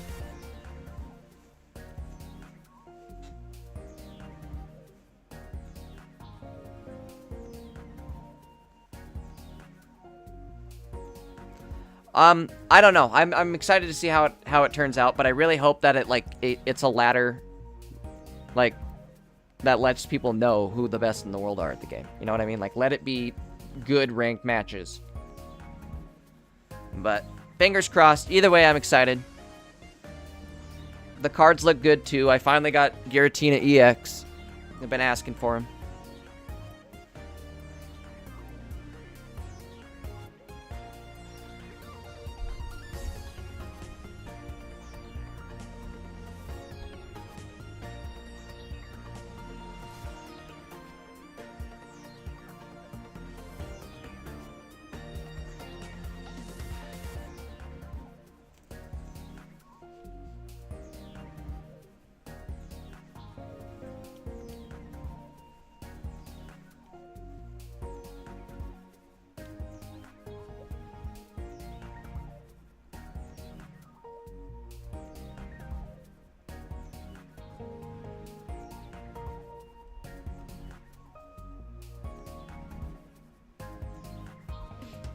I don't know. I'm excited to see how it turns out, but I really hope that it's a ladder, like, that lets people know who the best in the world are at the game. You know what I mean? Like, let it be good ranked matches. But fingers crossed. Either way, I'm excited. The cards look good too. I finally got Giratina EX. I've been asking for him.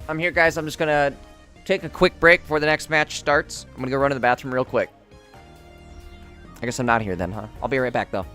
I'm here, guys. I'm just gonna take a quick break before the next match starts. I'm gonna go run to the bathroom real quick. I guess I'm not here then, huh? I'll be right back, though.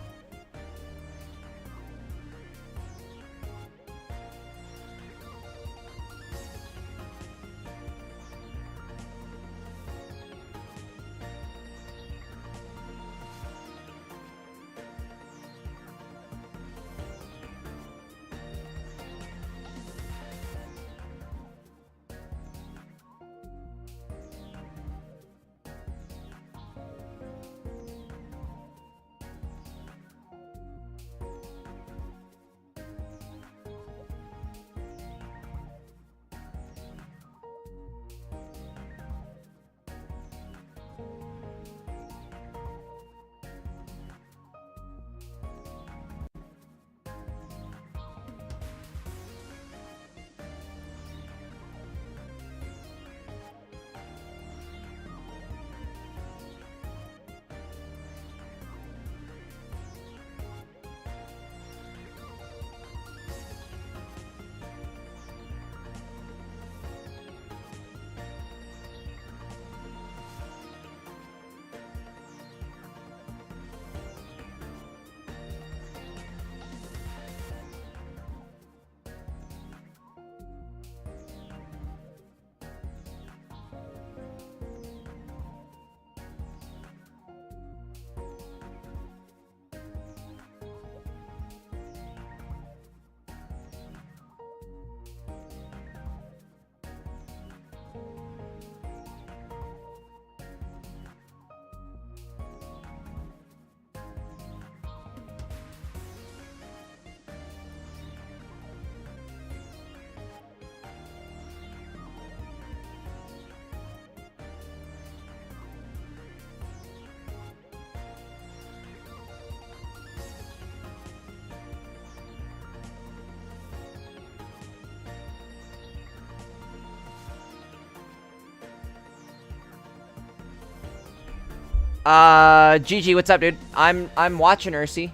GG, what's up, dude? I'm watching Ursi.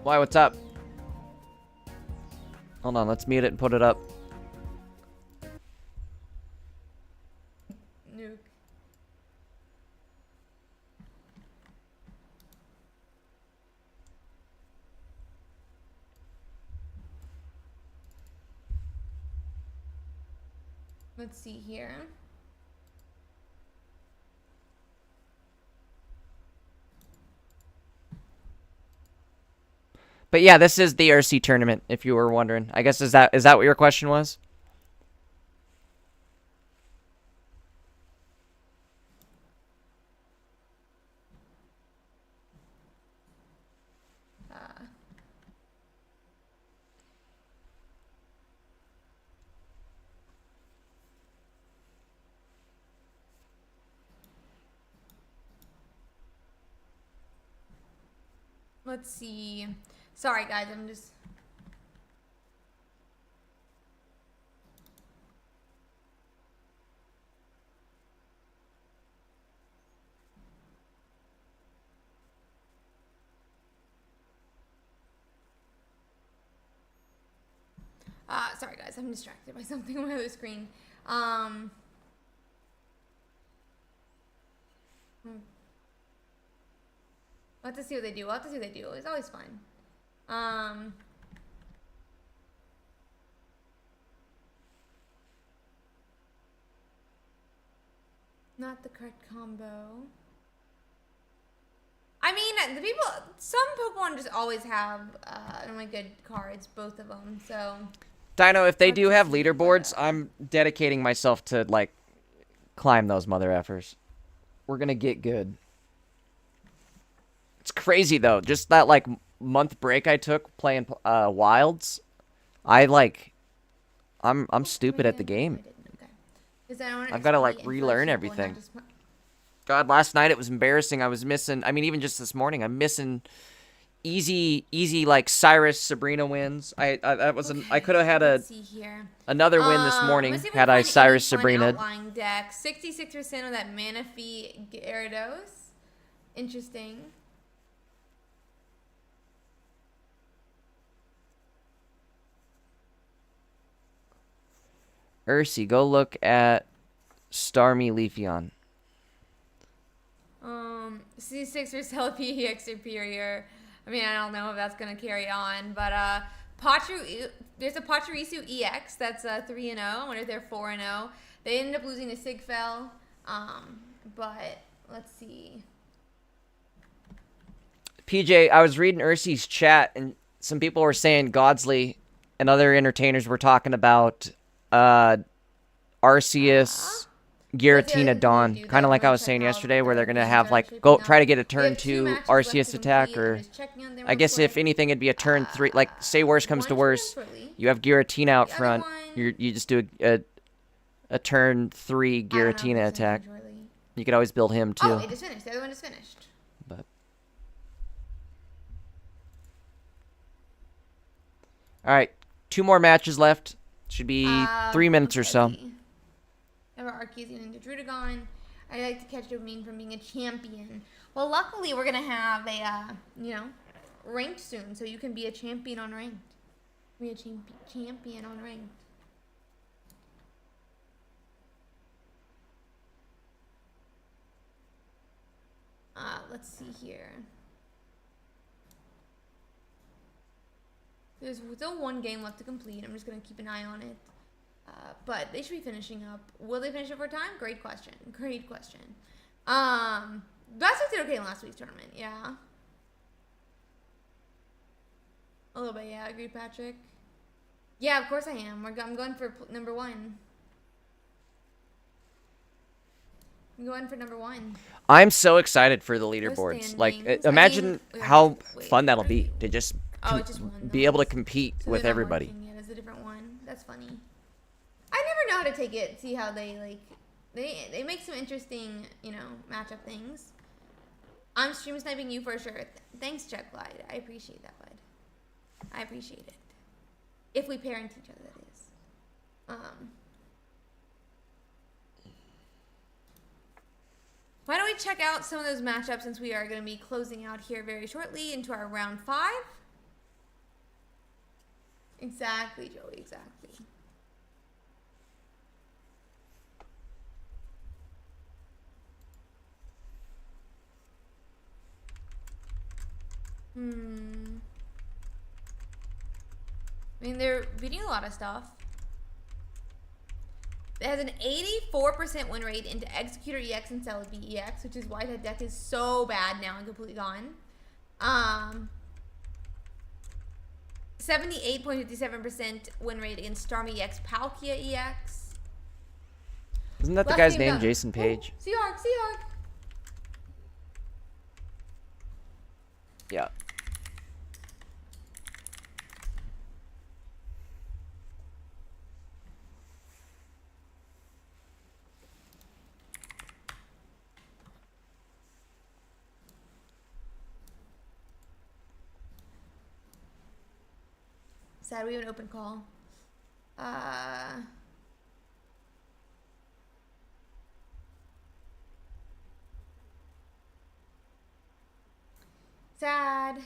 Why, what's up? Hold on, let's mute it and put it up. Nuke. Let's see here. But yeah, this is the RC tournament, if you were wondering. I guess is that what your question was? Let's see. Sorry, guys. I'm just. sorry guys, I'm distracted by something on my other screen. We'll have to see what they do. It's always fun. Not the correct combo. I mean, some Pokemon just always have really good cards, both of them, so. Dino, if they do have leaderboards, I'm dedicating myself to, like, climb those mother effers. We're gonna get good. It's crazy, though. Just that, like, month break I took playing Wilds, I'm stupid at the game. I've got to, like, relearn everything. God, last night it was embarrassing. I was missing, I mean, even just this morning, I'm missing easy, like, Cyrus, Sabrina wins. I could have had another win this morning had I Cyrus, Sabrina. Deck. 66% of that Manaphy Gyarados. Interesting. Ursi, go look at Starmie Leafeon. C6 or Celebi EX Superior. I mean, I don't know if that's going to carry on, but there's a Pachirisu EX that's 3-0. I wonder if they're 4-0. They ended up losing to Sigfell, but let's see. PJ, I was reading Ursi's chat, and some people were saying Godsley and other entertainers were talking about Arceus, Giratina, Dawn, kind of like I was saying yesterday, where they're gonna have like try to get a turn 2 Arceus attack, or I guess if anything it'd be a turn 3. Like say worst comes to worst, you have Giratina out front, you just do a turn 3 Giratina attack. You could always build him too. Oh, it just finished. The other one just finished. But all right, 2 more matches left. Should be 3 minutes or so. I have Arceus into Drudagon. I like to catch dopamine from being a champion. Well, luckily we're gonna have a ranked soon, so you can be a champion on ranked. Be a champion on ranked. Let's see here. There's still 1 game left to complete. I'm just gonna keep an eye on it. But they should be finishing up. Will they finish it for time? Great question. Great question. Blastoise did okay in last week's tournament. Yeah. A little bit, yeah. Agreed, Patrick. Yeah, of course I am. I'm going for number 1. I'm going for number 1. I'm so excited for the leaderboards. Like, imagine how fun that'll be to just be able to compete with everybody. Yeah, it's a different one. That's funny. I never know how to take it. See how they they make some interesting matchup things. I'm stream sniping you for sure. Thanks, Chuck Glide. I appreciate that, bud. I appreciate it. If we parent each other, that is. Why don't we check out some of those matchups since we are going to be closing out here very shortly into our round 5. Exactly, Joey, exactly. I mean, they're beating a lot of stuff. It has an 84% win rate into Executor EX and Celebi EX, which is why that deck is so bad now and completely gone. 78.57% win rate against Starmie EX, Palkia EX. Isn't that the guy's name, Jason Page? Seahawk. Yeah. Sad we have an open call. Sad.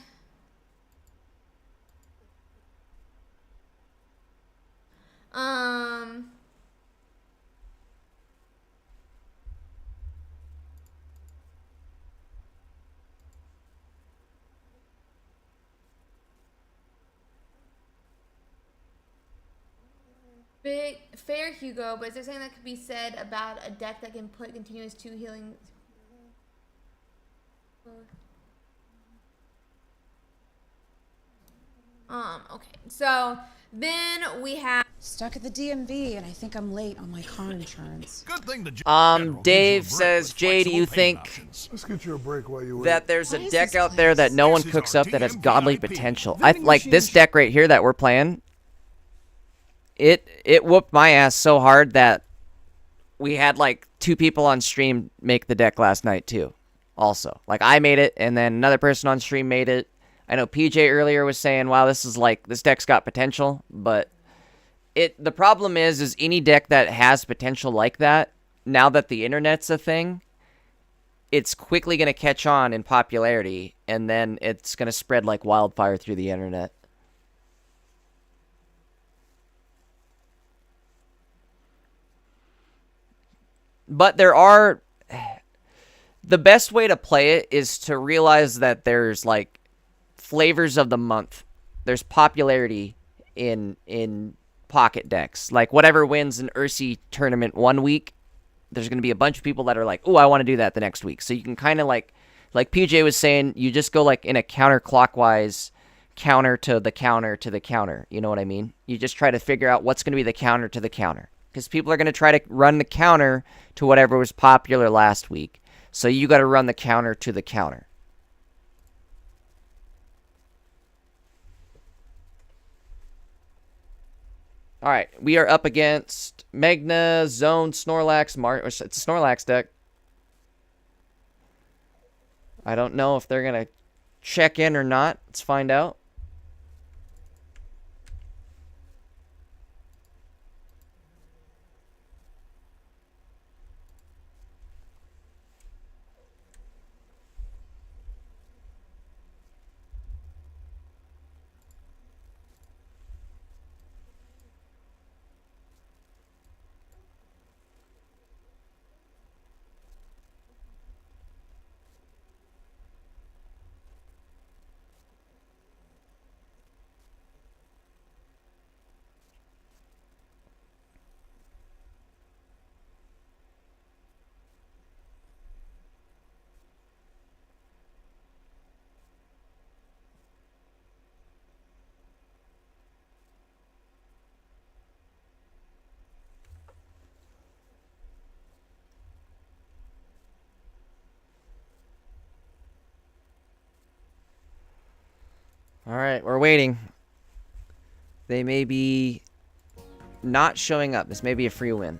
Big fair, Hugo, but is there something that could be said about a deck that can put continuous 2 healing? Okay. So then we have Stuck at the DMV, and I think I'm late on my car insurance. Good thing the General Dave gives you a break says, with Jay, do you flexible payment think options. Let's get you a break while you wait. that there's a What is deck this out there that place? no one This is cooks our up that has DMV godly VIP. potential? Vending Like this machines. deck right here that we're playing. It whooped my ass so hard that we had like 2 people on stream make the deck last night too. Also, like I made it, and then another person on stream made it. I know PJ earlier was saying, "Wow, this deck's got potential," but the problem is any deck that has potential like that, now that the internet's a thing, it's quickly going to catch on in popularity, and then it's going to spread like wildfire through the internet. But the best way to play it is to realize that there's like flavors of the month. There's popularity in pocket decks. Like whatever wins an Ursi tournament one week, there's going to be a bunch of people that are like, "Oh, I want to do that the next week." So you can kind of like PJ was saying, you just go like in a counterclockwise counter to the counter to the counter. You know what I mean? You just try to figure out what's going to be the counter to the counter. Because people are going to try to run the counter to whatever was popular last week. So you got to run the counter to the counter. All right, we are up against Magna, Zone, Snorlax, it's a Snorlax deck. I don't know if they're going to check in or not. Let's find out. All right, we're waiting. They may be not showing up. This may be a free win.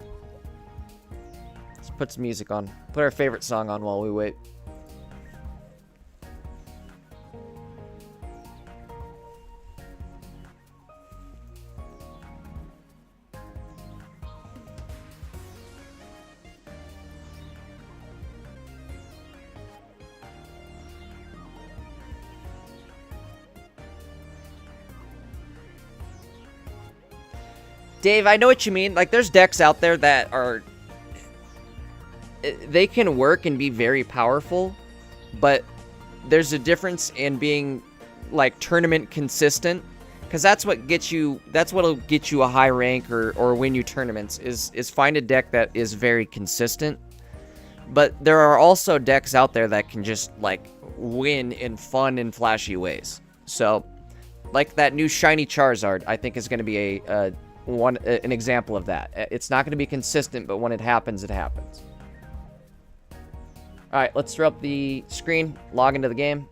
Let's put some music on. Put our favorite song on while we wait. Dave, I know what you mean. Like, there's decks out there that are... They can work and be very powerful, but there's a difference in being, like, tournament consistent. Because that's what gets you... That's what'll get you a high rank or win you tournaments, is find a deck that is very consistent. But there are also decks out there that can just, like, win in fun and flashy ways. So, like that new shiny Charizard, I think is going to be an example of that. It's not going to be consistent, but when it happens, it happens. All right, let's throw up the screen, log into the game.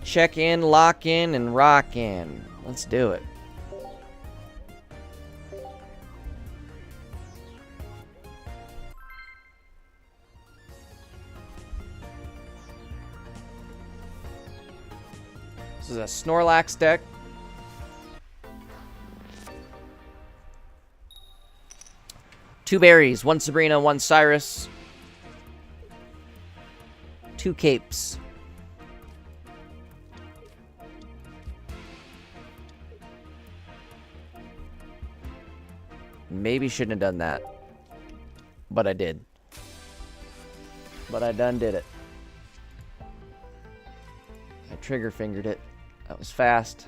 Check in, lock in, and rock in. Let's do it. This is a Snorlax deck. Two berries, one Sabrina, one Cyrus. Two capes. Maybe shouldn't have done that. But I did. But I done did it. trigger fingered it. That was fast.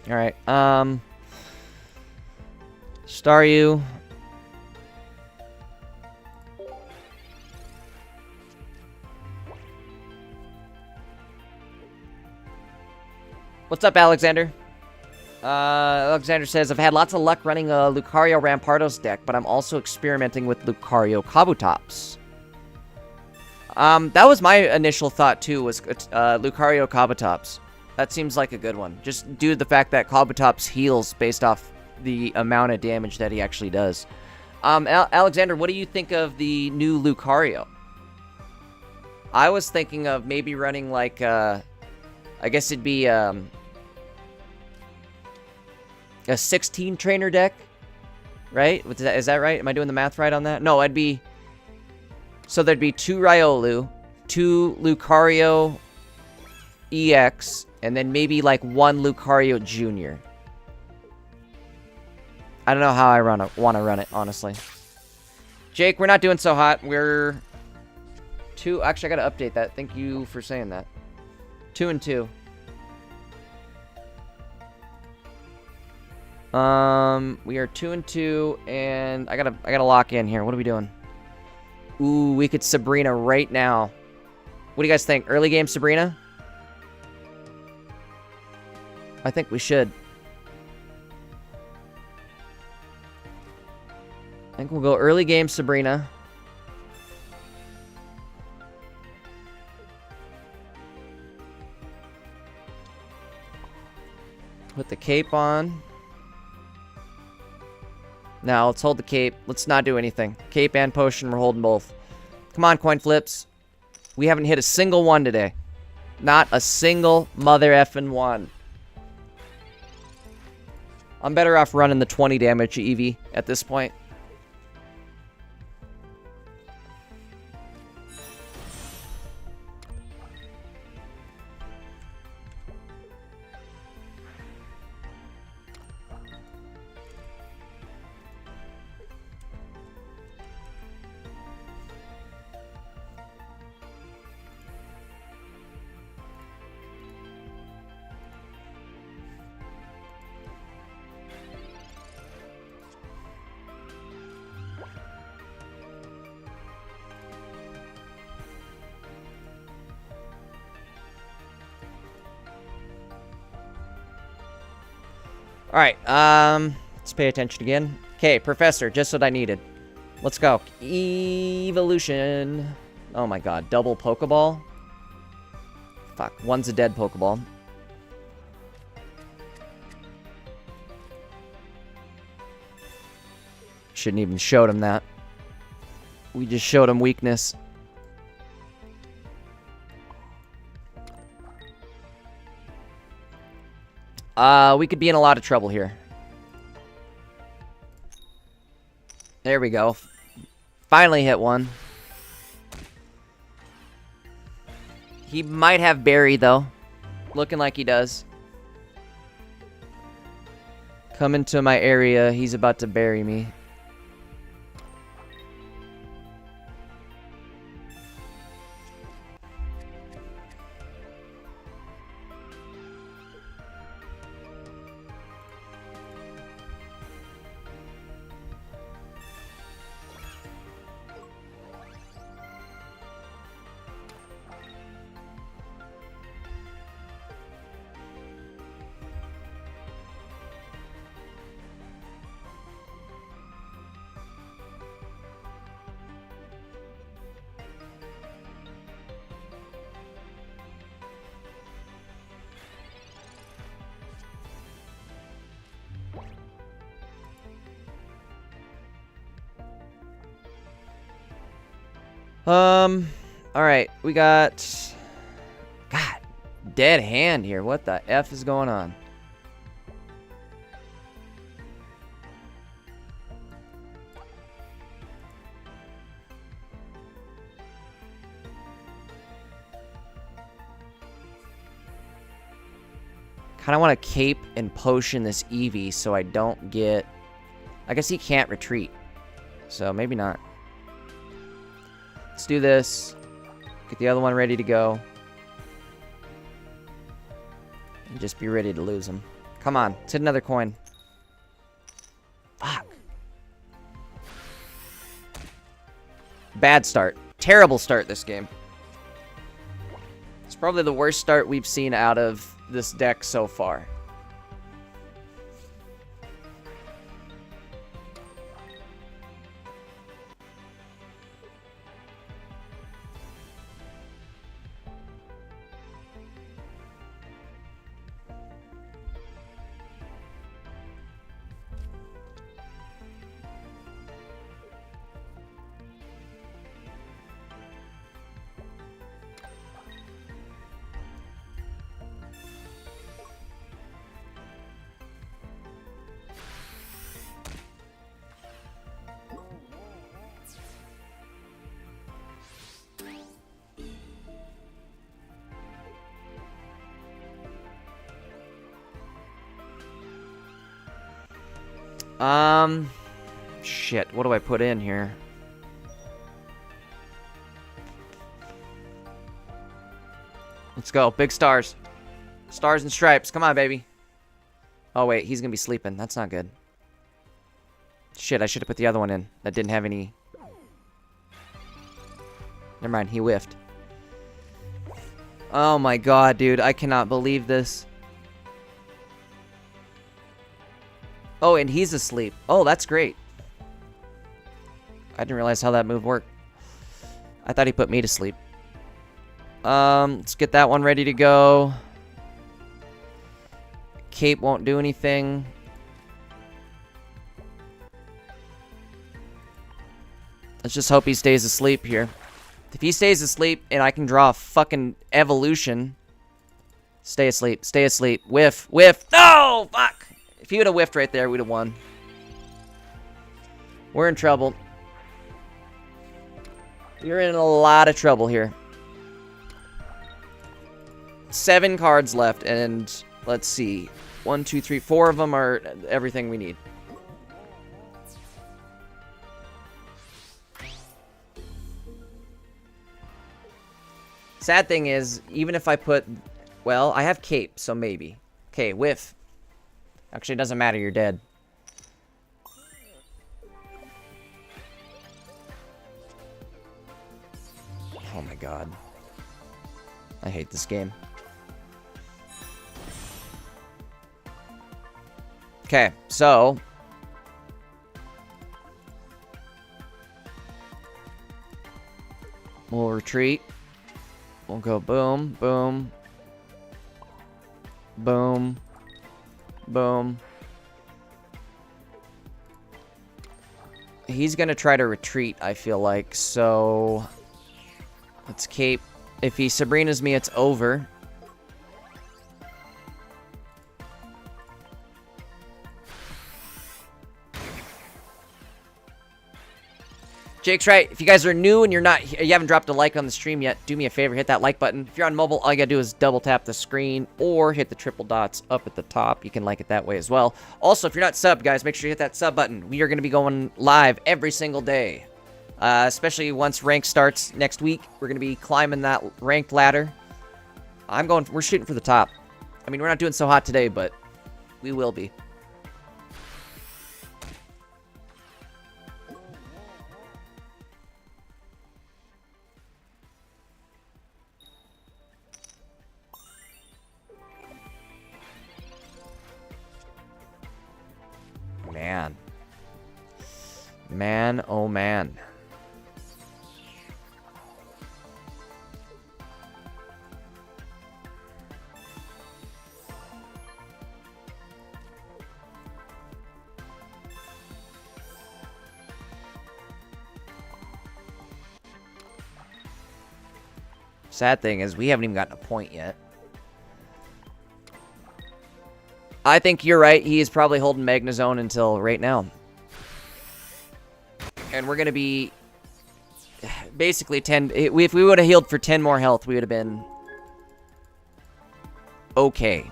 Alright, Staryu. What's up, Alexander? Alexander says, I've had lots of luck running a Lucario Rampardos deck, but I'm also experimenting with Lucario Kabutops. That was my initial thought, too, was Lucario Kabutops. That seems like a good one. Just due to the fact that Kabutops heals based off the amount of damage that he actually does. Alexander, what do you think of the new Lucario? I was thinking of maybe running, like, I guess it'd be, a 16 trainer deck, right? Is that right? Am I doing the math right on that? No, it'd be... So there'd be 2 Riolu, 2 Lucario EX, and then maybe like 1 Lucario Jr. I don't know how I want to run it, honestly. Jake, we're not doing so hot. We're 2... Actually, I gotta update that. Thank you for saying that. 2-2. We are 2-2, and I gotta lock in here. What are we doing? Ooh, we could Sabrina right now. What do you guys think? Early game Sabrina? I think we should. I think we'll go early game Sabrina. Put the cape on. Now, let's hold the cape. Let's not do anything. Cape and potion, we're holding both. Come on, coin flips. We haven't hit a single one today. Not a single mother effing one. I'm better off running the 20 damage Eevee at this point. Alright, let's pay attention again. Okay, Professor, just what I needed. Let's go. Evolution. Oh my god, double Pokeball? Fuck, one's a dead Pokeball. Shouldn't even showed him that. We just showed him weakness. We could be in a lot of trouble here. There we go. Finally hit one. He might have Berry, though. Looking like he does. Come into my area. He's about to bury me. Alright, we got... God, dead hand here. What the F is going on? Kind of want to cape and potion this Eevee so I don't get... I guess he can't retreat. So maybe not. Let's do this. Get the other one ready to go. And just be ready to lose him. Come on. Let's hit another coin. Fuck. Bad start. Terrible start this game. It's probably the worst start we've seen out of this deck so far. Shit, what do I put in here? Let's go, big stars. Stars and stripes, come on, baby. Oh, wait, he's gonna be sleeping. That's not good. Shit, I should have put the other one in. That didn't have any... Never mind, he whiffed. Oh my god, dude, I cannot believe this. Oh, and he's asleep. Oh, that's great. I didn't realize how that move worked. I thought he put me to sleep. Let's get that one ready to go. Cape won't do anything. Let's just hope he stays asleep here. If he stays asleep and I can draw a fucking evolution. Stay asleep. Stay asleep. Whiff. Whiff. No! Fuck! If he would have whiffed right there, we'd have won. We're in trouble. You're in a lot of trouble here. 7 cards left, and let's see. 1, 2, 3, 4 of them are everything we need. Sad thing is, even if I put... Well, I have Cape, so maybe. Okay, whiff. Actually, it doesn't matter, you're dead. Oh my god. I hate this game. Okay, so... we'll retreat. We'll go boom, boom. Boom. Boom. He's gonna try to retreat, I feel like, so... let's cape. If he Sabrina's me, it's over. Jake's right. If you guys are new and you haven't dropped a like on the stream yet, do me a favor, hit that like button. If you're on mobile, all you gotta do is double tap the screen or hit the triple dots up at the top. You can like it that way as well. Also, if you're not subbed, guys, make sure you hit that sub button. We are gonna be going live every single day. Especially once rank starts next week. We're gonna be climbing that ranked ladder. We're shooting for the top. I mean, we're not doing so hot today, but we will be. Man. Man, oh man. Sad thing is we haven't even gotten a point yet. I think you're right. He is probably holding Magnezone until right now. And we're going to be basically 10... If we would have healed for 10 more health, we would have been okay.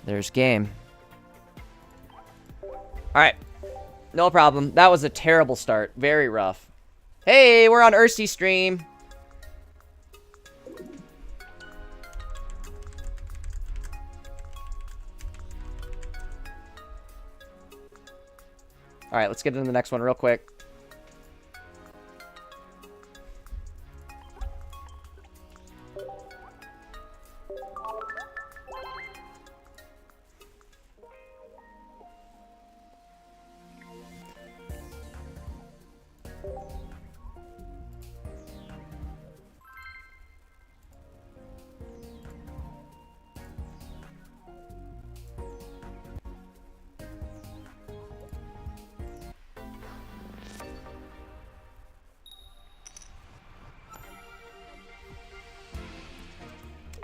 There's game. Alright. No problem. That was a terrible start. Very rough. Hey, we're on Ursi stream. Alright, let's get into the next one real quick.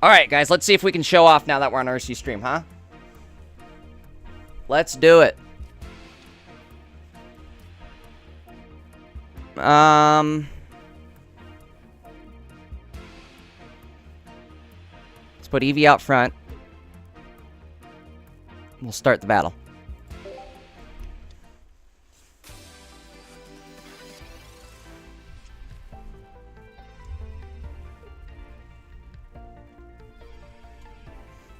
Alright, guys, let's see if we can show off now that we're on RC stream, huh? Let's do it. Let's put Eevee out front. We'll start the battle.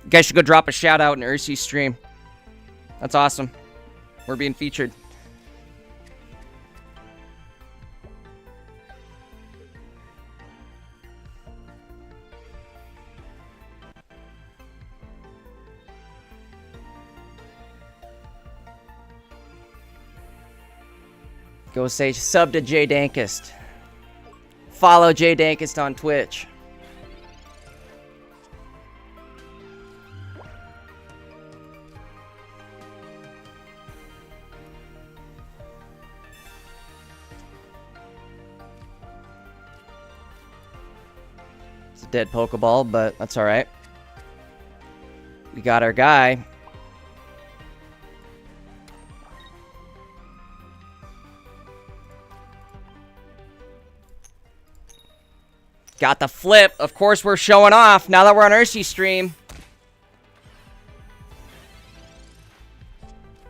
You guys should go drop a shout out in Ursi's stream. That's awesome. We're being featured. Go say sub to Jay Dankist. Follow Jay Dankist on Twitch. It's a dead Pokeball, but that's alright. We got our guy. Got the flip. Of course, we're showing off now that we're on Ursi stream.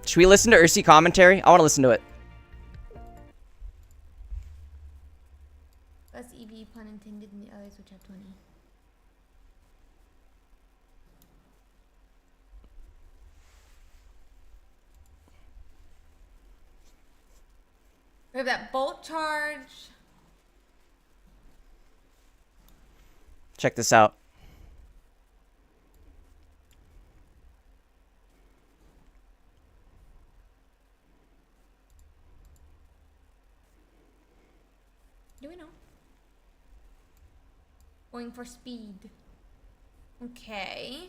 Should we listen to Ursi commentary? I want to listen to it. That's EV, pun intended, and the others which have 20. We have that Bolt Charge. Check this out. Do we know? Going for speed. Okay.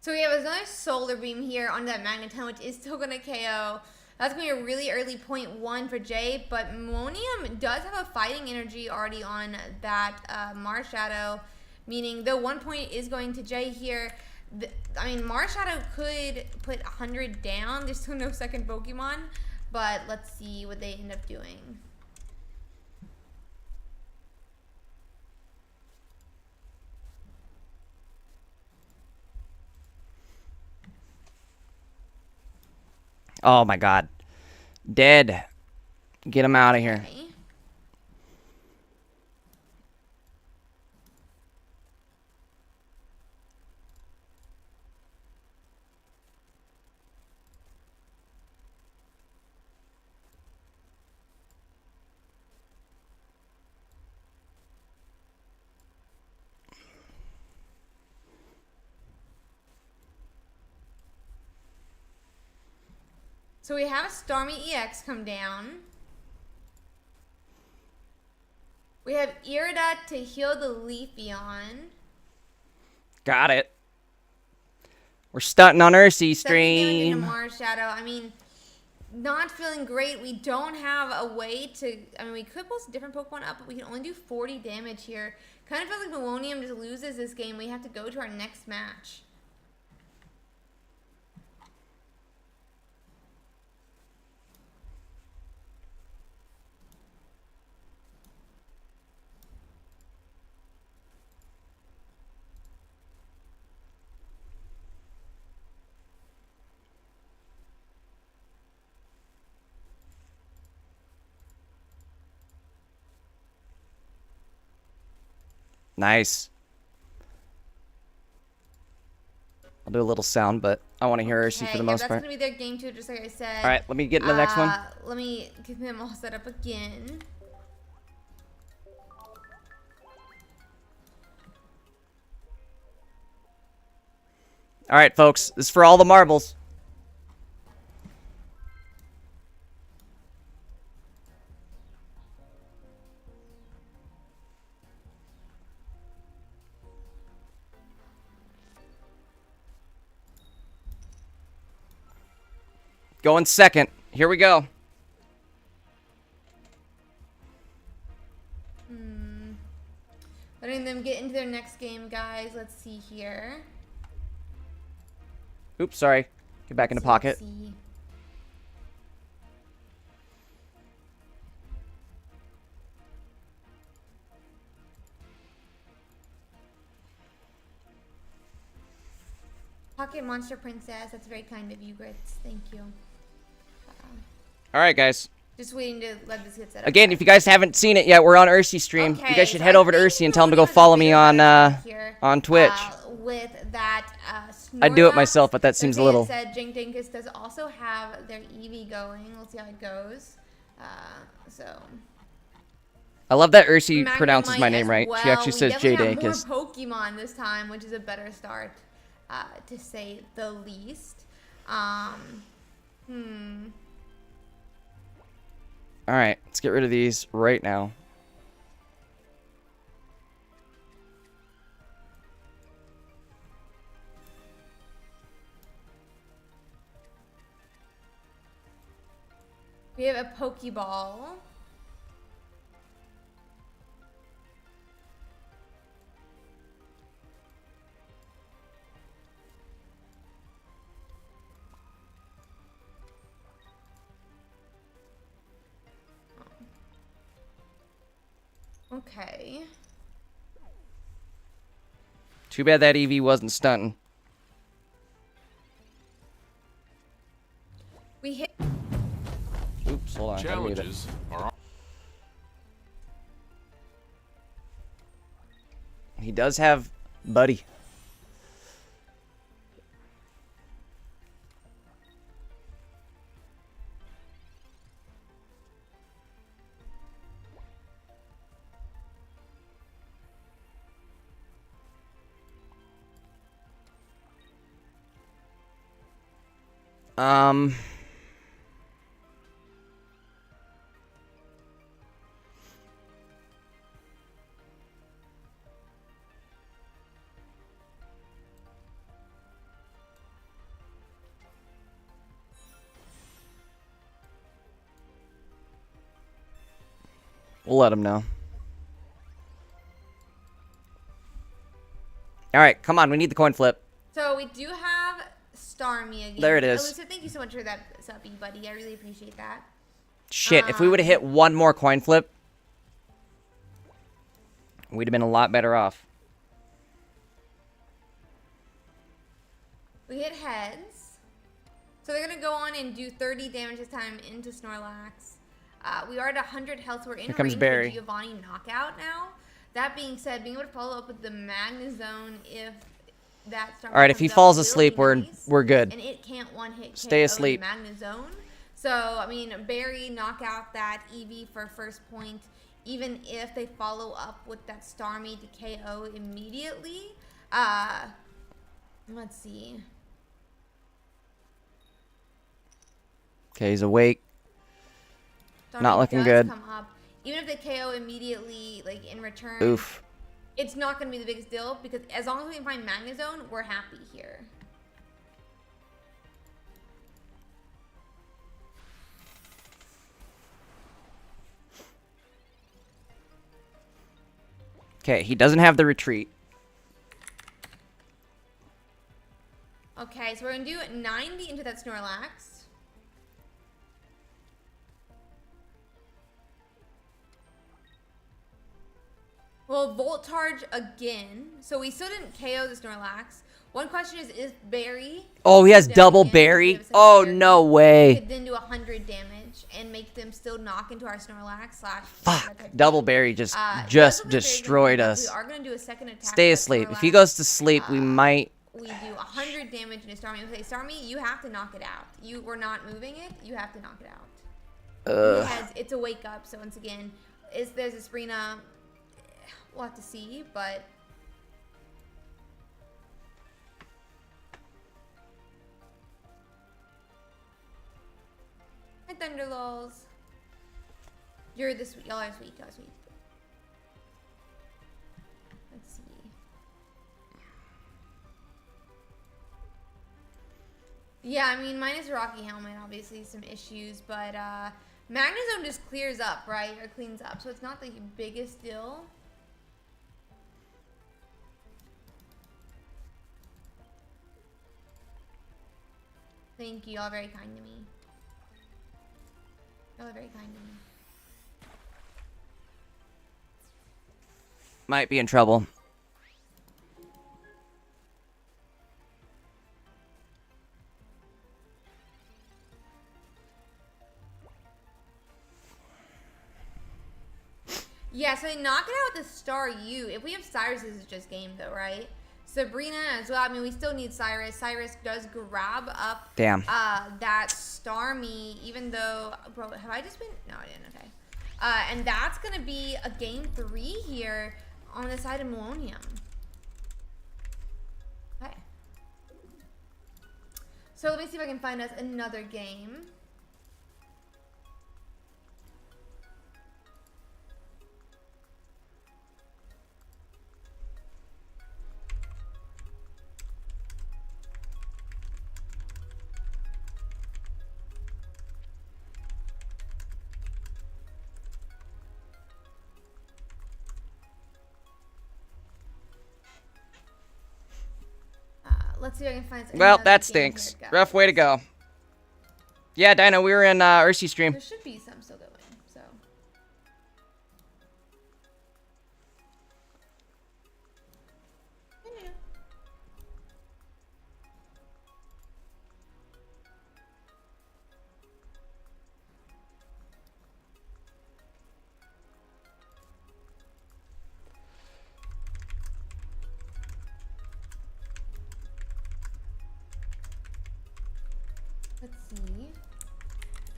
So we have another Solar Beam here on that Magneton, which is still going to KO. That's going to be a really early 0.1 for Jay, but Monium does have a fighting energy already on that Marshadow, meaning the 1 point is going to Jay here. I mean, Marshadow could put 100 down. There's still no second Pokemon, but let's see what they end up doing. Oh my god. Dead. Get him out of here. Okay. So we have a Starmie EX come down. We have Iridat to heal the Leafeon. Got it. We're stunting on Ursi 7 damage stream. into Marshadow. I mean, not feeling great. We don't have a way to... I mean, we could post a different Pokemon up, but we can only do 40 damage here. Kind of feels like Melonium just loses this game. We have to go to our next match. Nice. I'll do a little sound, but I want to hear Ursi for the most that's part. That's going to be their game 2, just like I said. All right, let me get in the next one. Let me get them all set up again. All right, folks. This is for all the marbles. Going second. Here we go. Letting them get into their next game, guys. Let's see here. Oops, sorry. Get back into pocket. See. Pocket Monster Princess. That's very kind of you, Grits. Thank you. All right, guys. Just waiting to let this get set up. Again, if you guys haven't seen it yet, we're on Ursi stream. Okay, You guys should so head over to Ursi and tell him to go follow me on Twitch. With that, I'd do it Snorlax, myself, but that seems a little. Said Jink Dinkus does also have their Eevee going. Let's see how it goes. So. I love that Ursi Magnemite pronounces my name as right. well. She actually We says J definitely Dinkus. have more Pokemon this time, which is a better start, to say the least. All right, let's get rid of these right now. We have a Pokeball. Okay. Too bad that Eevee wasn't stunting. We hit. Oops, hold on. Challenges are He does have Buddy. We'll let him know. All right, come on. We need the coin flip. So we do have Starmie again. There it is. Alyssa, thank you so much for that subby, buddy. I really appreciate that. Shit, if we would have hit one more coin flip, we'd have been a lot better off. We hit heads. So they're going to go on and do 30 damage this time into Snorlax. We are at 100 health, so we're in Here comes range Barry. of Giovanni knockout now. That being said, being able to follow up with the Magnezone if that Starmie All right, if he comes up falls will asleep, be we're nice. we're good. And it can't one-hit Stay KO asleep. the Magnezone. So, I mean, Barry knock out that Eevee for first point, even if they follow up with that Starmie to KO immediately. Let's see. Okay, he's awake. Starmie Not looking does good. Come up. Even if they KO immediately, like in return, Oof. it's not going to be the biggest deal because as long as we can find Magnezone, we're happy here. Okay, he doesn't have the retreat. Okay, so we're gonna do 90 into that Snorlax. Well, Volt Charge again. So we still didn't KO the Snorlax. One question is Berry? Oh, he has down double again? Do we berry. have a second Oh, berry? no We way. could then do 100 damage and make them still knock into our Snorlax slash. Fuck. Double berry just Double berry destroyed gonna- us. We are gonna do a second attack. Stay with asleep. If Snorlax. he goes to sleep, we might. We do 100 damage into Starmie. Okay, Starmie, you have to knock it out. You were not moving it. You have to knock it out. It's a wake up. So once again, there's a Sabrina. We'll have to see, but. Hi, Thunderlulls. You're the sweet. Y'all are sweet. Y'all are sweet. Let's see. Yeah, I mean, minus Rocky Helmet, obviously some issues, but Magnezone just clears up, right? Or cleans up, so it's not the biggest deal. Thank you, y'all are very kind to me. Y'all are very kind to me. Might be in trouble. Yeah, so they knock it out with the Star U. If we have Cyrus, this is just game, though, right? Sabrina as well. I mean, we still need Cyrus. Cyrus does grab up that Starmie, even though... Bro, have I just been... No, I didn't. Okay. And that's going to be a game 3 here on the side of Millennium. Okay. So let me see if I can find us another game. Let's see if I can find some. Well, that stinks. Rough way to go. Yeah, Dino, we were in Ursi stream. There should be some still going, so. Yeah. Let's see.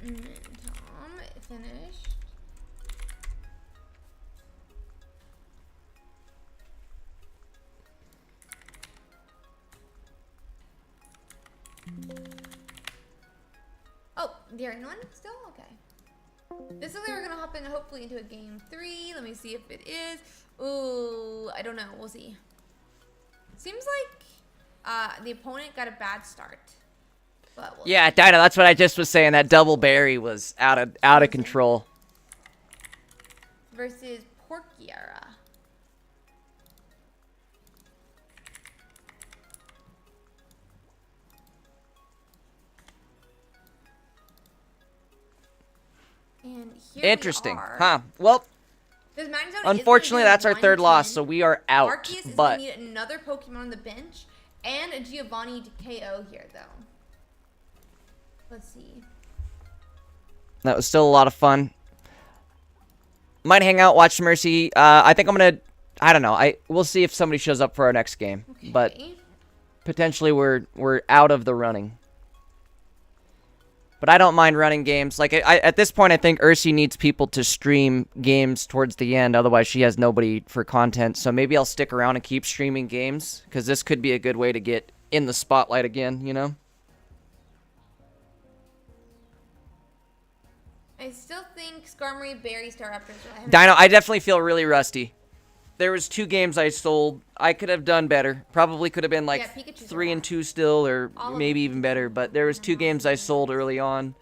Tom finished. Oh, the Arena one still? Okay. This is where we're gonna hop in hopefully into a game 3. Let me see if it is. Ooh, I don't know. We'll see. Seems like the opponent got a bad start. But we'll Yeah, Dino, that's what I just was saying. That double berry was out of control. versus Porkiera. And here Interesting, we are. huh? Well, This Magnezone is unfortunately, gonna that's do our third loss, 110. so we are out. Arceus is But gonna need another Pokemon on the bench and a Giovanni to KO here, though. Let's see. that was still a lot of fun. Might hang out, watch Mercy. I think I'm gonna. I don't know. We'll see if somebody shows up for our next game. Okay. But potentially we're out of the running. But I don't mind running games. Like at this point, I think Ursi needs people to stream games towards the end. Otherwise, she has nobody for content. So maybe I'll stick around and keep streaming games because this could be a good way to get in the spotlight again. You know. I still think Skarmory, Berry, Staraptors. Dino, I definitely feel really rusty. There was 2 games I sold. I could have done better. Probably could have been like Pikachu's 3 a and lot. 2 still, or All of maybe them. even better. But there was 2 games I sold early on.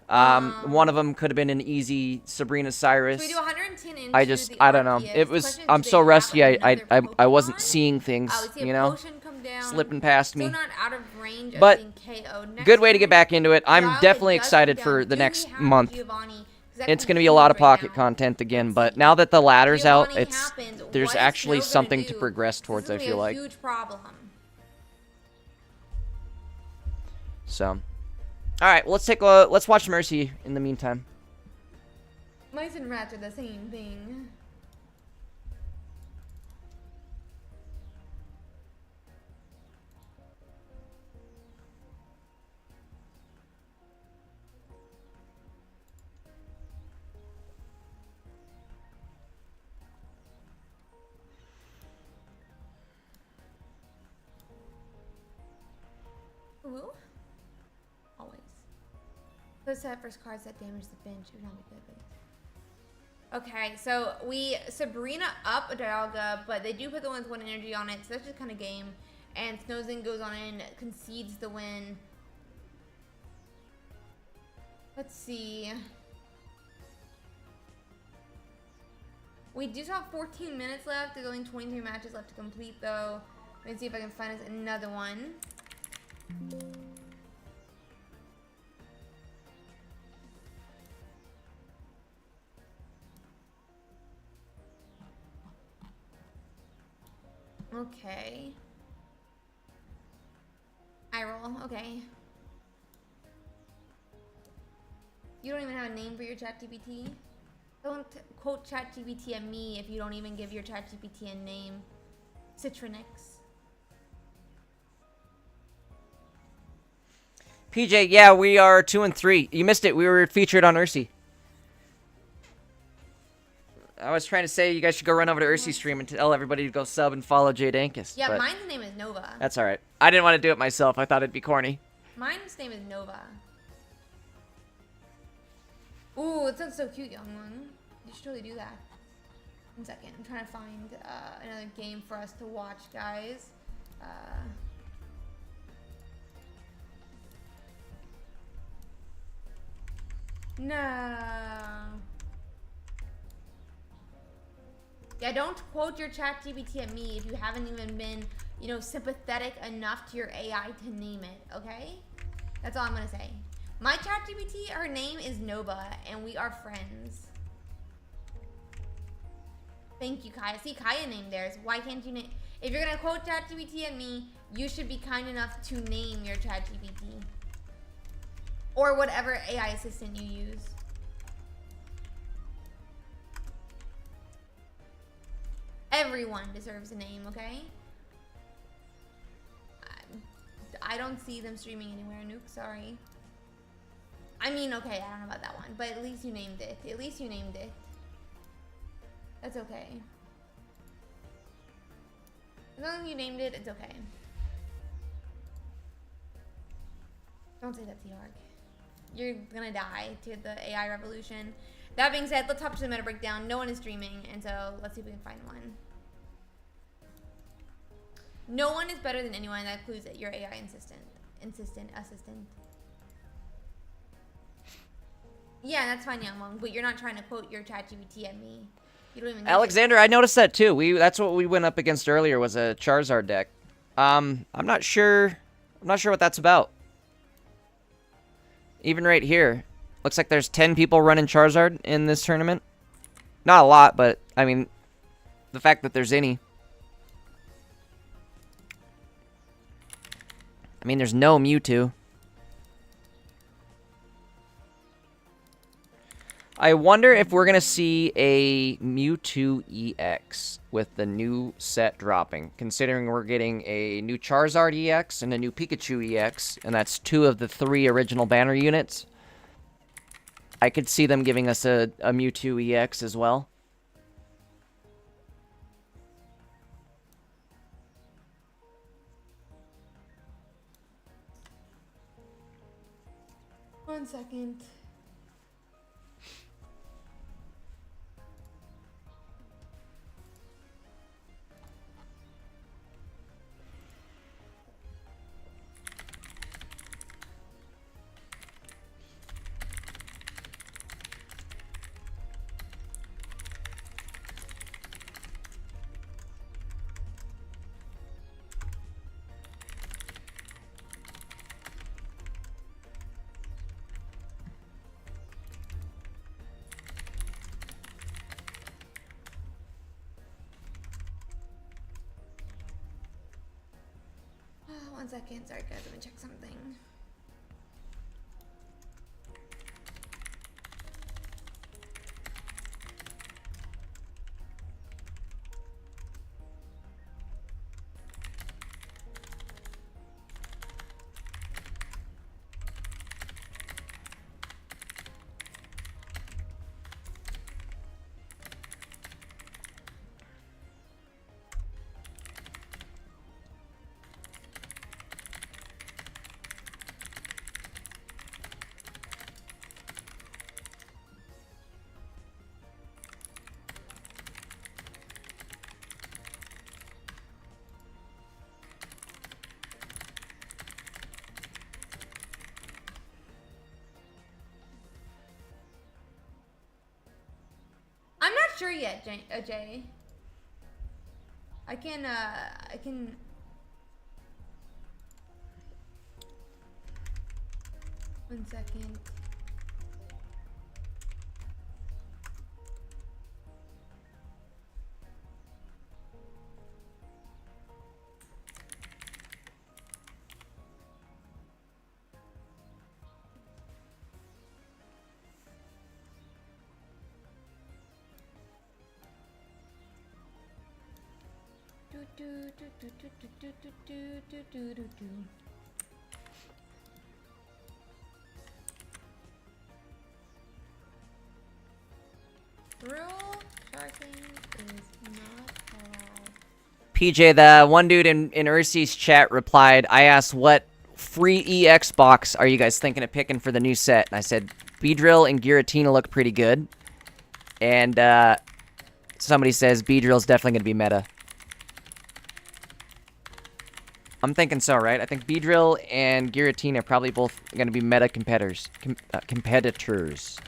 One of them could have been an easy Sabrina Cyrus. Should we do 110 into I don't know. the It was, question is, I'm do so they have rusty, I another wasn't Pokemon? seeing things, We see a you know? potion come down, Slipping past me. so not out of range of But being KO'd. Next good way to get turn, back into it. I'm Dialga definitely does excited come for down. the Do we next have month. Giovanni? 'Cause that It's can going to be be a lot of huge right pocket now. content again, Let's but see. now that the ladder's out, Giovanni there's happens, what actually is Snow something gonna to do? progress This towards, is I gonna feel be a like. huge problem. So, alright, well, let's watch Mercy in the meantime. Mice and rats are the same thing. Ooh. Always. Those set first cards that damage the bench would not be good, but okay, so we Sabrina up a Dialga, but they do put the 1/1 energy on it, so that's just kind of game. And Snowzin goes on in, concedes the win. Let's see. We do still have 14 minutes left. There's only 23 matches left to complete, though. Let me see if I can find us another one. Okay. I roll. Okay. You don't even have a name for your ChatGPT? Don't quote ChatGPT at me if you don't even give your ChatGPT a name. Citronix. PJ, yeah, we are 2 and 3. You missed it. We were featured on Ursi. I was trying to say you guys should go run over to Ursi's stream and tell everybody to go sub and follow Jade Ankus. Yeah, but mine's name is Nova. that's all right. I didn't want to do it myself. I thought it'd be corny. Mine's name is Nova. Ooh, it sounds so cute, young one. You should totally do that. 1 second. I'm trying to find another game for us to watch, guys. No. Yeah, don't quote your ChatGPT at me if you haven't even been, you know, sympathetic enough to your AI to name it, okay? That's all I'm gonna say. My ChatGPT, her name is Nova, and we are friends. Thank you, Kaya. See, Kaya named theirs. Why can't you name... If you're gonna quote ChatGPT at me, you should be kind enough to name your ChatGPT. Or whatever AI assistant you use. Everyone deserves a name, okay? I don't see them streaming anywhere, Nuke, sorry. I mean, okay, I don't know about that one, but at least you named it. At least you named it. That's okay. As long as you named it, it's okay. Don't say that to Yarg. You're gonna die to the AI revolution. That being said, let's hop to the meta breakdown. No one is streaming, and so let's see if we can find one. No one is better than anyone. That includes your AI assistant. Yeah, that's fine, Young Wong, but you're not trying to quote your ChatGPT at me. You don't even. Alexander, I noticed that too. That's what we went up against earlier, was a Charizard deck. I'm not sure what that's about. Even right here, looks like there's 10 people running Charizard in this tournament. Not a lot, but I mean, the fact that there's any. I mean, there's no Mewtwo. I wonder if we're going to see a Mewtwo EX with the new set dropping, considering we're getting a new Charizard EX and a new Pikachu EX, and that's 2 of the 3 original banner units. I could see them giving us a Mewtwo EX as well. One second. 1 second. Sorry, guys. Let me check something. I'm not sure yet, Jay. I can. 1 second. Rule sharking is not allowed. PJ, the one dude in Ursi's chat replied, I asked what free EX box are you guys thinking of picking for the new set? And I said, Beedrill and Giratina look pretty good. And somebody says Beedrill's definitely going to be meta. I'm thinking so, right? I think Beedrill and Giratina are probably both going to be meta competitors. Competitors.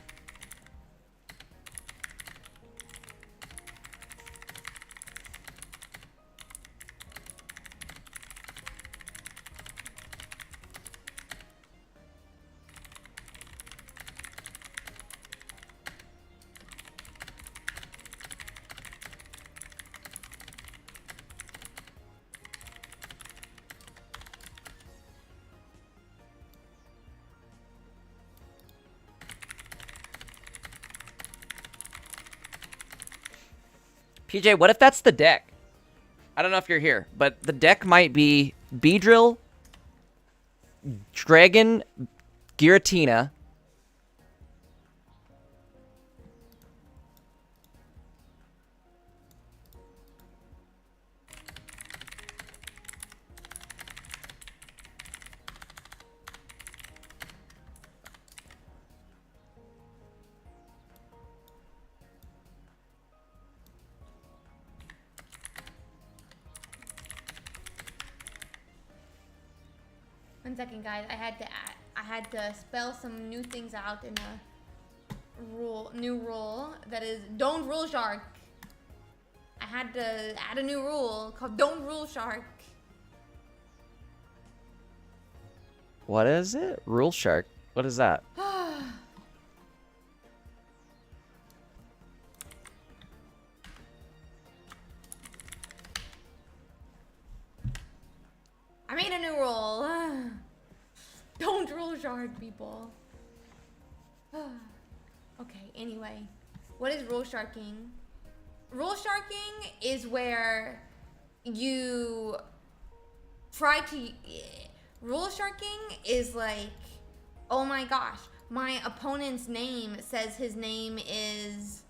PJ, what if that's the deck? I don't know if you're here, but the deck might be Beedrill, Dragon, Giratina, One second, guys. I had to spell some new things out in a new rule that is don't rule shark. I had to add a new rule called don't rule shark. What is it? Rule Shark. What is that? I made a new rule. Don't rule shark, people. Okay, anyway. What is rule sharking? Rule sharking is where you try to... Rule sharking is like, oh my gosh, my opponent's name says his name is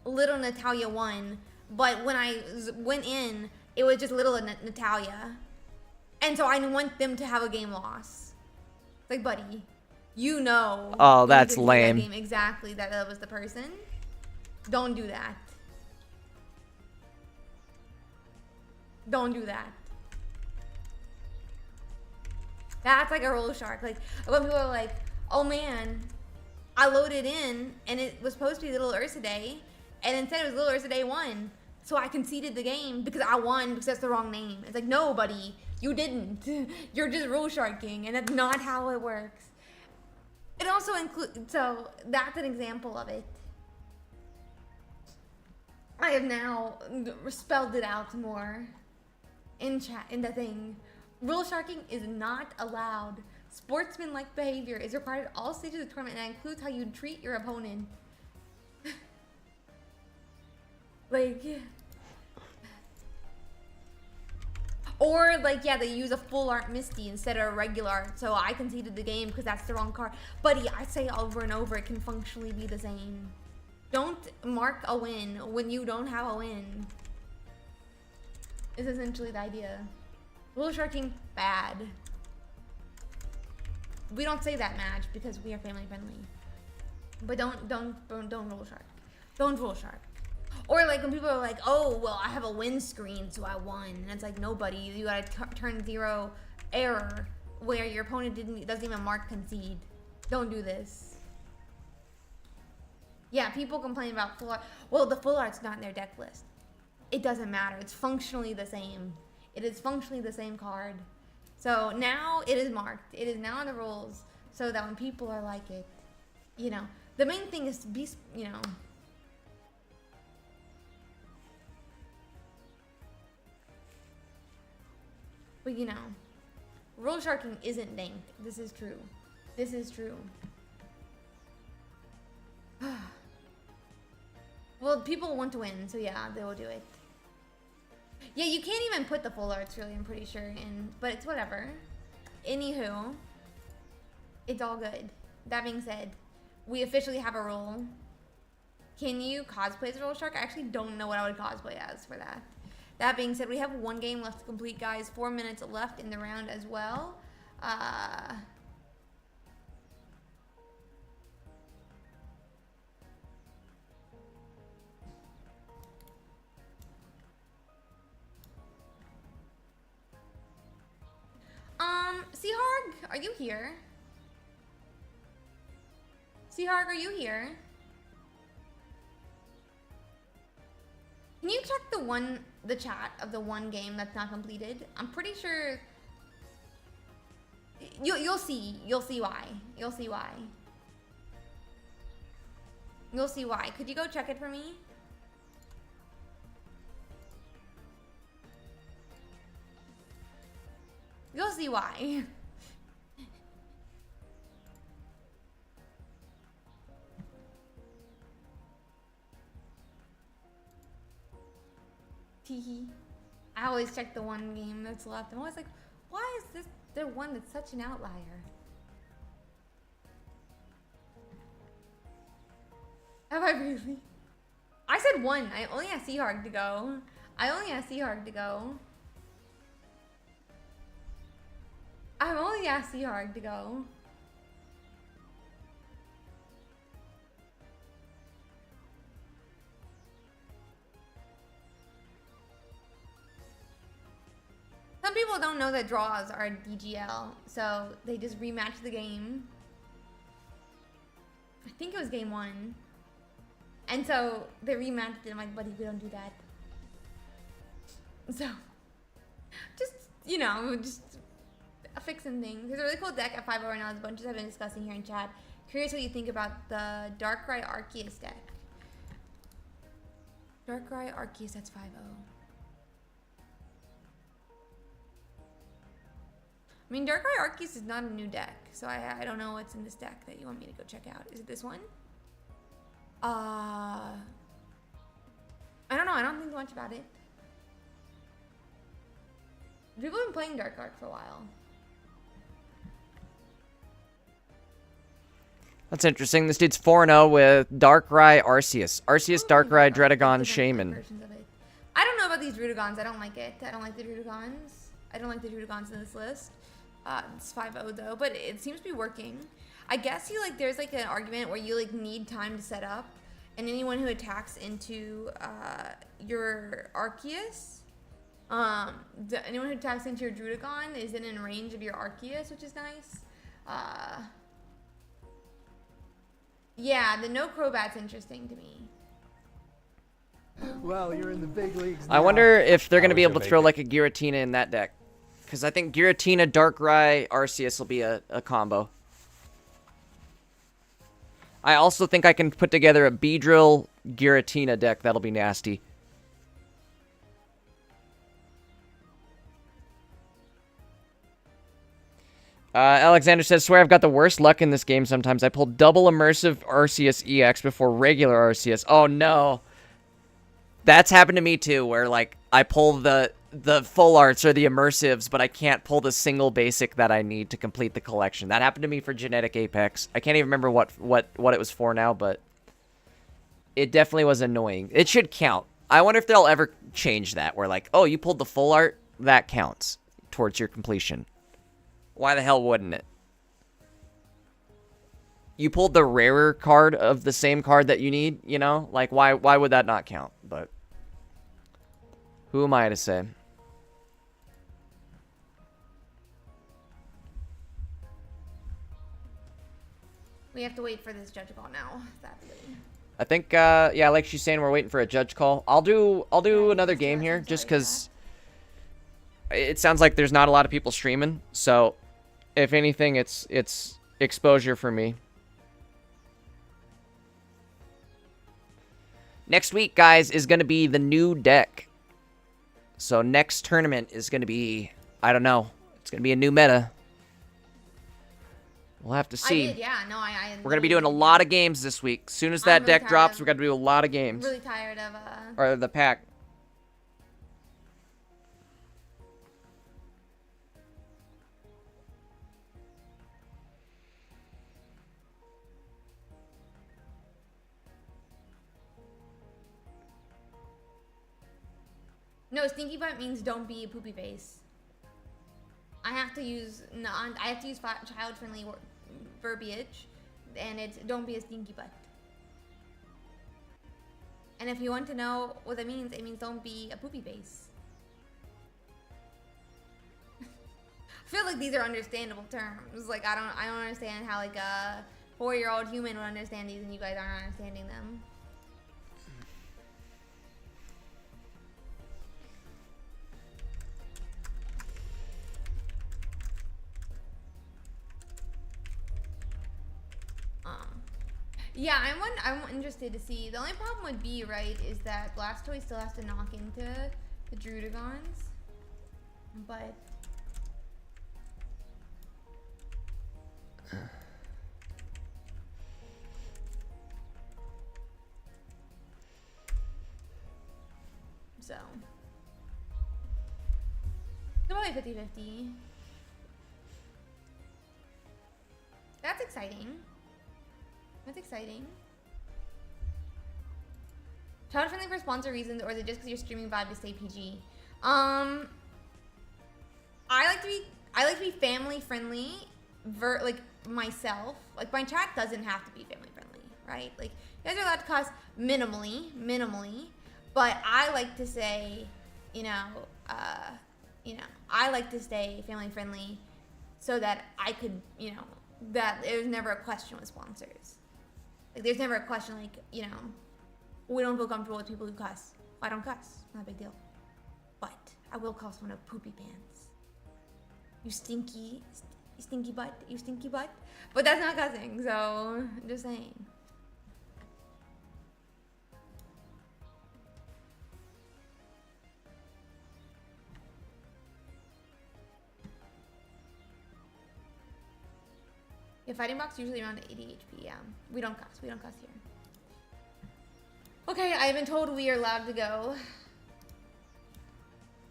Little Natalia 1, but when I went in, it was just Little Natalia. And so I want them to have a game loss. It's like, buddy, you know. Oh, that's lame. That game exactly, that was the person. Don't do that. Don't do that. That's like a rule shark. Like, when people are like, oh man, I loaded in and it was supposed to be Little Ursa Day, and instead it was Little Ursa Day 1. So I conceded the game because I won because that's the wrong name. It's like, no, buddy, you didn't. You're just rule sharking, and that's not how it works. It also includes, so that's an example of it. I have now spelled it out more in chat, in the thing. Rule sharking is not allowed. Sportsman-like behavior is required at all stages of the tournament, and that includes how you treat your opponent. Like, or like, yeah, they use a full art Misty instead of a regular art, so I conceded the game because that's the wrong card. Buddy, I say over and over, it can functionally be the same. Don't mark a win when you don't have a win. Is essentially the idea. Rule sharking, bad. We don't say that match because we are family friendly. But don't rule shark. Don't rule shark. Or like when people are like, oh, well, I have a win screen, so I won. And it's like, nobody. You gotta turn 0 error where your opponent doesn't even mark concede. Don't do this. Yeah, people complain about full art. Well, the full art's not in their deck list. It doesn't matter. It's functionally the same. It is functionally the same card. So now it is marked. It is now in the rules so that when people are like it, you know, the main thing is to be, you know, but you know, rule sharking isn't dank. This is true. This is true. Well, people want to win, so yeah, they will do it. Yeah, you can't even put the full arts, really, I'm pretty sure, in, but it's whatever. Anywho, it's all good. That being said, we officially have a rule. Can you cosplay as a rule shark? I actually don't know what I would cosplay as for that. That being said, we have one game left to complete, guys. 4 minutes left in the round as well. Seahorg, are you here? Seahorg, are you here? Can you check the chat of the one game that's not completed? I'm pretty sure you'll see why. You'll see why. You'll see why. Could you go check it for me? You'll see why. Teehee. I always check the one game that's left. I'm always like, why is this the one that's such an outlier? Have I really? I said one. I only have Seahorg to go. I only have Seahorg to go. I've only asked Seahorg to go. Some people don't know that draws are DGL, so they just rematch the game. I think it was game 1. And so they rematched it. I'm like, buddy, we don't do that. So, just, you know, just fixing things. There's a really cool deck at 5-0 right now. There's bunches I've been discussing here in chat. Curious what you think about the Darkrai Arceus deck. Darkrai Arceus, that's 5-0. I mean, Darkrai Arceus is not a new deck, so I don't know what's in this deck that you want me to go check out. Is it this one? I don't know. I don't think much about it. People have been playing Dark Arc for a while. That's interesting. This dude's 4-0 with Darkrai Arceus. Arceus, Darkrai, Dredagon, Shaman. I don't know about these Rudagons. I don't like it. I don't like the Rudagons. I don't like the Rudagons in this list. It's 5-0 though, but it seems to be working. I guess there's like an argument where you like need time to set up, and anyone who attacks into your Arceus, anyone who attacks into your Drudagon is in range of your Arceus, which is nice. Yeah, the no Crobat's interesting to me. Well, you're in the big leagues I now. wonder if they're going to be How able was to your throw like a Giratina in that deck. Because I think Giratina, Darkrai, Arceus will be a combo. I also think I can put together a Beedrill Giratina deck that'll be nasty. Alexander says, swear I've got the worst luck in this game sometimes. I pull double immersive Arceus EX before regular Arceus. Oh, no. That's happened to me, too, where, like, I pull the full arts or the immersives, but I can't pull the single basic that I need to complete the collection. That happened to me for Genetic Apex. I can't even remember what it was for now, but it definitely was annoying. It should count. I wonder if they'll ever change that, where, like, oh, you pulled the full art? That counts towards your completion. Why the hell wouldn't it? You pulled the rarer card of the same card that you need, you know? Like, why would that not count? But who am I to say? We have to wait for this judge call now, sadly. I think, yeah, like she's saying, we're waiting for a judge call. I'll do another game here, just because it sounds like there's not a lot of people streaming. So, if anything, it's exposure for me. Next week, guys, is going to be the new deck. So next tournament is going to be, I don't know, it's going to be a new meta. We'll have to see. I We're going to be doing a lot of games this week. As soon as that deck drops, we're going to do a lot of games. I'm really tired of or the pack. No, stinky butt means don't be a poopy face. I have to use child-friendly verbiage, and it's don't be a stinky butt. And if you want to know what that means, it means don't be a poopy face. I feel like these are understandable terms. Like I don't understand how like a 4-year-old human would understand these, and you guys aren't understanding them. Yeah, I'm interested to see. The only problem would be, right, is that Blastoise still has to knock into the Druddigons. But so probably 50-50. That's exciting. That's exciting. Child friendly for sponsor reasons, or is it just because you're streaming vibe to stay PG? I like to be family friendly, like myself. Like my chat doesn't have to be family friendly, right? Like you guys are allowed to cuss minimally, but I like to say, I like to stay family friendly, so that I could, that there's never a question with sponsors. Like, there's never a question like, we don't feel comfortable with people who cuss. I don't cuss. Not a big deal. But I will call someone a poopy pants. You stinky butt. You stinky butt. But that's not cussing, so I'm just saying. Yeah, fighting box usually around 80 HP, yeah. We don't cuss here. Okay, I have been told we are allowed to go.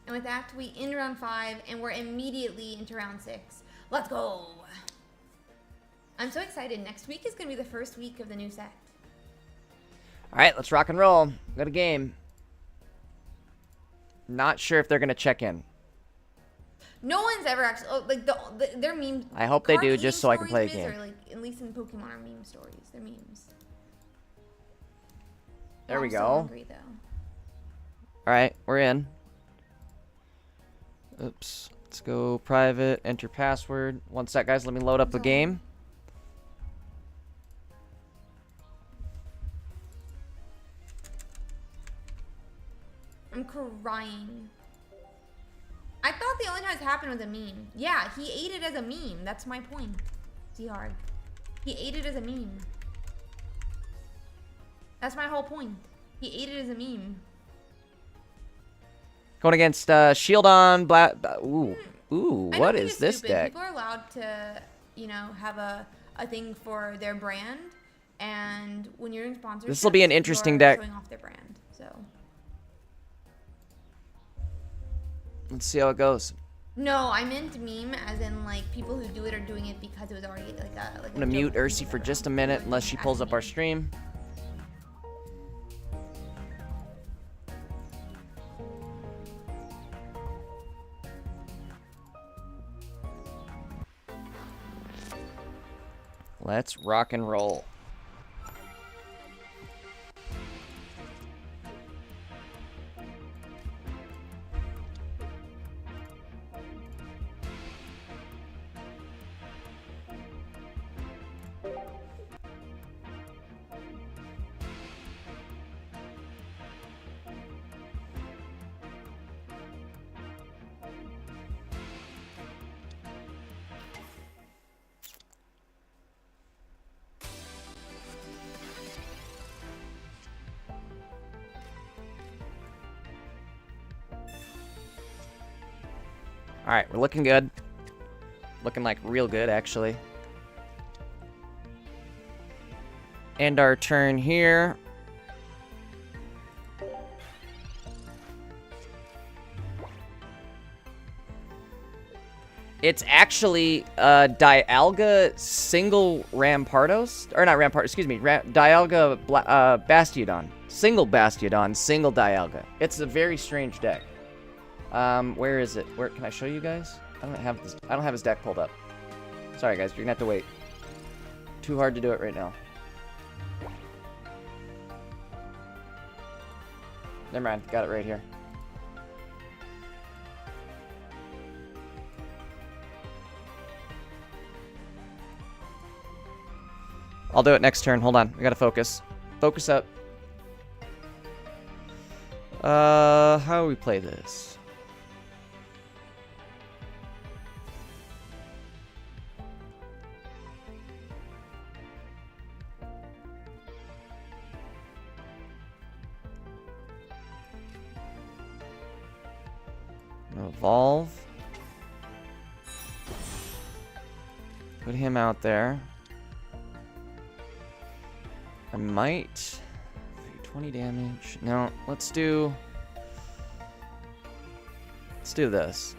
And with that, we end round 5, and we're immediately into round 6. Let's go! I'm so excited. Next week is going to be the first week of the new set. Alright, let's rock and roll. Got a game. Not sure if they're going to check in. No one's ever actually their memes. I hope they do, just so I can play a game. Or like, at least in Pokemon are meme stories. They're memes. There we I'm so go. hungry, though. All right, we're in. Oops. Let's go private. Enter password. One sec, guys. Let me load up the game. I'm crying. I thought the only time it's happened was a meme. Yeah, he ate it as a meme. That's my point. Z-Hard. He ate it as a meme. That's my whole point. He ate it as a meme. Going against Shieldon, Ooh. Ooh, I don't what think is it's this stupid. deck? People are allowed to, you know, have a thing for their brand, and when you're in sponsorships, This will be an interesting you're deck. showing off their brand. So Let's see how it goes. no, I meant meme as in like people who do it are doing it because it was already like a. I'm gonna mute Ursi for just a minute unless she pulls up our stream. Let's rock and roll. Alright, we're looking good. Looking like real good, actually. End our turn here. It's actually Dialga single Rampardos. Or not Rampart, excuse me. Dialga Bastiodon. Single Bastiodon, single Dialga. It's a very strange deck. Where is it? Where can I show you guys? I don't have his deck pulled up. Sorry guys, you're gonna have to wait. Too hard to do it right now. Never mind, got it right here. I'll do it next turn. Hold on, I gotta focus. Focus up. How do we play this? Evolve. Put him out there. I might 20 damage. No, let's do this.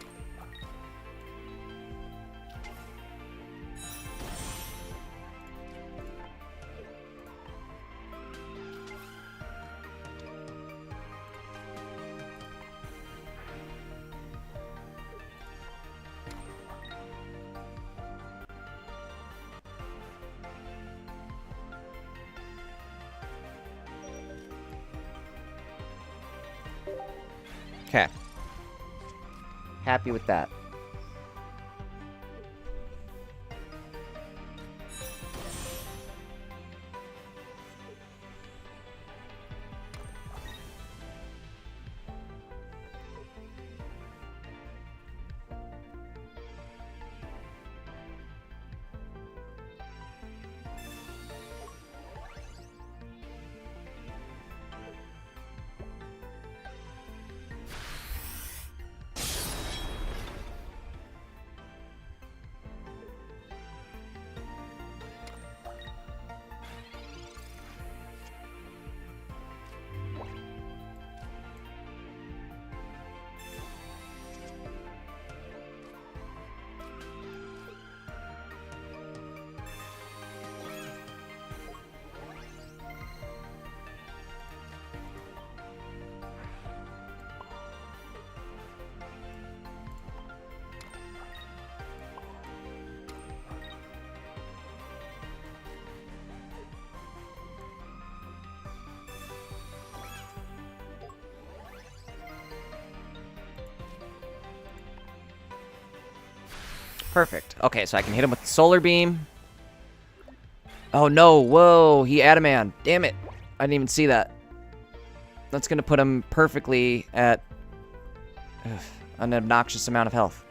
Okay. Happy with that. Perfect. Okay, so I can hit him with the solar beam. Oh no, whoa, he Adamant. Damn it. I didn't even see that. That's gonna put him perfectly at an obnoxious amount of health.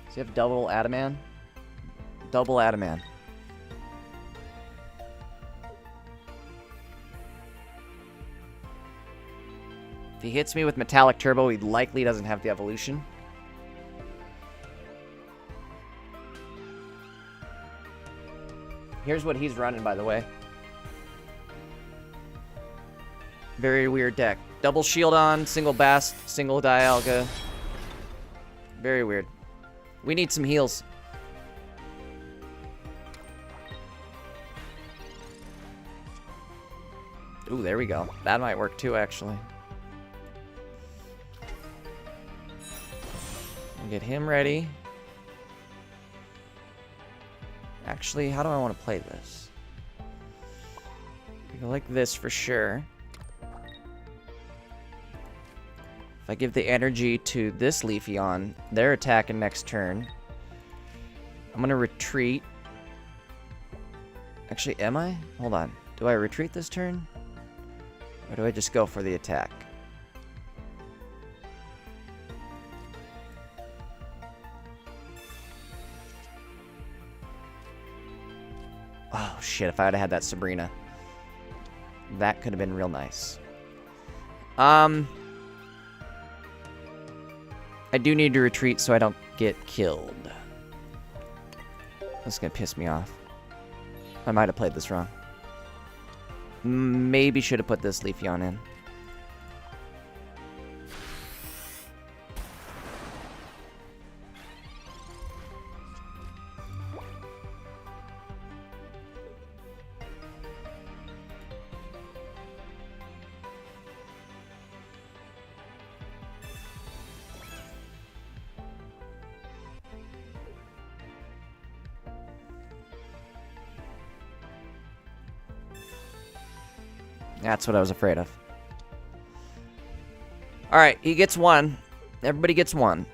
Does he have double Adamant? Double Adamant. If he hits me with Metallic Turbo, he likely doesn't have the evolution. Here's what he's running, by the way. Very weird deck. Double shield on, single Bast, single Dialga. Very weird. We need some heals. Ooh, there we go. That might work too, actually. We'll get him ready. Actually, how do I want to play this? I go like this for sure. If I give the energy to this Leafeon, they're attacking next turn. I'm going to retreat. Actually, am I? Hold on. Do I retreat this turn? Or do I just go for the attack? Oh, shit. If I had had that Sabrina. That could have been real nice. I do need to retreat so I don't get killed. That's gonna piss me off. I might have played this wrong. Maybe should have put this Leafeon in. That's what I was afraid of. Alright, he gets one. Everybody gets one.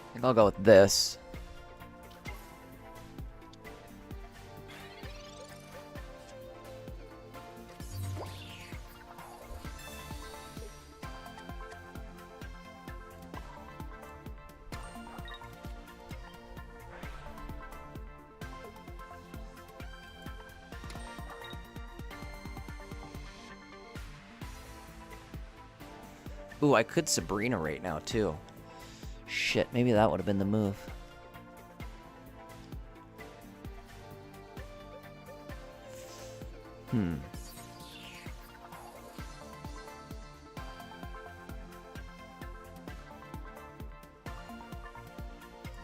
I think I'll go with this. Ooh, I could Sabrina right now, too. Shit, maybe that would have been the move.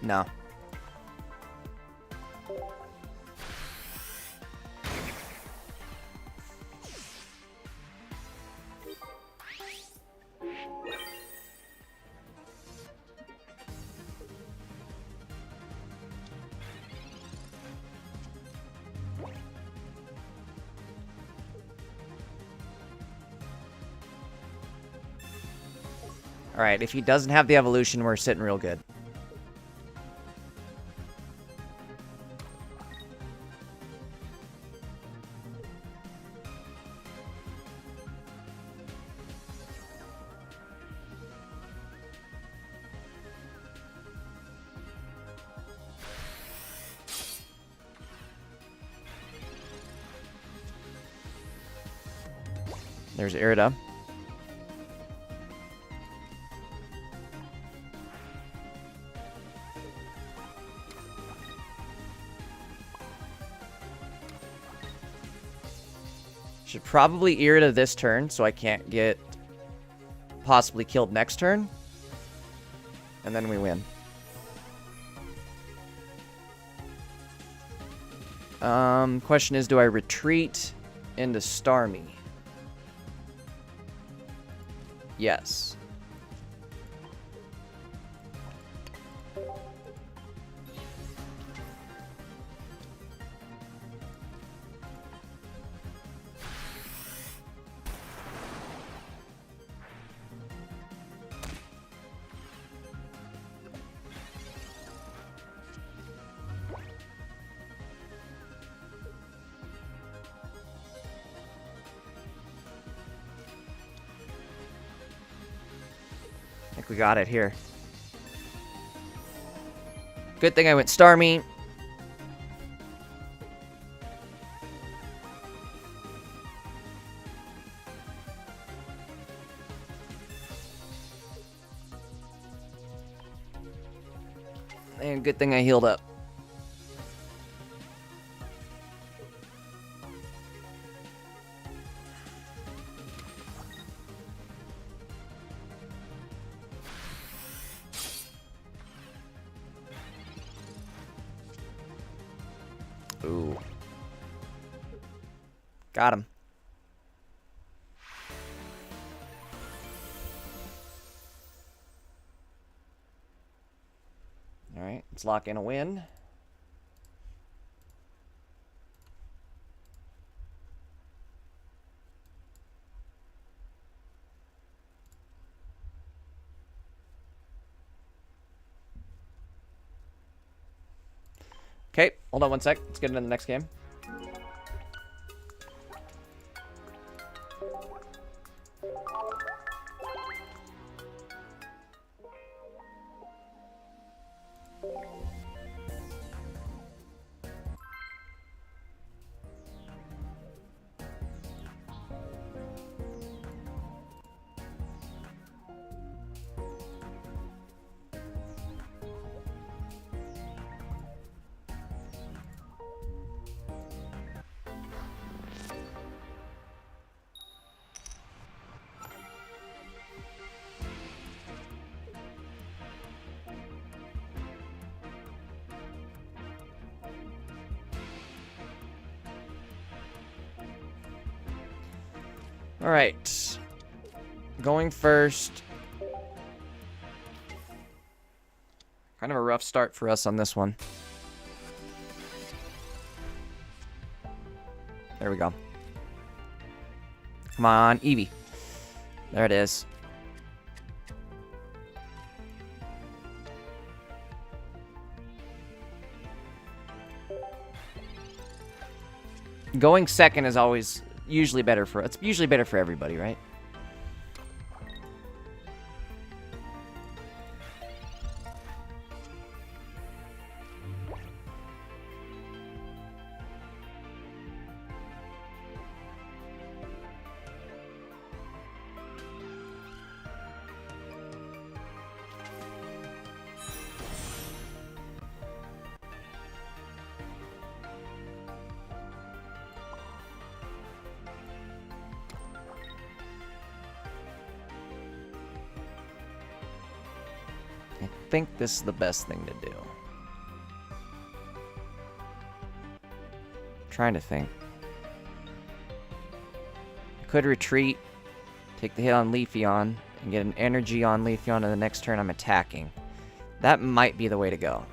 No. Alright, if he doesn't have the evolution, we're sitting real good. There's Irida. Should probably Irida this turn so I can't get possibly killed next turn. And then we win. Question is, do I retreat into Starmie? Yes. we got it here. Good thing I went Starmie. And good thing I healed up. Ooh. Got him. All right, let's lock in a win. Okay, hold on one sec. Let's get into the next game. All right. Going first. Kind of a rough start for us on this one. There we go. Come on, Eevee. There it is. Going second is always usually better for it's usually better for everybody, right? I think this is the best thing to do. Trying to think. I could retreat, take the hit on Leafeon, and get an energy on Leafeon, and the next turn I'm attacking. That might be the way to go.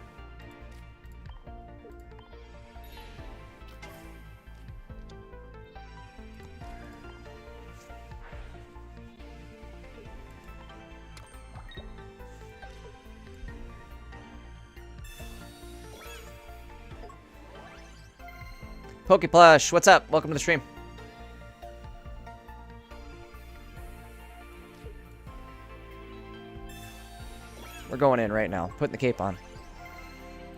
Pokeplush, what's up? Welcome to the stream. We're going in right now. Putting the cape on.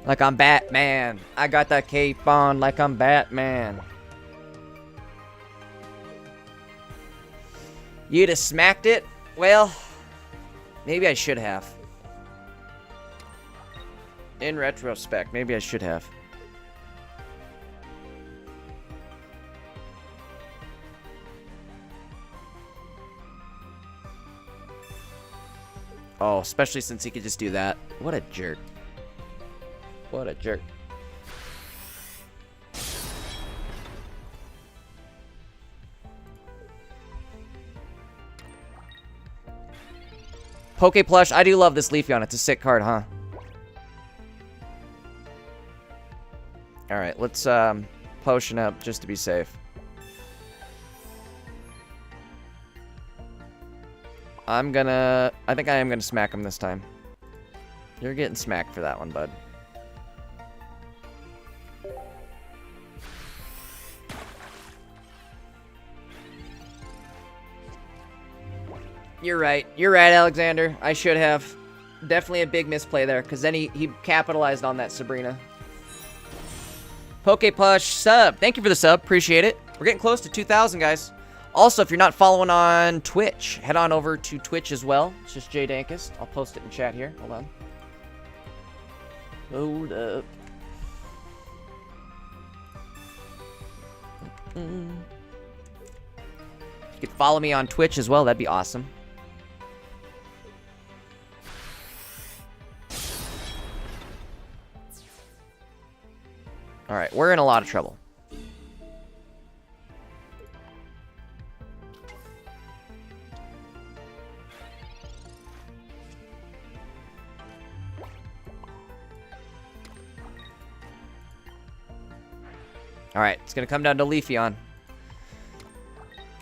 Like I'm Batman. I got that cape on like I'm Batman. You'd have smacked it? Well, maybe I should have. In retrospect, maybe I should have. Oh, especially since he could just do that. What a jerk. What a jerk. Pokeplush, I do love this Leafeon. It's a sick card, huh? Alright, let's potion up just to be safe. I think I am gonna smack him this time. You're getting smacked for that one, bud. You're right. You're right, Alexander. I should have. Definitely a big misplay there, because then he capitalized on that Sabrina. Pokeplush sub. Thank you for the sub. Appreciate it. We're getting close to 2,000, guys. Also, if you're not following on Twitch, head on over to Twitch as well. It's just Jay Dankist. I'll post it in chat here. Hold on. Hold up. You could follow me on Twitch as well. That'd be awesome. All right, we're in a lot of trouble. All right, it's going to come down to Leafeon.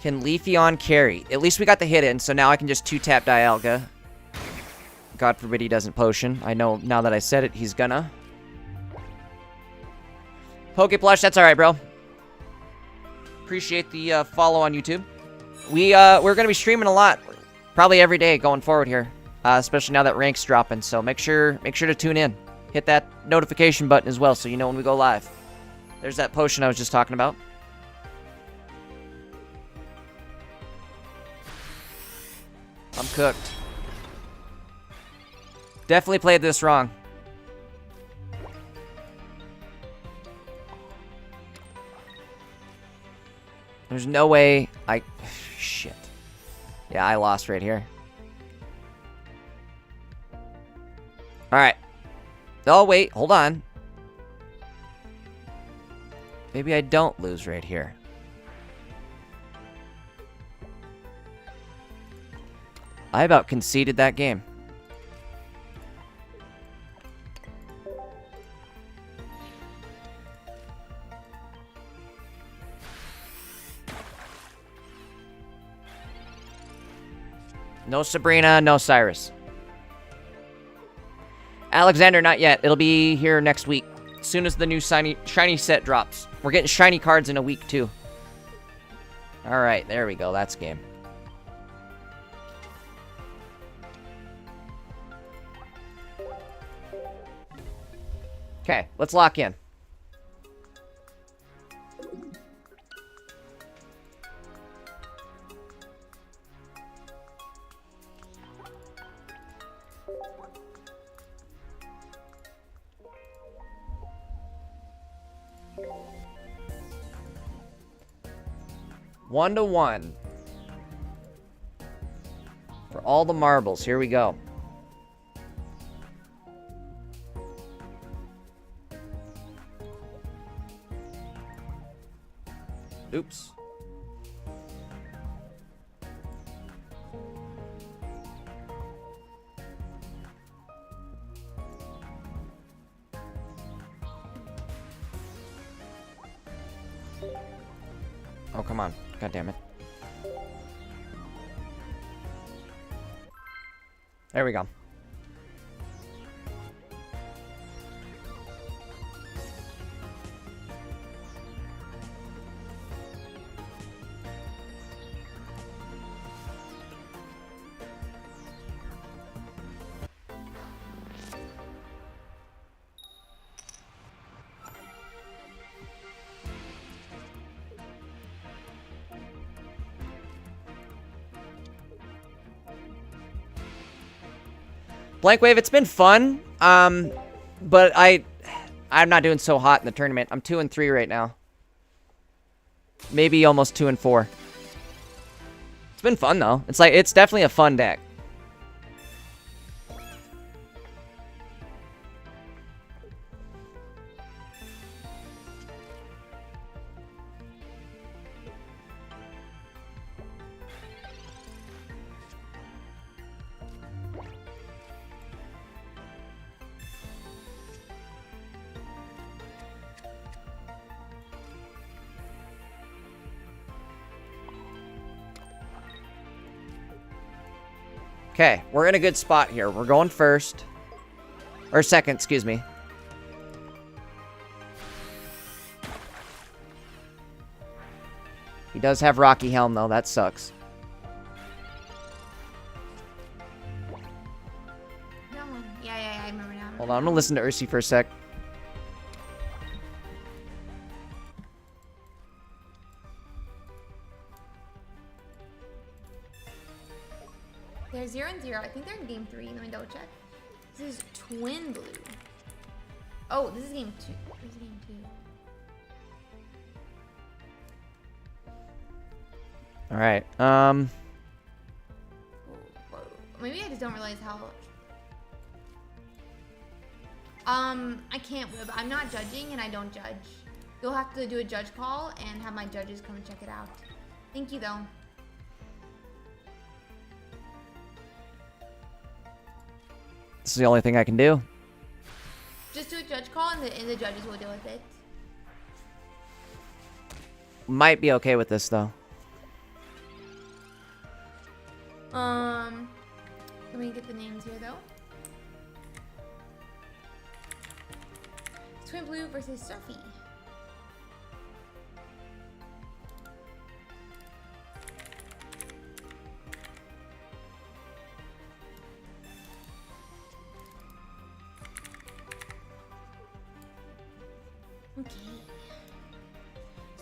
Can Leafeon carry? At least we got the hit in, so now I can just 2-tap Dialga. God forbid he doesn't potion. I know now that I said it, he's gonna. Pokeplush, that's all right, bro. Appreciate the follow on YouTube. We're going to be streaming a lot. Probably every day going forward here. Especially now that rank's dropping, so make sure to tune in. Hit that notification button as well so you know when we go live. There's that potion I was just talking about. I'm cooked. Definitely played this wrong. There's no way I... Shit. Yeah, I lost right here. Alright. Oh, wait. Hold on. Maybe I don't lose right here. I about conceded that game. No Sabrina, no Cyrus. Alexander, not yet. It'll be here next week. As soon as the new shiny set drops. We're getting shiny cards in a week, too. Alright, there we go. That's game. Okay, let's lock in. One to one. For all the marbles, here we go. Oops. Oh, come on. God damn it. There we go. Blank Wave, it's been fun, but I'm not doing so hot in the tournament. I'm 2-3 right now. Maybe almost 2-4. It's been fun though. It's definitely a fun deck. Okay, we're in a good spot here. We're going first. Or second, excuse me. He does have Rocky Helm, though. That sucks. Hold on, I'm gonna listen to Ursi for a sec. They're 0-0. I think they're in game 3. Let me double check. This is twin blue. Oh, this is game 2. This is game 2. All right. Whoa. Maybe I just don't realize how. I can't whip. I'm not judging, and I don't judge. You'll have to do a judge call and have my judges come and check it out. Thank you, though. This is the only thing I can do. Just do a judge call, and the judges will deal with it. Might be okay with this though. Let me get the names here, though. Twin Blue versus Surfy. Okay.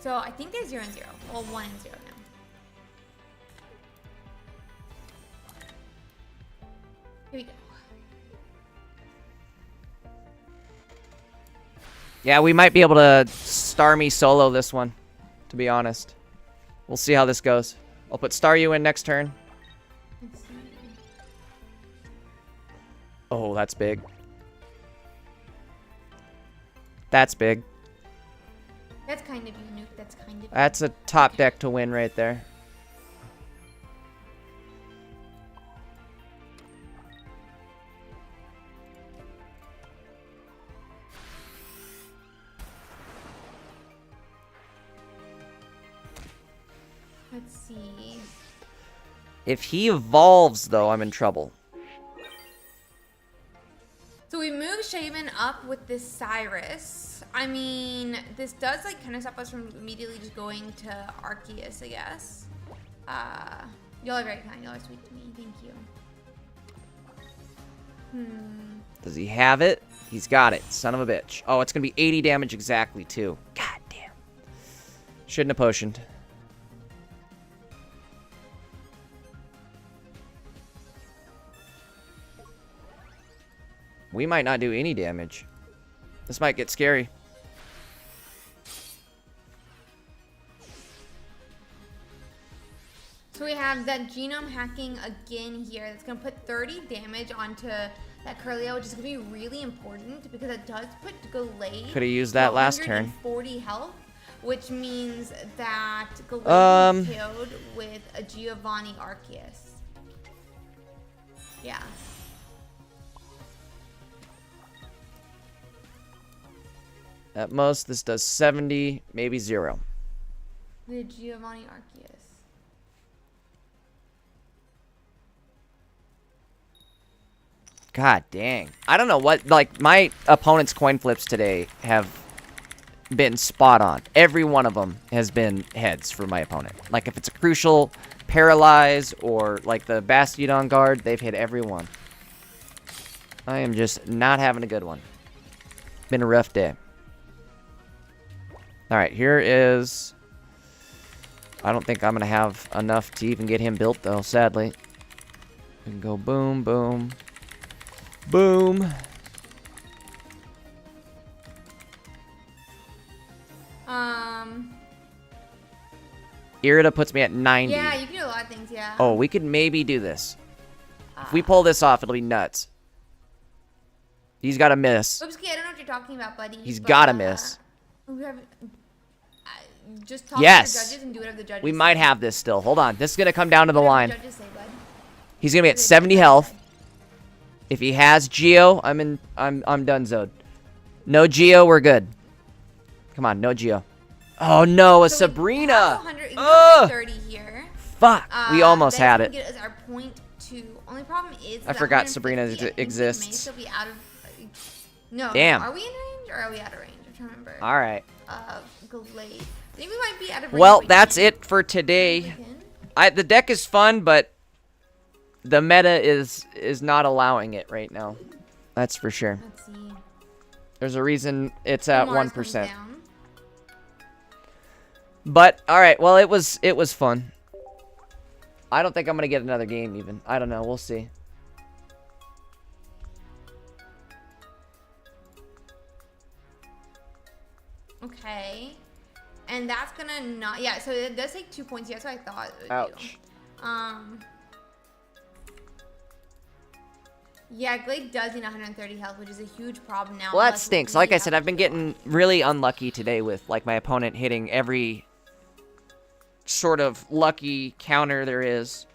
So I think they're 0-0. Well, 1-0 now. Here we go. Yeah, we might be able to star me solo this one, to be honest. We'll see how this goes. I'll put star you in next turn. Let's see. Oh, that's big. That's big. That's kind of unique. That's kind of. That's a top deck to win right there. Let's see. If he evolves, though, I'm in trouble. So we move Shaven up with this Cyrus. I mean, this does like kind of stop us from immediately just going to Arceus, I guess. Y'all are very kind. Y'all are sweet to me. Thank you. Does he have it? He's got it. Son of a bitch. Oh, it's going to be 80 damage exactly, too. God damn. Shouldn't have potioned. We might not do any damage. This might get scary. So we have that genome hacking again here. That's going to put 30 damage onto that Curlio, which is going to be really important because it does put Gallade. Could have used that last turn. 40 health, which means that Gallade is killed with a Giovanni Arceus. Yeah. At most, this does 70, maybe 0. The Giovanni Arceus. God dang. I don't know what, like, my opponent's coin flips today have been spot on. Every one of them has been heads for my opponent. Like, if it's a crucial paralyze or, like, the Bastiodon guard, they've hit every one. I am just not having a good one. Been a rough day. Alright, here is... I don't think I'm going to have enough to even get him built, though, sadly. We can go boom, boom, boom. Irida puts me at 90. Yeah, you can do a lot of things, yeah. Oh, we could maybe do this. If we pull this off, it'll be nuts. He's got to miss. Oopsie, I don't know what you're talking about, buddy. He's got to miss. We have, just talk Yes. to the judges and do whatever the judges We say. might have this still. Hold on. This is going to come down to the Whatever line. the judges say, bud. He's going to be at 70 health. If he has Geo, I'm donezoed. No Geo, we're good. Come on, no Geo. Oh no, a So Sabrina. 130 here. Fuck. We almost then had we it. can get as our point two. Only problem is I that forgot 150, Sabrina I think we may exists. still be out of. No. Damn. Are we in range or are we out of range? I'm trying to remember. All right. Glade. I think we might be out of range. Well, We that's can. it for We today. can. The deck is fun, but the meta is not allowing it right now. That's for sure. Let's see. There's a reason it's at Mars comes 1%. down. But all right, well it was fun. I don't think I'm gonna get another game even. I don't know. We'll see. Okay. And that's gonna not, yeah, so it does take 2 points. Yeah, that's what I thought it would Ouch. do. Yeah, Glade does need 130 health, which is a huge problem now. Well, that unless stinks. we Like I have said, I've been getting really unlucky today with like my opponent hitting every sort of lucky counter there is.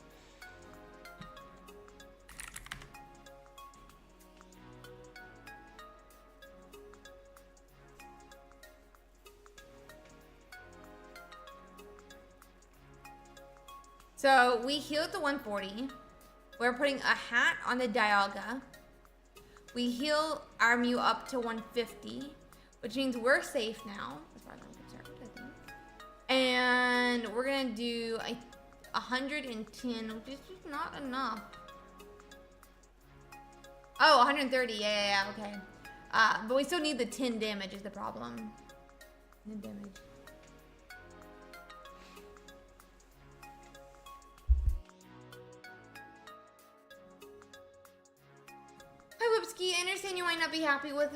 So we healed the 140. We're putting a hat on the Dialga. We heal our Mew up to 150, which means we're safe now, as far as I'm concerned, I think. And we're gonna do 110, which is just not enough. Oh, 130, yeah, okay. But we still need the 10 damage is the problem. 10 damage. Hi, Whipsky. I understand you might not be happy with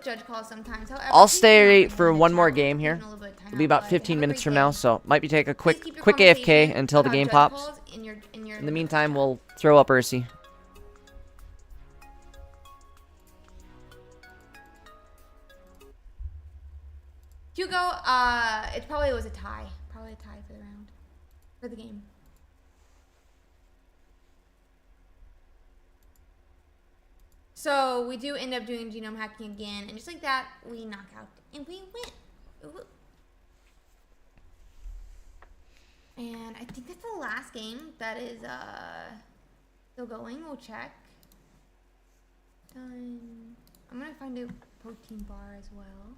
judge calls sometimes. However, I'll please stay keep for an eye on one the more chat. game It's here. been a little bit of time It'll be out, about but 15 have a minutes great from day. now, so might be take a Please quick keep your AFK conversation until the about game judge pops. calls in your In the meantime, we'll throw up Ursi. Hugo, it probably was a tie. Probably a tie for the round. For the game. So we do end up doing genome hacking again, and just like that, we knock out and we win. Ooh. And I think that's the last game that is still going. We'll check. Done. I'm gonna find a protein bar as well.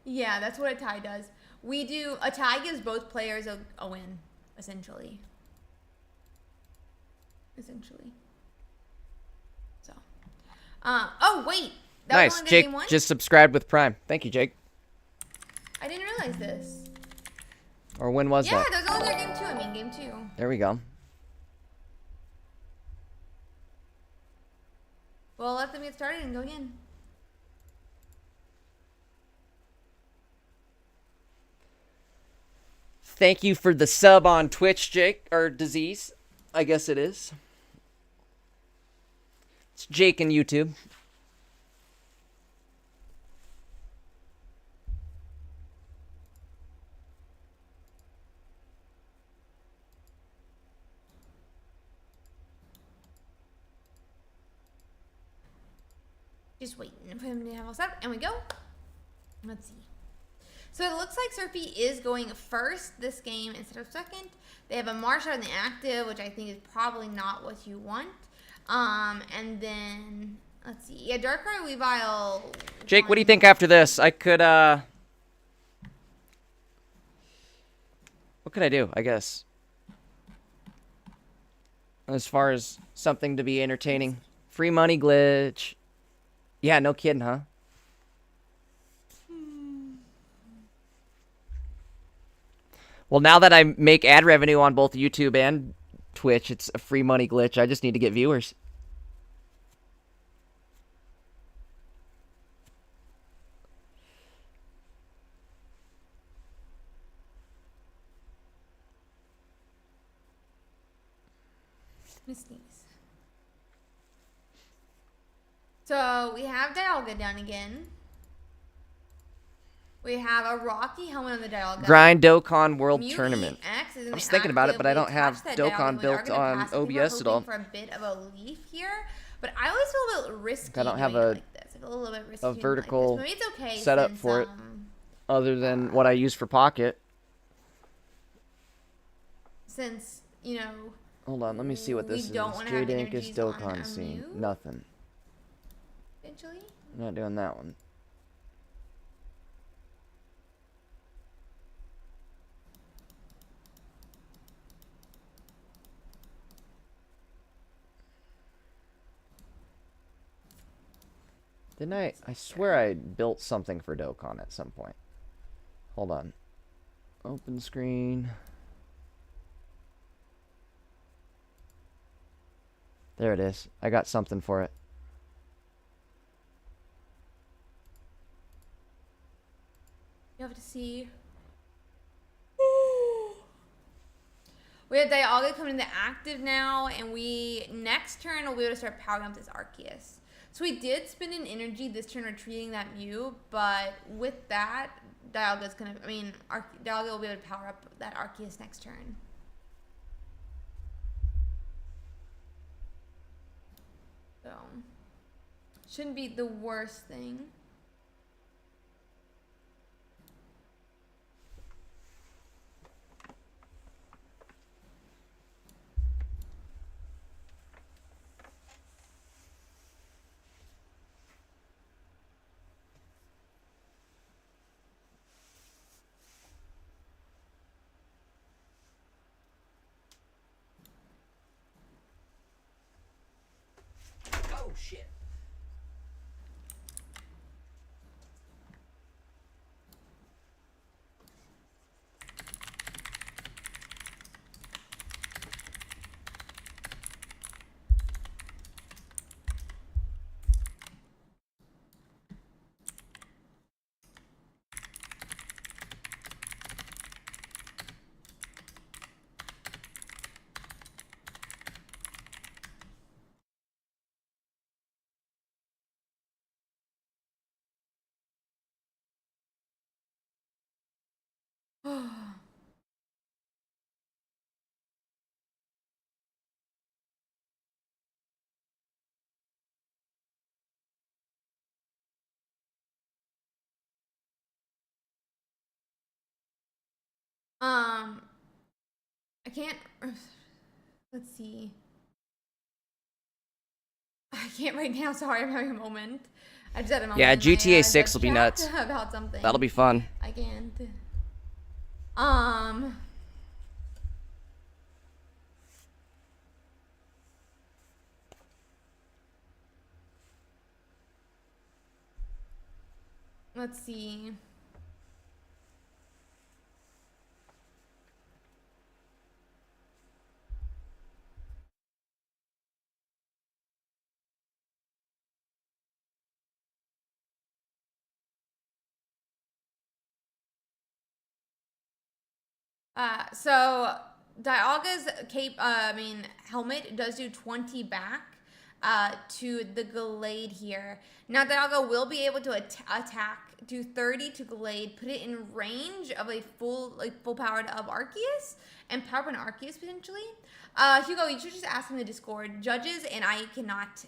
Yeah, that's what a tie does. We do, a tie gives both players a win, essentially. So. Oh, wait. That was Nice. only Jake game one? just subscribed with Prime. Thank you, Jake. I didn't realize this. Or when was Yeah, that? there's only game two. I mean, game two. There we go. Well, let them get started and go again. Thank you for the sub on Twitch, Jake. Or Disease, I guess it is. It's Jake and YouTube. Just waiting for him to have all set up, and we go. Let's see. So it looks like Surfy is going first this game instead of second. They have a Marsha in the active, which I think is probably not what you want. And then, let's see. Yeah, Darkrai Weavile. Jake, what do you think after this? I could, what could I do, I guess? As far as something to be entertaining. Free money glitch. Yeah, no kidding, huh? Well, now that I make ad revenue on both YouTube and Twitch, it's a free money glitch. I just need to get viewers. Miss Sneeze. So we have Dialga down again. We have a Rocky helmet on the Dialga. Grind Dokkan World Mew Tournament. EX is in I was the thinking about it, active. but I We don't have attached that Dokkan Dialga. We are built gonna on pass. I think we're OBS at all. hoping for a bit of a leaf here, but I always feel a bit risky. I don't have doing it a- like this. I feel a little bit risky a doing it vertical like this. Maybe it's okay setup since, for it. Other than what I use for Pocket. Since you know. Hold on, let me see what We this is. don't wanna have Jade Ink is energies on our Dokkan scene. Mew. Nothing. Eventually. I'm not doing that one. Didn't I? I swear I built something for Dokkan at some point. Hold on. Open screen. There it is. I got something for it. You have to see. We have Dialga coming into active now, and we next turn will be able to start powering up this Arceus. So we did spend an energy this turn retreating that Mew, but with that, Dialga will be able to power up that Arceus next turn. So shouldn't be the worst thing. Oh shit. I can't. Let's see. I can't right now. Sorry, I'm having a moment. I just had a moment. Yeah, in my, GTA 6 will be chat nuts. about something. That'll be fun. I can't. Let's see. So Dialga's helmet does do 20 back to the Glade here. Now Dialga will be able to attack, do 30 to Glade, put it in range of a full powered up Arceus, and power up an Arceus potentially. Hugo, you should just ask in the Discord. Judges and I cannot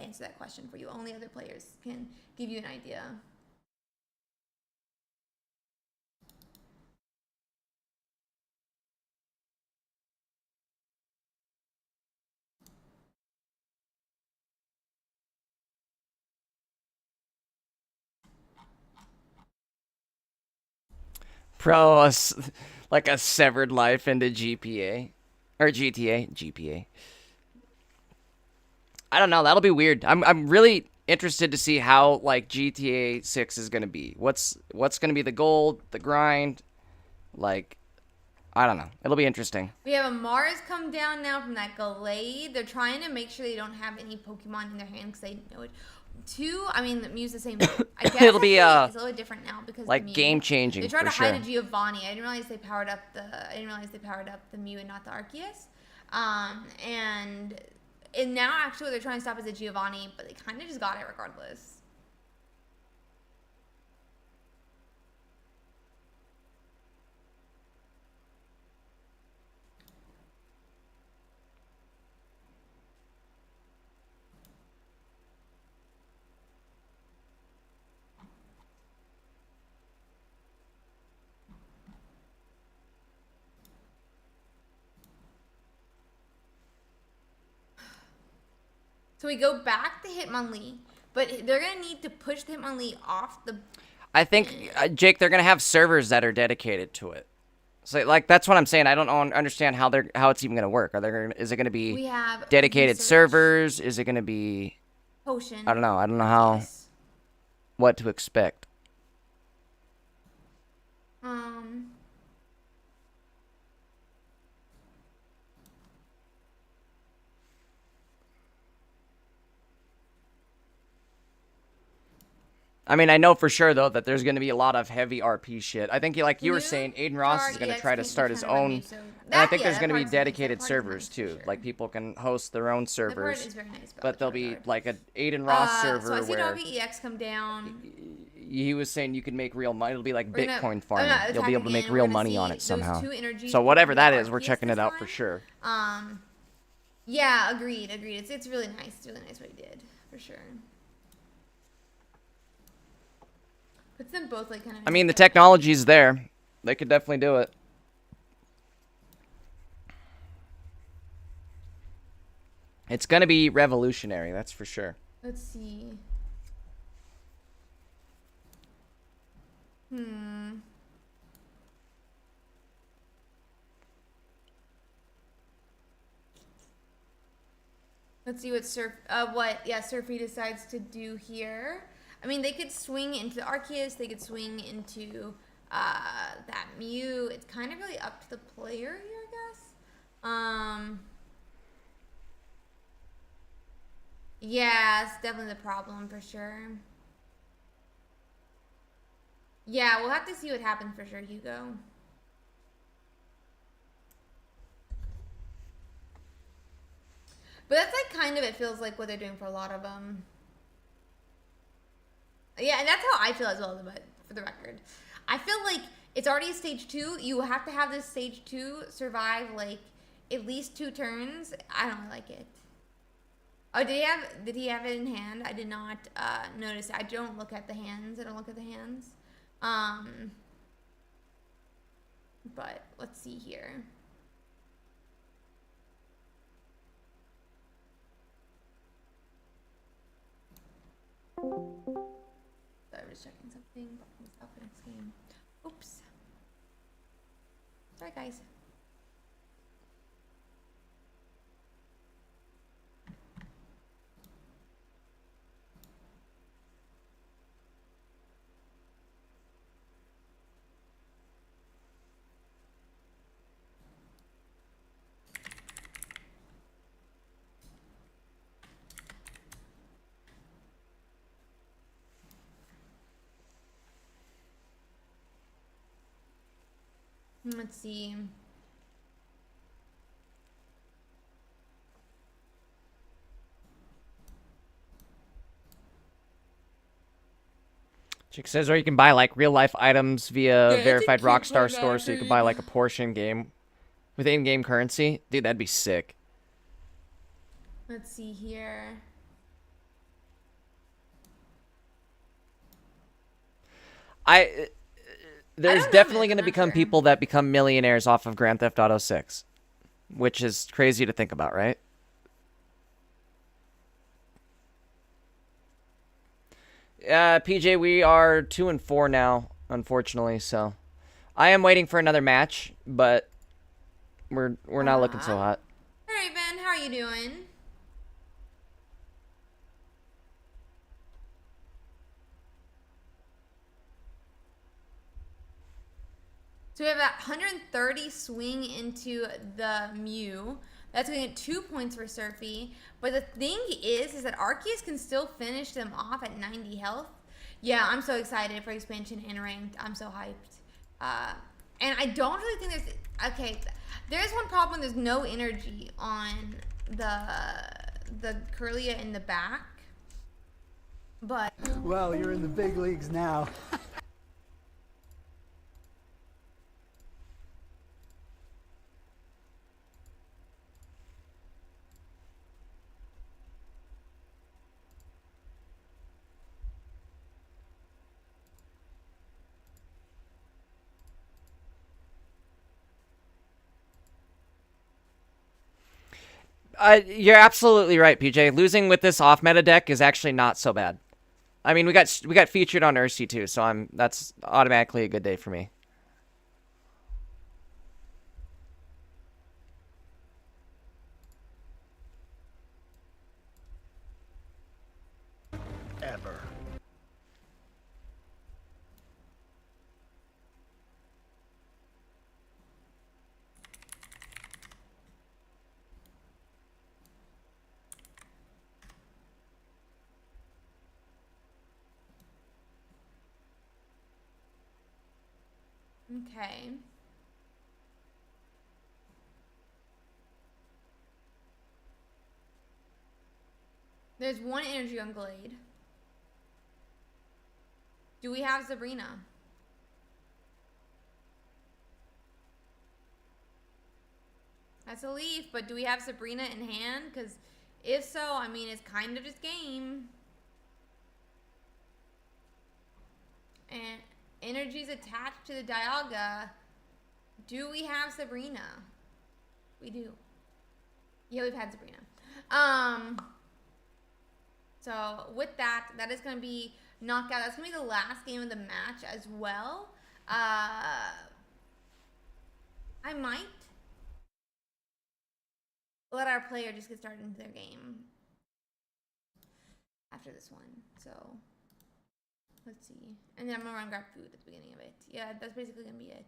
answer that question for you. Only other players can give you an idea. Bro, like a severed life into GPA. Or GPA. I don't know, that'll be weird. I'm really interested to see how like GTA 6 is gonna be. What's gonna be the goal, the grind? Like, I don't know. It'll be interesting. We have a Mars come down now from that Glade. They're trying to make sure they don't have any Pokemon in their hand because they know it. The Mew's the same. I guess It'll be it's a little different now because like the Mew, game changing. They tried to for hide sure. a Giovanni. I didn't realize they powered up the Mew and not the Arceus. And now actually what they're trying to stop is a Giovanni, but they kind of just got it regardless. So we go back to Hitmonlee, but they're going to need to push the Hitmonlee off the... I think, Jake, they're gonna have servers that are dedicated to it. So, like, that's what I'm saying. I don't understand how it's even gonna work. Is it gonna be We have dedicated research, servers? Is it gonna be potion. I don't know how. Yes. what to expect. I mean, I know for sure, though, that there's going to be a lot of heavy RP shit. I think, like you were saying, Aiden Ross is going to try to start his own... And I think there's going to be dedicated servers, too. Like, people can host their own servers. That part is very nice, but there'll be, like, an Aiden Ross server so I see where... WEX come down. He was saying you can make real money. It'll be like Bitcoin farming. No, You'll be able to make real money on it somehow. Two So whatever that is, we're checking it out for sure. Yeah, agreed. It's really nice. It's really nice what he did, for sure. Puts them both like kind of. I mean, the technology's there. They could definitely do it. It's gonna be revolutionary, that's for sure. Let's see. Let's see what Surfy decides to do here. I mean, they could swing into the Arceus, they could swing into that Mew. It's kind of really up to the player here, I guess. Yeah, it's definitely the problem for sure. Yeah, we'll have to see what happens for sure, Hugo. But that's like kind of, it feels like what they're doing for a lot of them. Yeah, and that's how I feel as well, but for the record. I feel like it's already a stage 2. You have to have this stage 2 survive like at least 2 turns. I don't like it. Oh, did he have it in hand? I did not notice. I don't look at the hands. But let's see here. So I was checking something. What's up next game? Oops. Sorry, guys. Let's see. Chick says, or you can buy like real life items via verified Rockstar store, so you can buy like a Porsche game with in-game currency. Dude, that'd be sick. Let's see here. There's definitely going to become people that become millionaires off of Grand Theft Auto 6, which is crazy to think about, right? PJ, we are 2-4 now, unfortunately. So, I am waiting for another match, but we're not looking so hot. All right, Ben, how are you doing? So we have that 130 swing into the Mew. That's going to get 2 points for Surfy. But the thing is that Arceus can still finish them off at 90 health. Yeah, I'm so excited for expansion and ranked. I'm so hyped. And I don't really think there's... Okay, there's one problem. There's no energy on the Curlia in the back. But... Well, you're in the big leagues now. You're absolutely right, PJ. Losing with this off-meta deck is actually not so bad. I mean, we got featured on Ursi too, so that's automatically a good day for me. Okay. There's one energy on Glade. Do we have Sabrina? That's a leaf, but do we have Sabrina in hand? Because if so, I mean, it's kind of just game. And energy's attached to the Dialga. Do we have Sabrina? We do. Yeah, we've had Sabrina. So with that, that is going to be knockout. That's going to be the last game of the match as well. I might let our player just get started into their game after this one. So let's see. And then I'm going to run grab food at the beginning of it. Yeah, that's basically going to be it.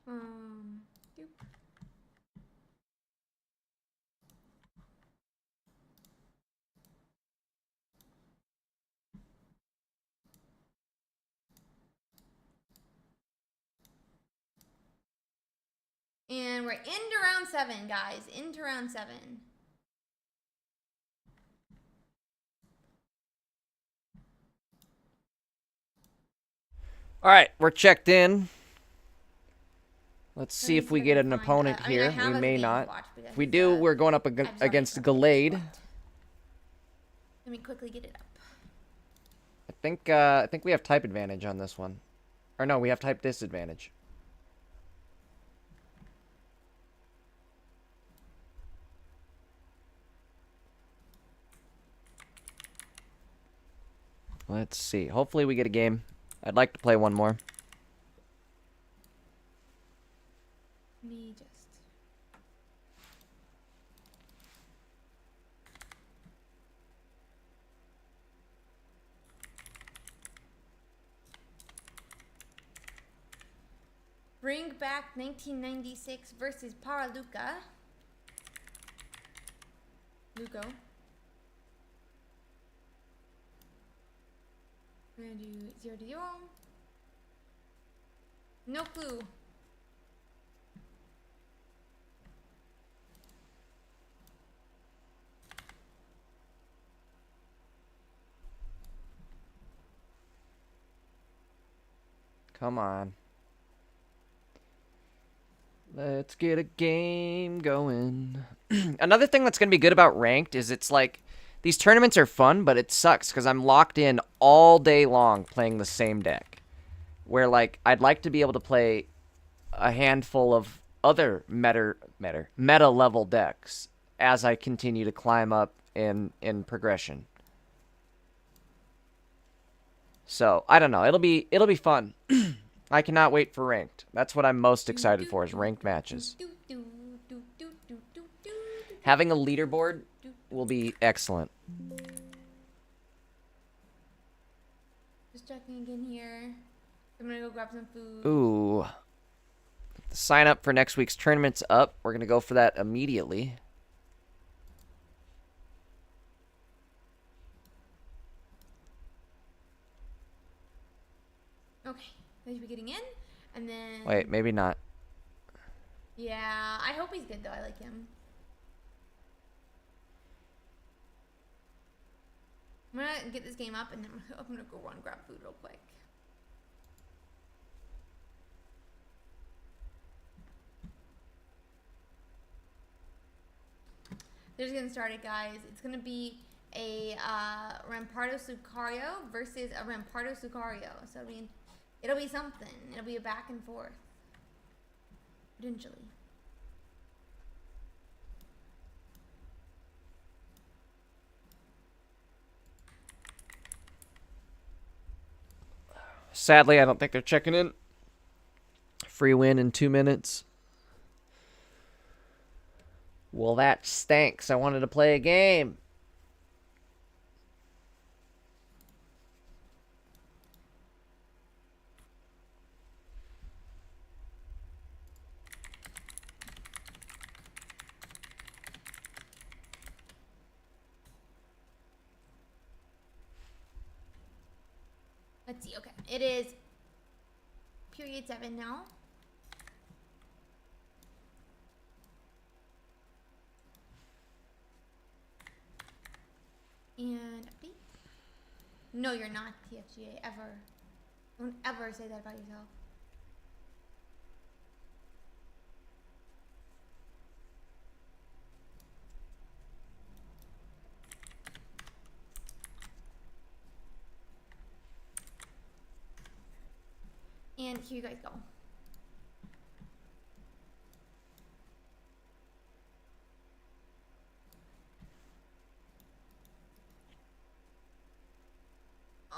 Doop. And we're into round 7, guys. Into round 7. All right, we're checked in. Let's see if we get an opponent here. We may not. If we do, we're going up against Glade. Let me quickly get it up. I think we have type advantage on this one. Or no, we have type disadvantage. Let's see. Hopefully we get a game. I'd like to play one more. Me just... Bring back 1996 versus Paraluca. Luco. We're gonna do 0 to 0. No clue. Come on. Let's get a game going. Another thing that's going to be good about ranked is it's like these tournaments are fun, but it sucks because I'm locked in all day long playing the same deck. Where like I'd like to be able to play a handful of other meta level decks as I continue to climb up in progression. So, I don't know. It'll be fun. I cannot wait for ranked. That's what I'm most excited for is ranked matches. Having a leaderboard will be excellent. Just checking again here. I'm gonna go grab some food. Ooh. The sign up for next week's tournament's up. We're gonna go for that immediately. Okay, they should be getting in, and then... Wait, maybe not. Yeah, I hope he's good, though. I like him. I'm gonna get this game up, and then I'm gonna go run grab food real quick. They're just getting started, guys. It's gonna be a Rampardo Lucario versus a Rampardo Lucario. So I mean, it'll be something. It'll be a back and forth, potentially. Sadly, I don't think they're checking in. Free win in 2 minutes. Well, that stinks. I wanted to play a game. Let's see. Okay, it is period 7 now. And update. No, you're not TFGA ever. Don't ever say that about yourself. And here you guys go.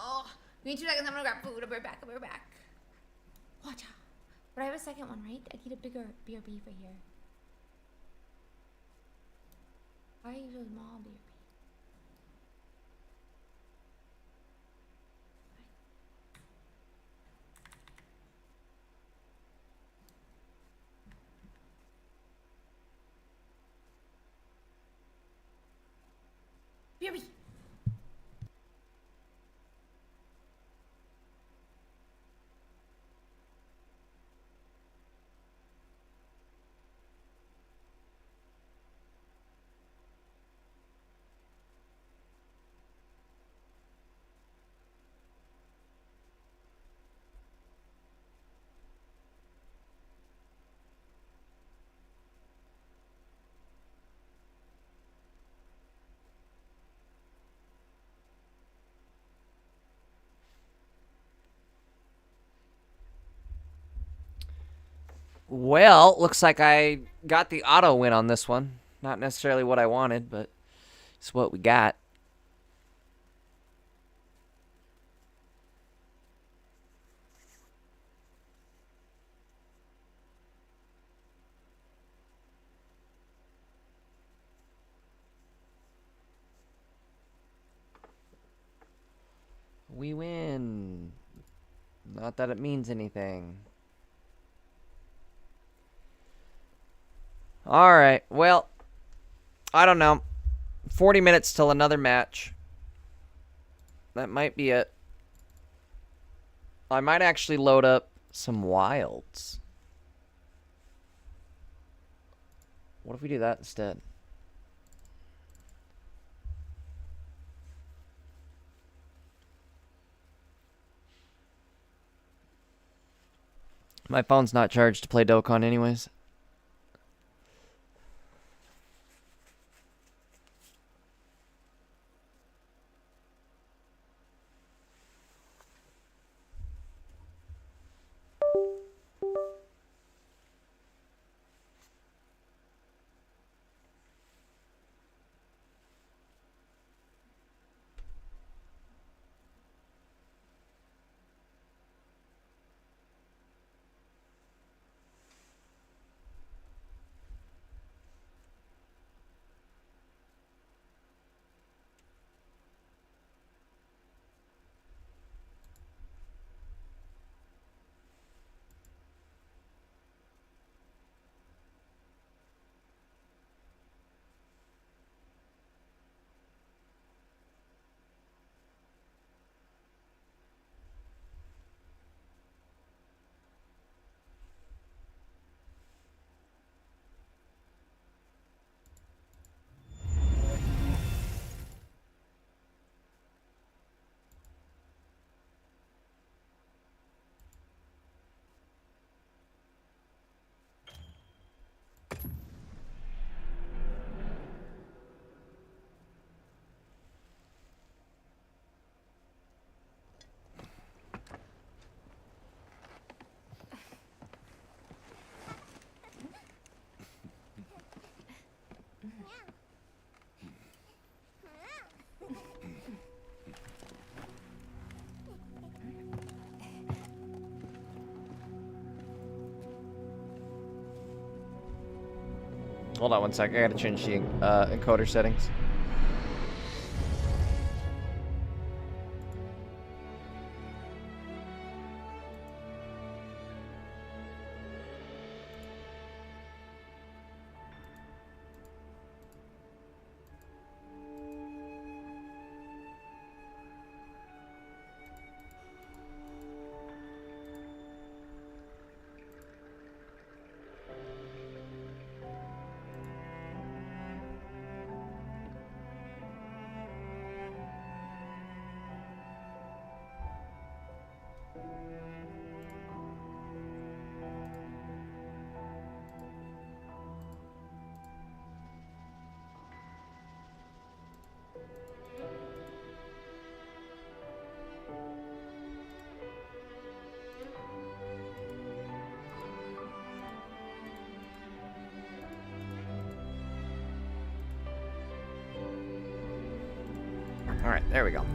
Oh, give me 2 seconds. I'm gonna grab food. I'll be right back. I'll be right back. Watch out. But I have a second one, right? I need a bigger BRB for here. Why are you so small, BRB? BRB. Well, looks like I got the auto win on this one. Not necessarily what I wanted, but it's what we got. We win. Not that it means anything. Alright, well, I don't know. 40 minutes till another match. That might be it. I might actually load up some wilds. What if we do that instead? My phone's not charged to play Dokkan anyways. Hold on one sec. I gotta change the encoder settings. Alright, there we go.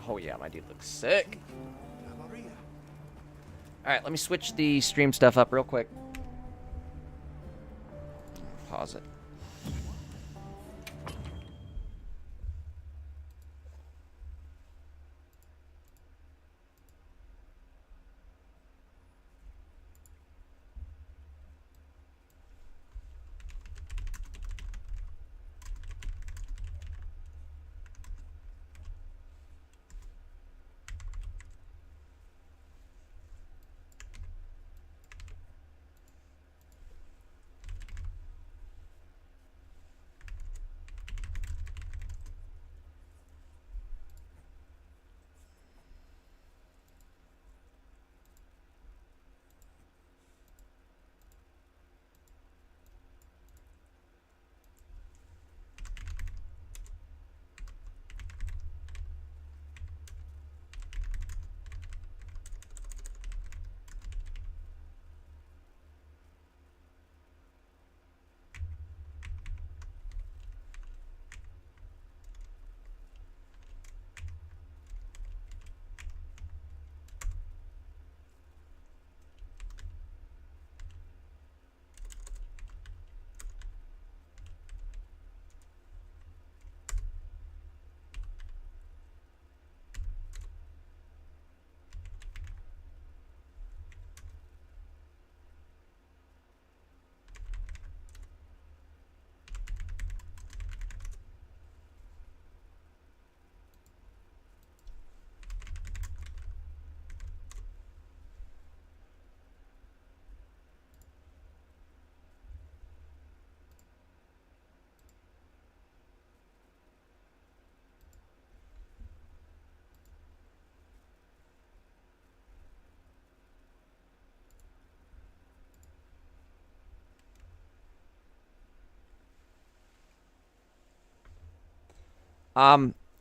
Oh yeah, my dude looks sick. Alright, let me switch the stream stuff up real quick. Pause it.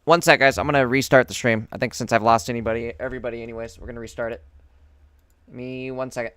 One sec, guys. I'm gonna restart the stream. I think since I've lost everybody anyways, we're gonna restart it. Give me 1 second.